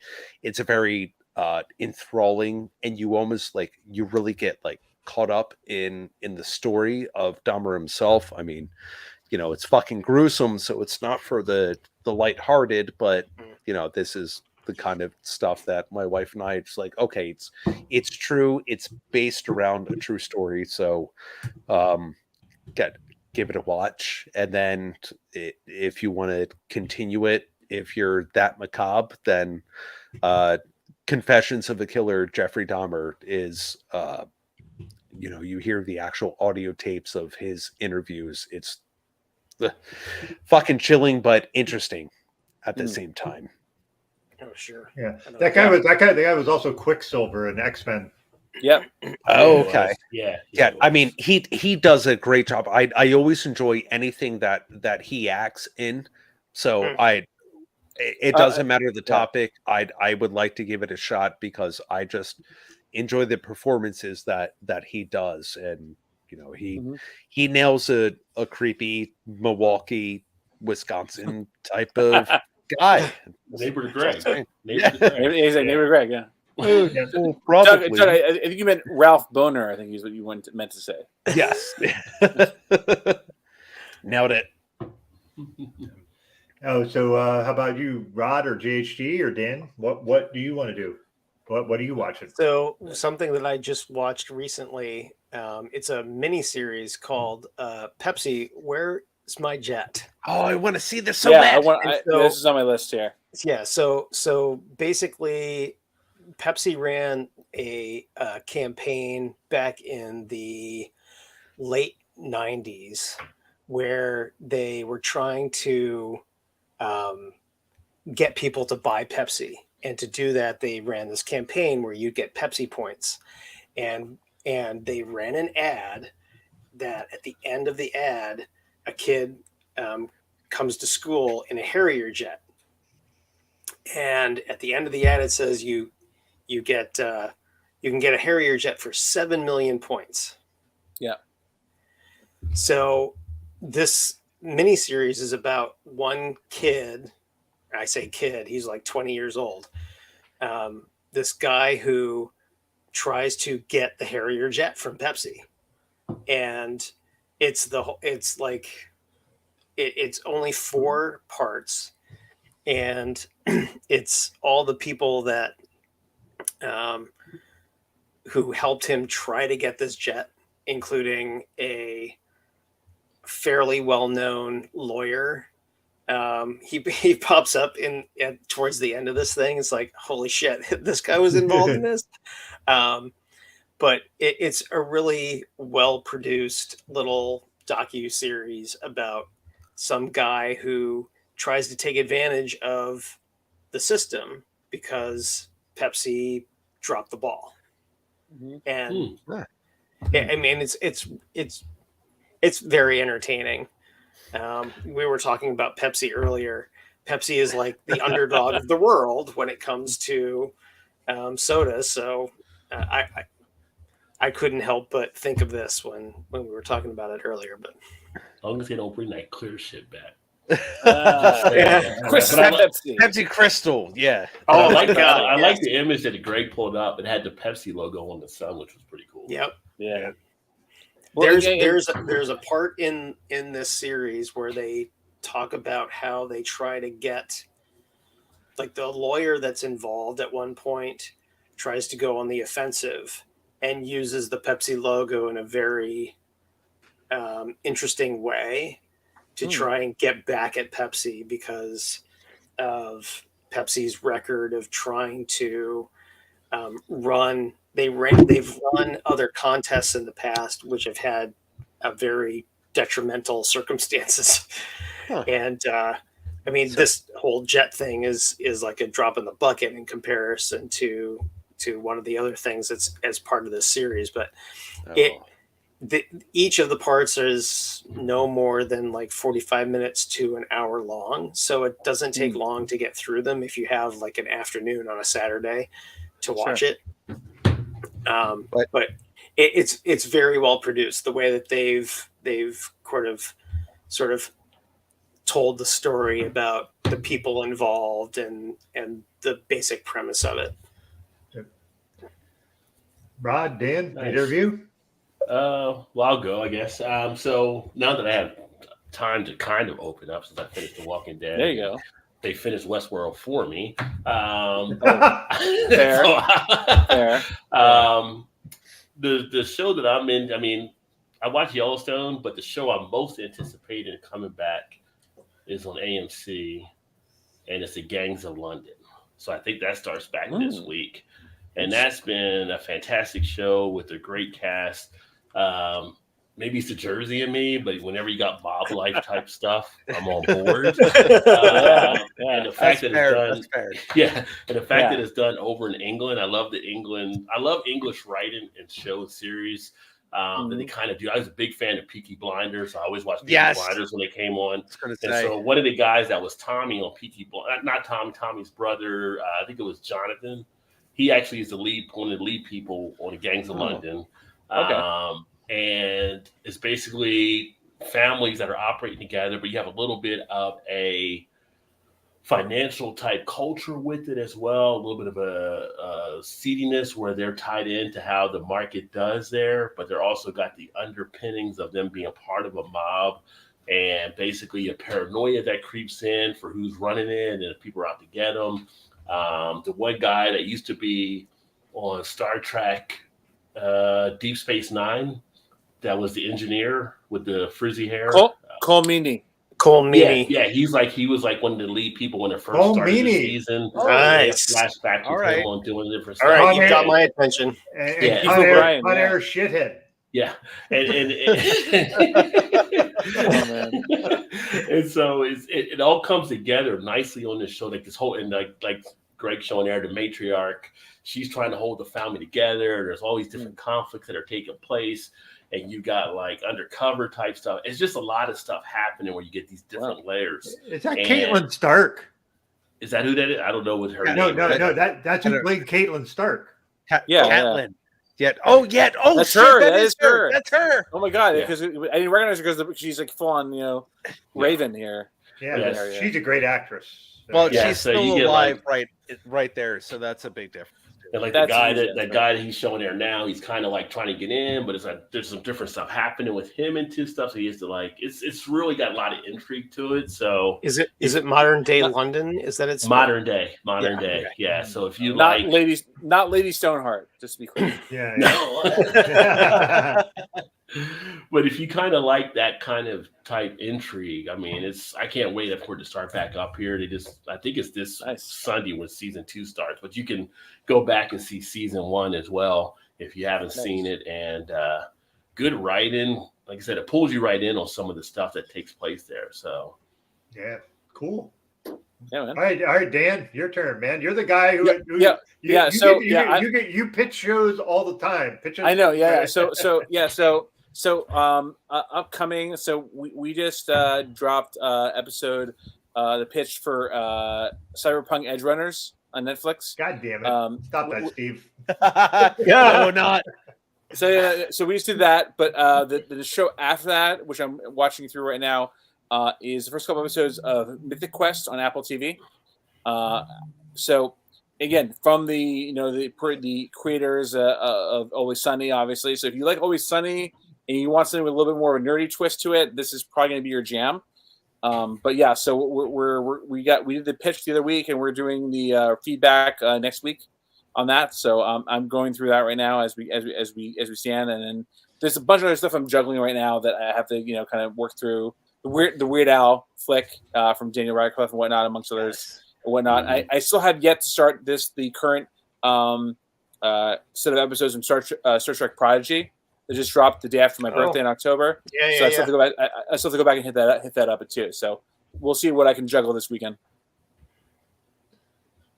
enthralling, and you almost like you really get like caught up in the story of Dahmer himself. I mean, it's fucking gruesome, so it's not for the lighthearted, but this is the kind of stuff that my wife and I just like, okay, it's true, it's based around a true story, so give it a watch. And then if you want to continue it, if you're that macabre, then Confessions of a Killer Jeffrey Dahmer is you hear the actual audio tapes of his interviews. It's fucking chilling but interesting at the same time. Oh, sure. Yeah, that guy was also Quicksilver in X-Men. Yep. Oh, okay. Yeah. I mean, he does a great job. I always enjoy anything that he acts in. So It doesn't matter the topic. I would like to give it a shot because I just enjoy the performances that he does, and he nails a creepy Milwaukee, Wisconsin type of guy. Neighbor to Greg. Yeah. He's like neighbor Greg. Yeah. Well, probably. Doug, I think you meant Ralph Boner. I think is what you meant to say. Yes. Nailed it. Oh, so how about you, Rod or JHG or Dan? What do you want to do? What are you watching? So something that I just watched recently. It's a mini series called Pepsi. Where's my jet? Oh, I want to see this so bad. This is on my list here. Yeah. So basically, Pepsi ran a campaign back in the late '90s where they were trying to get people to buy Pepsi. And to do that, they ran this campaign where you get Pepsi points. And they ran an ad that at the end of the ad, a kid comes to school in a Harrier jet. And at the end of the ad, it says you can get a Harrier jet for 7 million points. Yeah. So this miniseries is about one kid. I say kid, he's like 20 years old. This guy who tries to get the Harrier jet from Pepsi. And it's only 4 parts. And it's all the people that who helped him try to get this jet, including a fairly well-known lawyer. He pops up towards the end of this thing. It's like, holy shit, this guy was involved in this. But it's a really well-produced little docu-series about some guy who tries to take advantage of the system because Pepsi dropped the ball. And I mean, it's very entertaining. We were talking about Pepsi earlier. Pepsi is like the underdog of the world when it comes to soda. So I couldn't help but think of this when we were talking about it earlier. But as long as they don't bring that clear shit back. Pepsi Crystal, yeah. Oh my god! I like the image that Greg pulled up. It had the Pepsi logo on the sun, which was pretty cool. Yep. Yeah. There's a part in this series where they talk about how they try to get, like, the lawyer that's involved at one point tries to go on the offensive and uses the Pepsi logo in a very interesting way to try and get back at Pepsi because of Pepsi's record of trying to run. They've run other contests in the past which have had a very detrimental circumstances. And I mean, this whole jet thing is like a drop in the bucket in comparison to one of the other things that's as part of this series. But each of the parts is no more than like 45 minutes to an hour long. So it doesn't take long to get through them if you have like an afternoon on a Saturday to watch it. But it's very well produced. The way that they've sort of told the story about the people involved and the basic premise of it. Rod, Dan, Nice. either of you? Well, I'll go, I guess. So now that I have time to kind of open up since I finished The Walking Dead. There you go. They finished Westworld for me. Fair. Fair. The show that I'm in, I mean, I watch Yellowstone, but the show I'm most anticipating coming back is on AMC, and it's The Gangs of London. So I think that starts back this week. And that's been a fantastic show with a great cast. Maybe it's the Jersey in me, but whenever you got Bob Life type stuff, I'm on board. And the fact that it's done, and the fact that it's done over in England, I love English writing and show series. That they kind of do. I was a big fan of Peaky Blinders. I always watched Peaky Yes. Blinders when they came on. I was gonna And say. so one of the guys that was Tommy on Peaky Blinders, not Tommy, Tommy's brother, I think it was Jonathan. He actually is one of the lead people on the Gangs of London. Okay. And it's basically families that are operating together, but you have a little bit of a financial type culture with it as well, a little bit of a seediness where they're tied into how the market does there, but they're also got the underpinnings of them being a part of a mob and basically a paranoia that creeps in for who's running it and if people are out to get them. The one guy that used to be on Star Trek Deep Space Nine, that was the engineer with the frizzy hair. Cole Meany. Cole Meany. Yeah, he was like one of the lead people when it first started the season. Nice. Flashback All with right. him on doing different All stuff. right, you got my attention. And Yeah. Con Air shithead. Yeah, and Oh, man. and so it all comes together nicely on this show. Like this whole and like Greg showing there, the matriarch, she's trying to hold the family together. There's all these different conflicts that are taking place. And you got like undercover type stuff. It's just a lot of stuff happening where you get these different layers. Is that And Caitlin Stark? Is that who that is? I don't know what her No, name no, is. no. That's who played Caitlin Stark. Catelyn. Yeah. Oh, yeah. Oh, That's shit, her. that That is is her. That's her. Oh my god! Yeah. Because I didn't recognize her because she's like full on, Raven here. Yeah, Yes. she's a great actress. Well, Yeah, she's so still you get, alive like- right there, so that's a big difference. And like That's the guy easy, that that's guy that he's showing there now, he's kind of like trying to get in, but it's like there's some different stuff happening with him and stuff. So he has to like it's really got a lot of intrigue to it. So Is it modern day London? Is that it's modern day. Yeah. Yeah. So if you Not like Lady Stoneheart, just to be clear. Yeah. No. But if you kind of like that kind of type intrigue, I mean, I can't wait for it to start back up here. I think it's this Sunday when season 2 starts, but you can go back and see season 1 as well if you haven't seen it. And good writing. Like I said, it pulls you right in on some of the stuff that takes place there. So Yeah, cool. Yeah, man. All right, Dan, your turn, man. You're the guy who you pitch shows all the time. Pitches. I know, yeah. So upcoming. So we just dropped episode the pitch for Cyberpunk Edge Runners on Netflix. God damn it! Stop that, Steve. No, not. So we just did that, but the show after that, which I'm watching through right now, is the first couple episodes of Mythic Quest on Apple TV. So again, from the creators of Always Sunny, obviously. So if you like Always Sunny and you want something with a little bit more of a nerdy twist to it, this is probably going to be your jam. But yeah, so we did the pitch the other week, and we're doing the feedback next week on that. So I'm going through that right now as we stand, and then there's a bunch of other stuff I'm juggling right now that I have to kind of work through. The Weird Al flick from Daniel Radcliffe and whatnot, amongst others and whatnot. I still have yet to start the current set of episodes from Star Trek Prodigy that just dropped the day after my birthday in October. So I still have to go back. I still have to go back and hit that up too. So we'll see what I can juggle this weekend.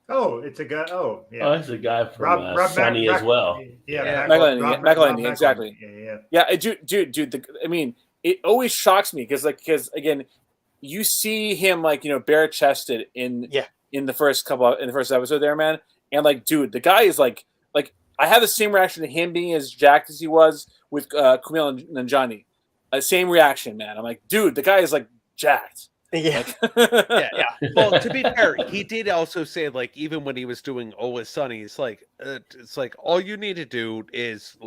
Oh, it's a guy. Oh, yeah. Oh, that's a guy from Sunny as well. Yeah, McElhenney, exactly. Yeah. Dude. I mean, it always shocks me because again, you see him bare chested in the first episode there, man, and dude, the guy is like I have the same reaction to him being as jacked as he was with Kumail Nanjiani. Same reaction, man. I'm like, dude, the guy is jacked. Yeah. Yeah. Well, to be fair, he did also say even when he was doing Always Sunny, it's all you need to do is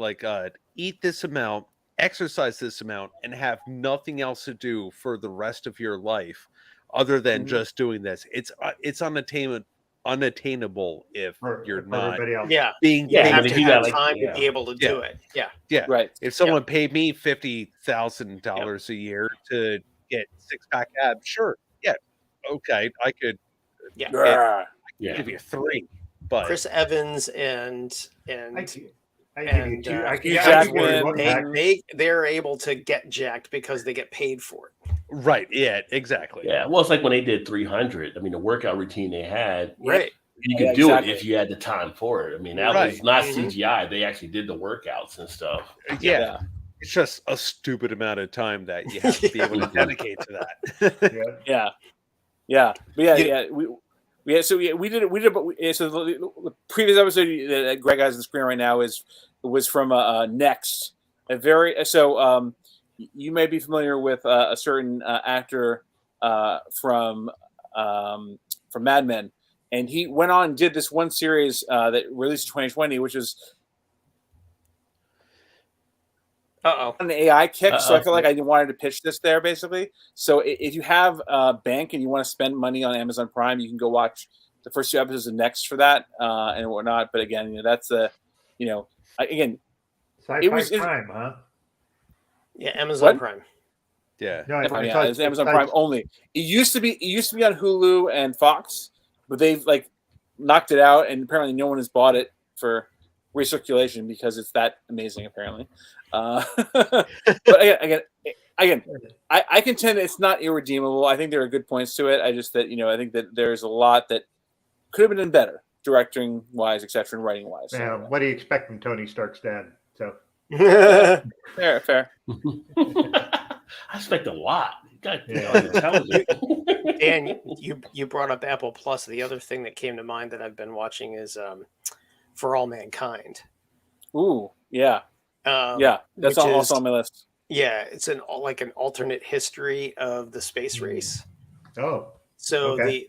eat this amount, exercise this amount, and have nothing else to do for the rest of your life other than just doing this. It's unattainable if you're not being you have paid to have time to be able to do it. Yeah. Right. If someone paid me $50,000 a year to get 6-pack abs, sure. Yeah. Okay. I could give you 3. But Chris Evans and they're able to get jacked because they get paid for it. Right. Yeah, exactly. Yeah. Well, it's like when they did 300. I mean, the workout routine they had, right? You could do it if you had the time for it. I mean, that was not CGI. They actually did the workouts and stuff. Yeah. It's just a stupid amount of time that you have to be able to dedicate to that. Yeah. So we did so the previous episode that Greg has on the screen right now was from Next. You may be familiar with a certain actor from Mad Men, and he went on and did this one series that released in 2020, which was an AI kick. So I feel like I wanted to pitch this there basically. So if you have a bank and you want to spend money on Amazon Prime, you can go watch the first 2 episodes of Next for that and whatnot. But again, that's again, Sci-Fi Prime, huh? Yeah, Amazon Prime. Yeah, it's Amazon Prime only. It used to be on Hulu and Fox, but they've knocked it out, and apparently no one has bought it for recirculation because it's that amazing. Apparently, but again, I contend it's not irredeemable. I think there are good points to it. I just I think that there's a lot that could have been done better, directing wise, etc., and writing wise. Yeah, what do you expect from Tony Stark's dad? So fair. I expect a lot. God, Dan, you brought up Apple Plus. The other thing that came to mind that I've been watching is For All Mankind. Ooh, yeah, that's also on my list. Yeah, it's an alternate history of the space race. Oh, so okay.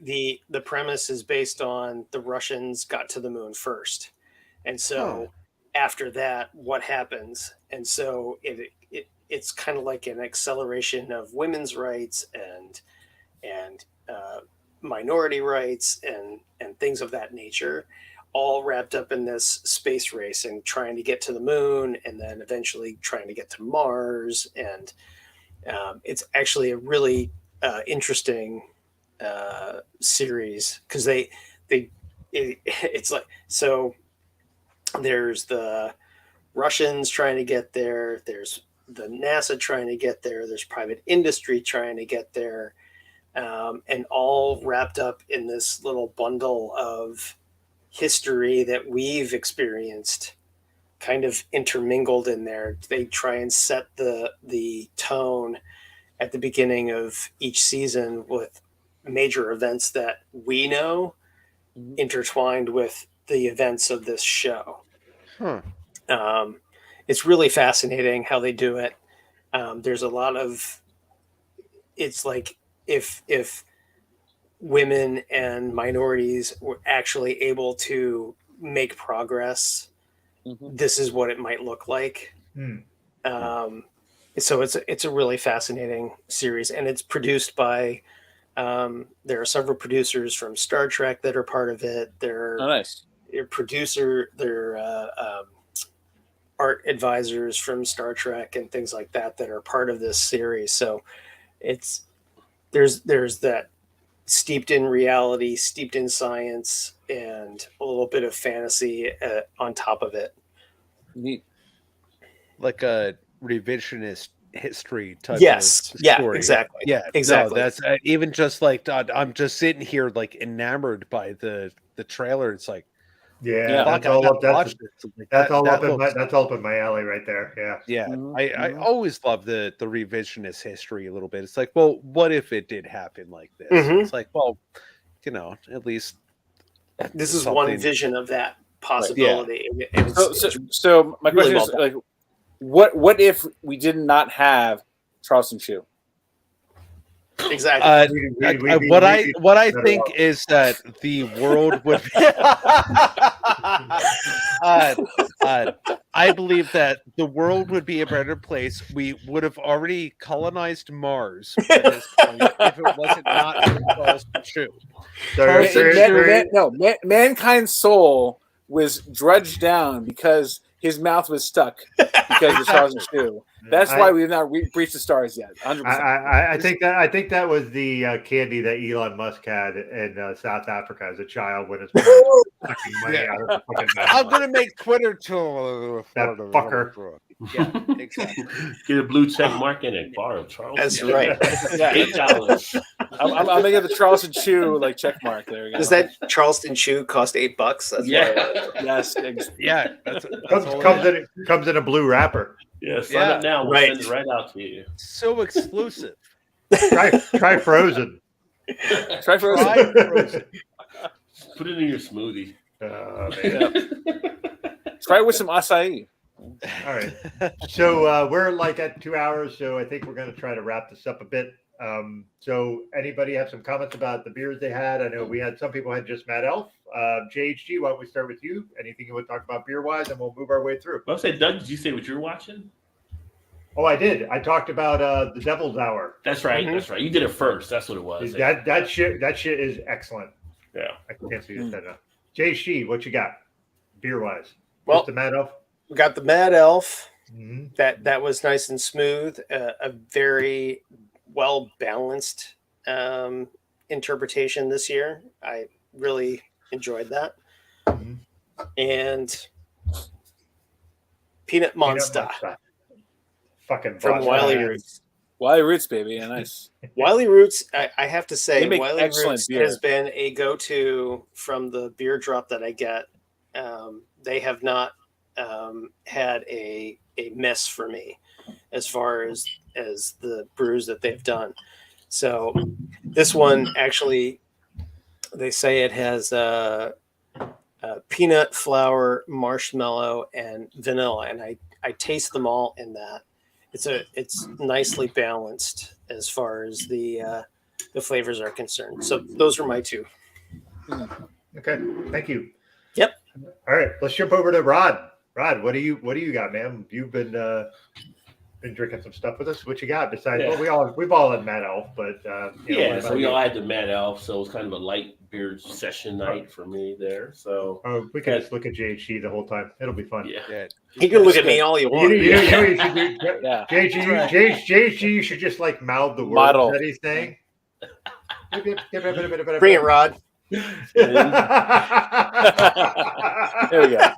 the premise is based on the Russians got to the moon first, and so after that, what happens? And so it's kind of like an acceleration of women's rights and minority rights and things of that nature, all wrapped up in this space race and trying to get to the moon and then eventually trying to get to Mars. And it's actually a really interesting series because it's like, so there's the Russians trying to get there, there's the NASA trying to get there, there's private industry trying to get there, and all wrapped up in this little bundle of history that we've experienced, kind of intermingled in there. They try and set the tone at the beginning of each season with major events that we know intertwined with the events of this show. It's really fascinating how they do it. There's a lot of, it's like if women and minorities were actually able to make progress, this is what it might look like. So it's a really fascinating series, and it's produced by there are several producers from Star Trek that are part of it. They're art advisors from Star Trek and things like that are part of this series. So there's that steeped in reality, steeped in science, and a little bit of fantasy on top of it. Neat. Like a revisionist history type of story. Exactly. Yeah, exactly. No, that's even just like I'm just sitting here like enamored by the trailer. It's like, that's all up in my alley right there. I always love the revisionist history a little bit. It's like, well, what if it did happen like this? It's like, well, at least this is one vision of that possibility. Right. So my question is, like, what if we did not have Charleston Chew? Exactly. What I think is that the world would I believe that the world would be a better place. We would have already colonized Mars at this point if it wasn't not for Charleston Chew. Mankind's soul was drudged down because his mouth was stuck because of Charleston Chew. That's why we've not reached the stars yet. 100%. I think that was the candy that Elon Musk had in South Africa as a child when his parents were sucking money out of the fucking mouth. I'm gonna make Twitter too. That fucker. Yeah, exactly. Get a blue check mark in it. Bar of Charleston. That's right. $8. I'm gonna get the Charleston Chew check mark. There we go. Does that Charleston Chew cost $8? Yes. Yeah. Comes in a blue wrapper. Yeah, sign up now. We'll Right. send it right out to you. So exclusive. Try frozen. Try frozen. Try frozen. Put it in your smoothie. Try it with some acai. All right. So we're like at 2 hours, so I think we're going to try to wrap this up a bit. So anybody have some comments about the beers they had? I know we had some people had just Mad Elf. JHG, why don't we start with you? Anything you want to talk about beer wise, and we'll move our way through. Well, I say, Doug, did you say what you're watching? Oh, I did. I talked about the Devil's Hour. That's right. That's right. You did it first. That's what it was. That shit is excellent. Yeah. I can't see that enough. JHG, what you got beer wise? Well, just the Mad Elf. We got the Mad Elf. Mm-hmm. That was nice and smooth. A very well balanced interpretation this year. I really enjoyed that. Mm-hmm. And Peanut Monster. Fucking from Wiley Roots. Wiley Roots, baby. Yeah, nice. Wiley Roots, I have to say, They make Wiley excellent Roots beer. has been a go-to from the beer drop that I get. They have not had a miss for me as far as the brews that they've done. So this one actually, they say it has peanut, flour, marshmallow, and vanilla, and I taste them all in that. It's nicely balanced as far as the flavors are concerned. So those are my two. Okay, thank you. Yep. All right, let's jump over to Rod. Rod, what do you got, man? You've been drinking some stuff with us. What you got besides? Yeah. Well, we've all had Mad Elf, but So we all had the Mad Elf, so it was kind of a light beer session night for me there. So we can just look at JHG the whole time. It'll be fun. Yeah. You can look at me all you want. You know what you should do? Yeah. JHG, you should just like mouth the words Model. that he's saying. Bring it, Rod. There we go.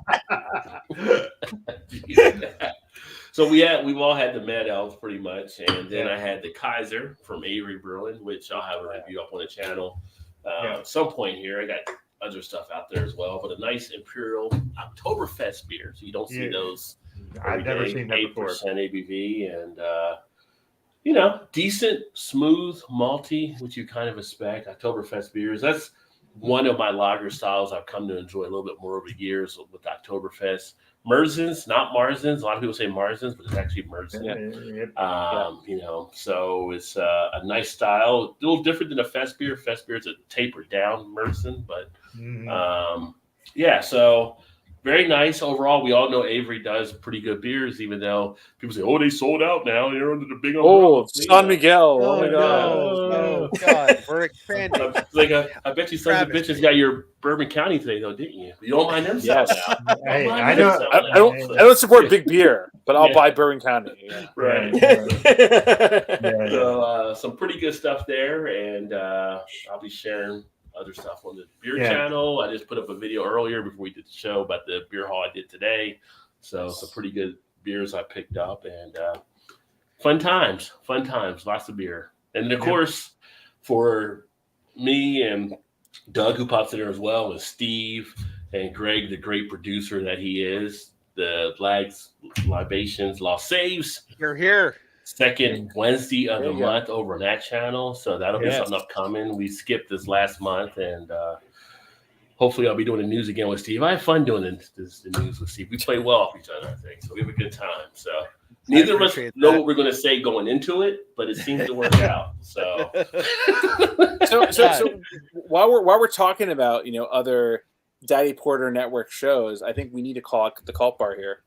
So we've all had the Mad Elf pretty much, and then I had the Kaiser from Avery Berlin, which I'll have a review up on the channel at some point here. I got other stuff out there as well, but a nice Imperial Oktoberfest beer. So you don't see those. I've never seen that before. 8% ABV and decent, smooth, malty, which you kind of expect. Oktoberfest beers. That's one of my lager styles I've come to enjoy a little bit more over the years with Oktoberfest. Merzens, not Marzens. A lot of people say Marzens, but it's actually Merzen. So it's a nice style. A little different than a Fest beer. Fest beer is a tapered down Merzen, but so very nice overall. We all know Avery does pretty good beers, even though people say, "Oh, they sold out now. They're under the big umbrella." Oh, San Miguel. Oh, my God. Oh, God. We're expanding. I bet you sons of bitches got your Bourbon County today, though, didn't you? You don't mind them selling out. Hey, I don't support big beer, but I'll buy Bourbon County. Yeah. Right. So some pretty good stuff there, and I'll be sharing other stuff on the beer channel. I just put up a video earlier before we did the show about the beer haul I did today. So some pretty good beers I picked up, and fun times, lots of beer. And then, of course, for me and Doug, who pops in there as well, and Steve and Greg, the great producer that he is, the Lags Libations Lost Saves. You're here. Second Wednesday of the month over on that channel. So that'll be something upcoming. We skipped this last month, and hopefully I'll be doing the news again with Steve. I have fun doing the news with Steve. We play well off each other, I think. So we have a good time. So neither of us know what we're going to say going into it, but it seems to work out. So while we're talking about other Daddy Porter Network shows, I think we need to call out the Cult Bar here.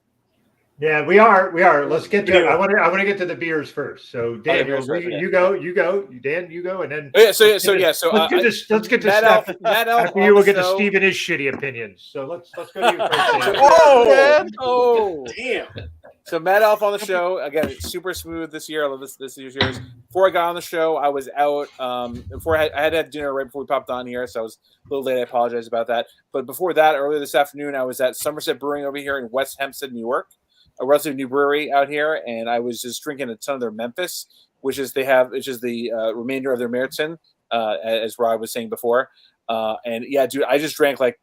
Yeah, we are. Let's get to it. I want to get to the beers first. So Dan, you go. Dan, you go, and then let's get to Matt Steph. Matt Elf After you, we'll get to Steve and his shitty opinions. So let's go to you first. Damn. So Matt Elf on the show again. It's super smooth this year. I love this year's yours. Before I got on the show, I was out. Before I had to have dinner right before we popped on here, so I was a little late. I apologize about that. But before that, earlier this afternoon, I was at Somerset Brewing over here in West Hempstead, New York. A relatively new brewery out here, and I was just drinking a ton of their Memphis, which is the remainder of their Meriton, as Rod was saying before. And yeah, dude, I just drank 5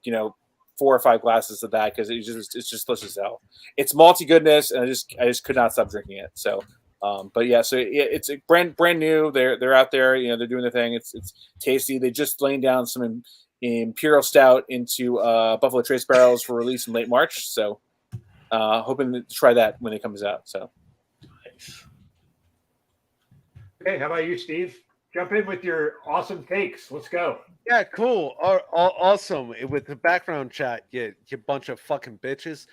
4 or 5 glasses of that because it's just delicious as hell. It's malty goodness, and I just could not stop drinking it. So, but yeah, so it's a brand new. They're out there, they're doing their thing. It's tasty. They just laying down some Imperial Stout into Buffalo Trace barrels for release in late March. So, hoping to try that when it comes out. So, Nice. Okay, how about you, Steve? Jump in with your awesome takes. Let's go. Yeah, cool. Awesome. With the background chat, you bunch of fucking bitches.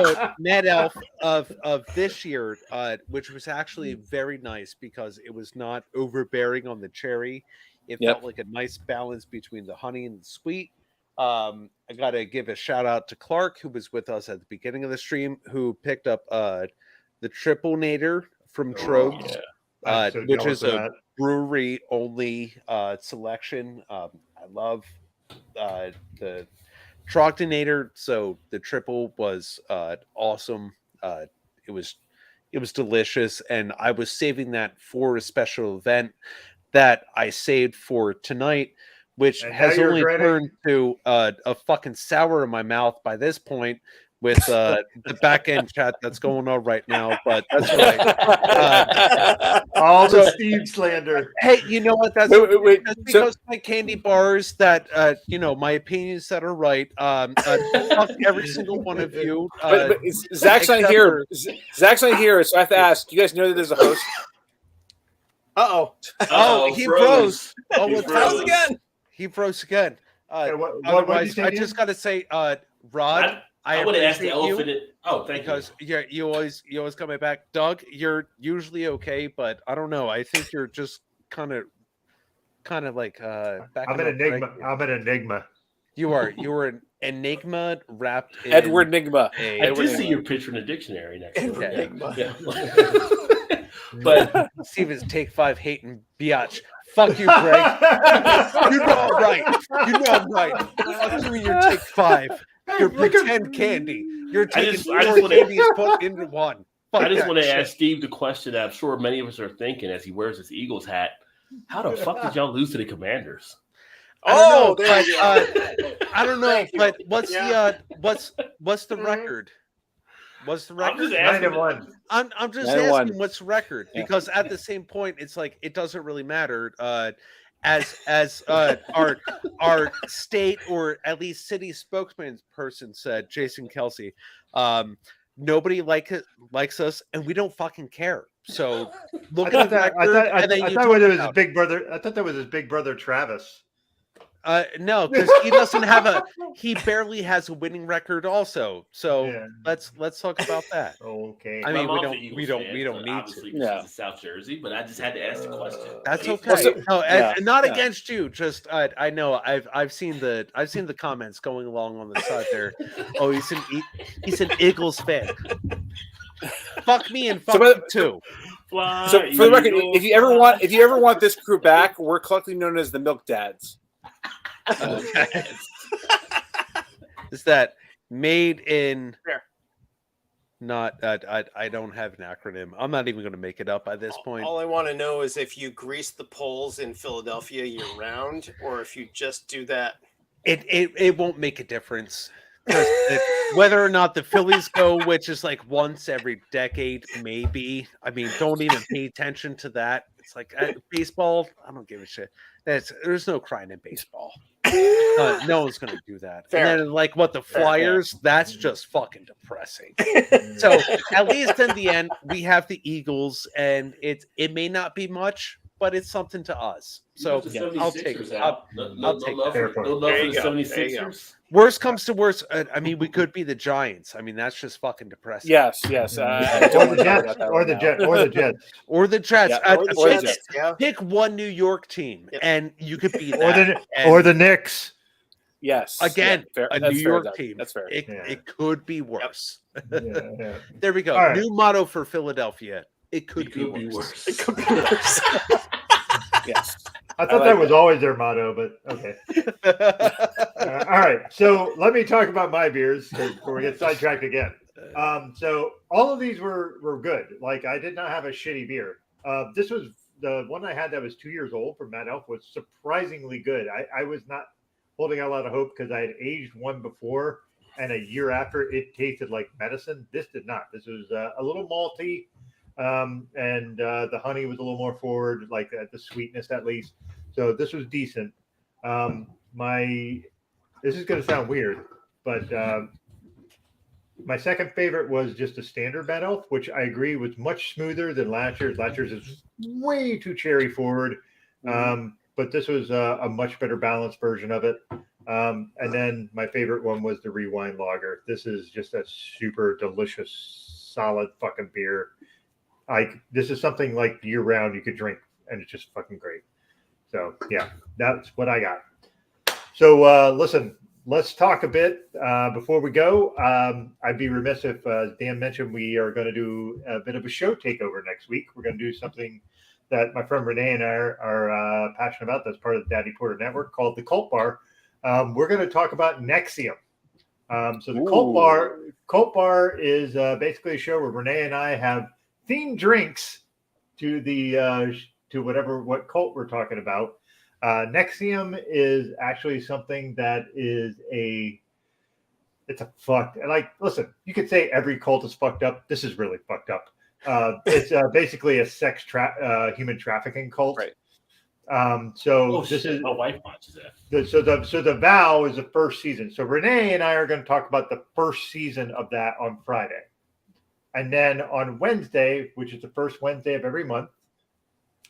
So Mad Elf of this year, which was actually very nice because it was not overbearing on the cherry. It felt like a nice balance between the honey and the sweet. I got to give a shout out to Clark, who was with us at the beginning of the stream, who picked up the Triple Nader from Trogs, which is a brewery only selection. I love the Trogdinator, so the triple was awesome. It was delicious, and I was saving that for a special event that I saved for tonight, which has only turned to a fucking sour in my mouth by this point with the back end chat that's going on right now. But that's right. All the Steve slander. Hey, you know what? That's because my candy bars that my opinions that are right. Fuck every single one of you. But Zach's not here. Zach's not here, so I have to ask. Do you guys know that there's a host? Oh, he froze. He froze again. He froze again. Otherwise, I just got to say, Rod. I would have asked the elephant. Thank you. You always coming back, Doug. You're usually okay, but I don't know. I think you're just kind of like. I'm an enigma. I'm an enigma. You are. You were an enigma wrapped in Edward Nigma. I did see your picture in the dictionary next to it. Enigma. Yeah. But Steven's take 5 hating biatch. Fuck you, Greg. You know I'm right. You know I'm right. Fuck you and your take 5. You're pretend candy. You're taking 4 candies put into one. Fuck I just want to shit. ask Steve the question that I'm sure many of us are thinking as he wears his Eagles hat. How the fuck did y'all lose to the Commanders? I don't know, but what's the record? What's the record? I'm just asking what's the record because at the same point it's like it doesn't really matter. As our state or at least city spokesman person said, Jason Kelsey, nobody likes us and we don't fucking care. So look at that. I thought it was his big brother. I thought that was his big brother Travis. No, because he barely has a winning record also. So let's talk about that. Okay. I mean we don't need to. Yeah. South Jersey, but I just had to ask the question. That's okay. No, not against you. Just I know I've seen the comments going along on the side there. Oh, he's an Eagles fan. Fuck me and fuck you too. So for the record, if you ever want this crew back, we're collectively known as the Milk Dads. Is that made in? Not. I don't have an acronym. I'm not even going to make it up by this point. All I want to know is if you grease the poles in Philadelphia year round, or if you just do that. It won't make a difference. Whether or not the Phillies go, which is like once every decade, maybe. I mean, don't even pay attention to that. It's like baseball. I don't give a shit. There's no crying in baseball. No one's gonna do that. Fair. And then like what the Flyers, that's just fucking depressing. So at least in the end, we have the Eagles, and it may not be much, but it's something to us. So I'll take it. I'll take that. No love for the 76ers. Worst comes to worst, I mean, we could be the Giants. I mean, that's just fucking depressing. Yes. Or the Jets. Pick one New York team, and you could be or the Knicks. Yes. Again, a New York Doug. team. That's fair. It could be worse. Yeah. There we go. All right. New motto for Philadelphia. It could be worse. It could be worse. Yes. I thought that was always their motto, but okay. All right. So let me talk about my beers before we get sidetracked again. So all of these were good. Like I did not have a shitty beer. This was the one I had that was 2 years old from Mad Elf was surprisingly good. I was not holding out a lot of hope because I had aged one before, and a year after it tasted like medicine. This did not. This was a little malty, and the honey was a little more forward, like the sweetness at least. So this was decent. This is going to sound weird, but my second favorite was just a standard Bad Elf, which I agree was much smoother than last year's. Last year's is way too cherry forward, but this was a much better balanced version of it. And then my favorite one was the Rewind Lager. This is just a super delicious, solid fucking beer. This is something like year round you could drink, and it's just fucking great. So yeah, that's what I got. So listen, let's talk a bit before we go. I'd be remiss if Dan mentioned we are going to do a bit of a show takeover next week. We're going to do something that my friend Renee and I are passionate about. That's part of the Daddy Porter Network called the Cult Bar. We're going to talk about Nexium. So the Cult Bar is basically a show where Renee and I have themed drinks to what cult we're talking about. Nexium is actually something that is listen, you could say every cult is fucked up. This is really fucked up. It's basically a human trafficking cult. Right. This is my wife watches that. So the Vow is the first season. So Renee and I are going to talk about the first season of that on Friday. And then on Wednesday, which is the first Wednesday of every month,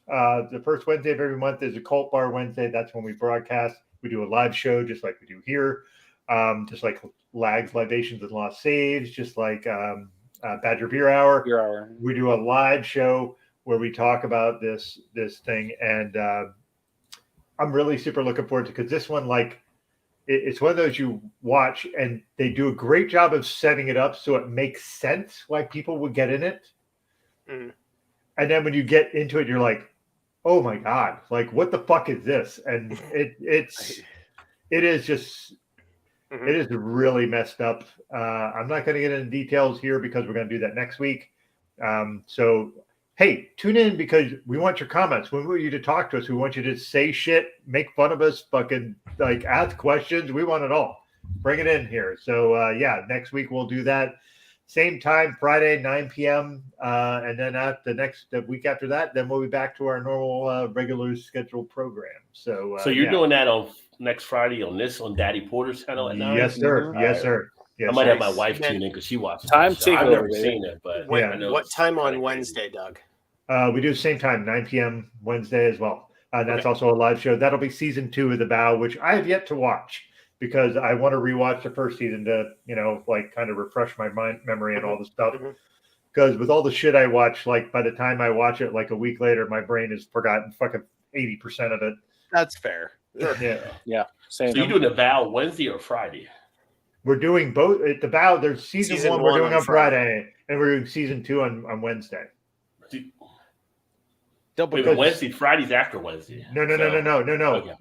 the first Wednesday of every month is a Cult Bar Wednesday. That's when we broadcast. We do a live show just like we do here, just like Lags, Libations, and Lost Saves, just like Badger Beer Hour. We do a live show where we talk about this thing, and I'm really super looking forward to, because this one, it's one of those you watch and they do a great job of setting it up so it makes sense why people would get in it. And then when you get into it, you're like, oh my God, like what the fuck is this? And it is just, it is really messed up. I'm not going to get into details here because we're going to do that next week. So, hey, tune in because we want your comments. We want you to talk to us. We want you to say shit, make fun of us, fucking ask questions. We want it all. Bring it in here. So yeah, next week we'll do that. Same time, Friday, 9 p.m. And then the week after that, then we'll be back to our normal regular scheduled program. So you're doing that on next Friday on Daddy Porter's channel at 9? Yes, sir. All Yes, right. sir. Yes, I might sir. have my wife tune in because she watches Time the show. I've takeover, never baby. seen it, but Yeah. I know What it's time on kinda Wednesday, Doug? We do the same time, 9 p.m. Wednesday as well. That's also a live show. That'll be season 2 of The Vow, which I have yet to watch because I want to rewatch the first season to, kind of refresh my memory and all the stuff. Because with all the shit I watch, by the time I watch it, a week later, my brain has forgotten fucking 80% of it. That's fair. Yeah. Same. So you're doing The Vow Wednesday or Friday? We're doing both. At The Vow, there's season 1 we're doing on Friday, and we're doing season 2 on Wednesday. Wait, Wednesday, Friday's after Wednesday. No. Okay.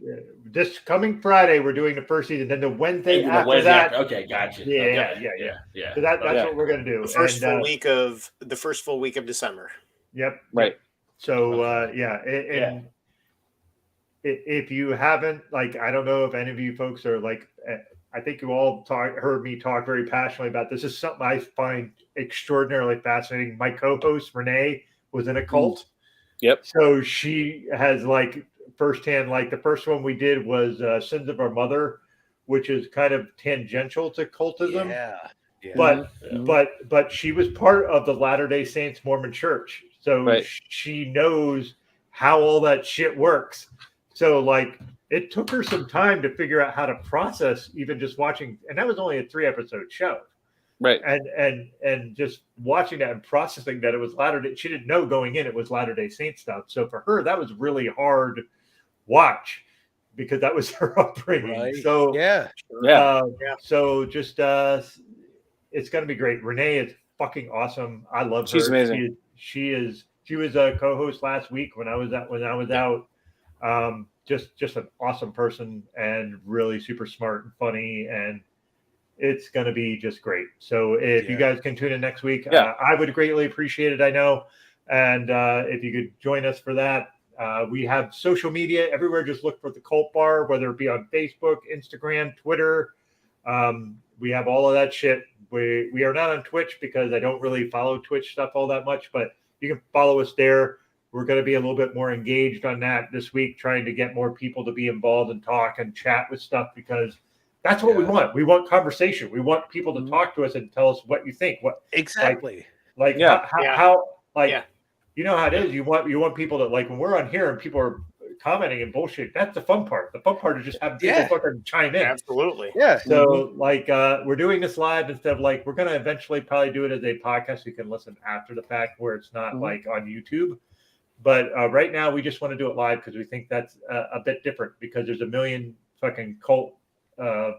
This coming Friday, we're doing the first season. Then the Wednesday after that. Okay, gotcha. Yeah. So that's what we're gonna do. The first full week of December. Yep. Right. So if you haven't, I don't know if any of you folks are I think you all heard me talk very passionately about this. This is something I find extraordinarily fascinating. My co-host Renee was in a cult. Yep. So she has firsthand, the first one we did was Sins of Our Mother, which is kind of tangential to cultism. Yeah. But she was part of the Latter-day Saints Mormon Church. So she knows how all that shit works. So it took her some time to figure out how to process even just watching, and that was only a 3-episode show. Right. And just watching that and processing that it was Latter-day, she didn't know going in it was Latter-day Saint stuff. So for her, that was really hard watch because that was her upbringing. Right. So so just it's gonna be great. Renee is fucking awesome. I love her. She's amazing. She was a co-host last week when I was out. Just an awesome person and really super smart and funny, and it's going to be just great. So if you guys can tune in next week, I would greatly appreciate it. I know. And if you could join us for that, We have social media everywhere. Just look for the Cult Bar, whether it be on Facebook, Instagram, Twitter. We have all of that shit. We are not on Twitch because I don't really follow Twitch stuff all that much, but you can follow us there. We're going to be a little bit more engaged on that this week, trying to get more people to be involved and talk and chat with stuff, because that's what we want. We want conversation. We want people to talk to us and tell us what you think. What exactly? How you know how it is. You want people to, like, when we're on here and people are commenting and bullshit. That's the fun part. The fun part is just having people fucking chime in. Absolutely. Yeah. So we're doing this live instead of we're going to eventually probably do it as a podcast. You can listen after the fact where it's not like on YouTube. But right now we just want to do it live because we think that's a bit different, because there's a million fucking cult,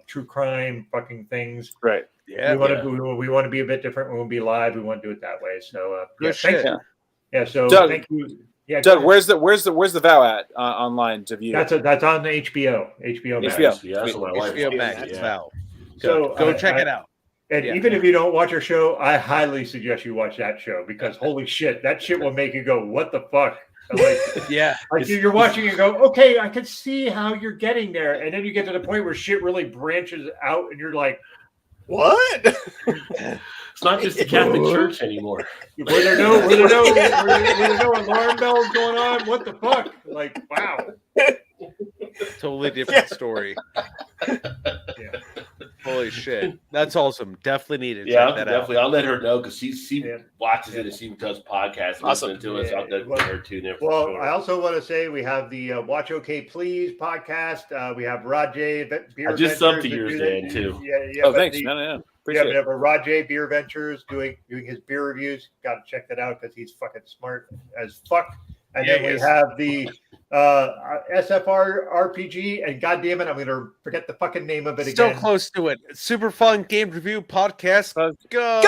true crime fucking things. Right. Yeah. We want to be a bit different. We want to be live. We want to do it that way. So good shit. Yeah. So Doug, thank you. Yeah, Doug, where's the vow at online to view? That's on the HBO Max. HBO Max. Vow. So go check it out. And even if you don't watch our show, I highly suggest you watch that show, because holy shit, that shit will make you go, "What the fuck?" Like you're watching and go, "Okay, I can see how you're getting there," and then you get to the point where shit really branches out, and you're like, "What?" It's not just the Catholic Church anymore. Were there no alarm bells going on? What the fuck? Like, wow. Totally different story. Holy shit. That's awesome. Definitely needed to check that definitely. out. I'll let her know, because she watches it and she does podcasts listening to us. I'll let her tune in. I also want to say we have the Watch OK Please podcast. We have Rajay Beer. I just subbed to yours, Dan, too. Yeah. Thanks. No. Appreciate we have a Rajay Beer Ventures doing his beer reviews. Got to check that out because he's fucking smart as fuck. And then we have the SFR RPG, and goddamn it, I'm gonna forget the fucking name of it again. Still close to it. Super fun game review podcast. Go!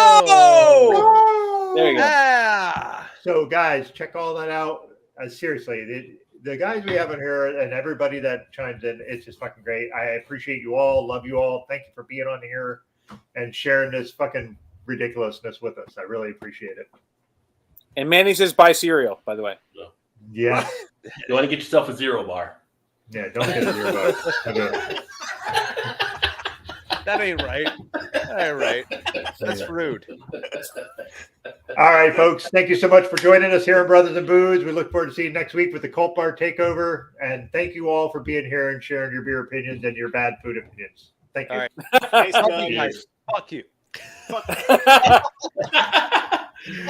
There you go. Yeah. So guys, check all that out. Seriously, the guys we have in here and everybody that chimes in, it's just fucking great. I appreciate you all. Love you all. Thank you for being on here and sharing this fucking ridiculousness with us. I really appreciate it. And Manny says buy cereal, by the way. Yeah. You want to get yourself a Zero Bar. Yeah, don't get a Zero Bar. That ain't right. That ain't right. That's rude. All right, folks. Thank you so much for joining us here on Brothers and Booze. We look forward to seeing you next week with the Cult Bar Takeover. And thank you all for being here and sharing your beer opinions and your bad food opinions. Thank you. All right. Nice, Fuck you.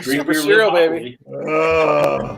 Drink Super beer, cereal, live baby. happily.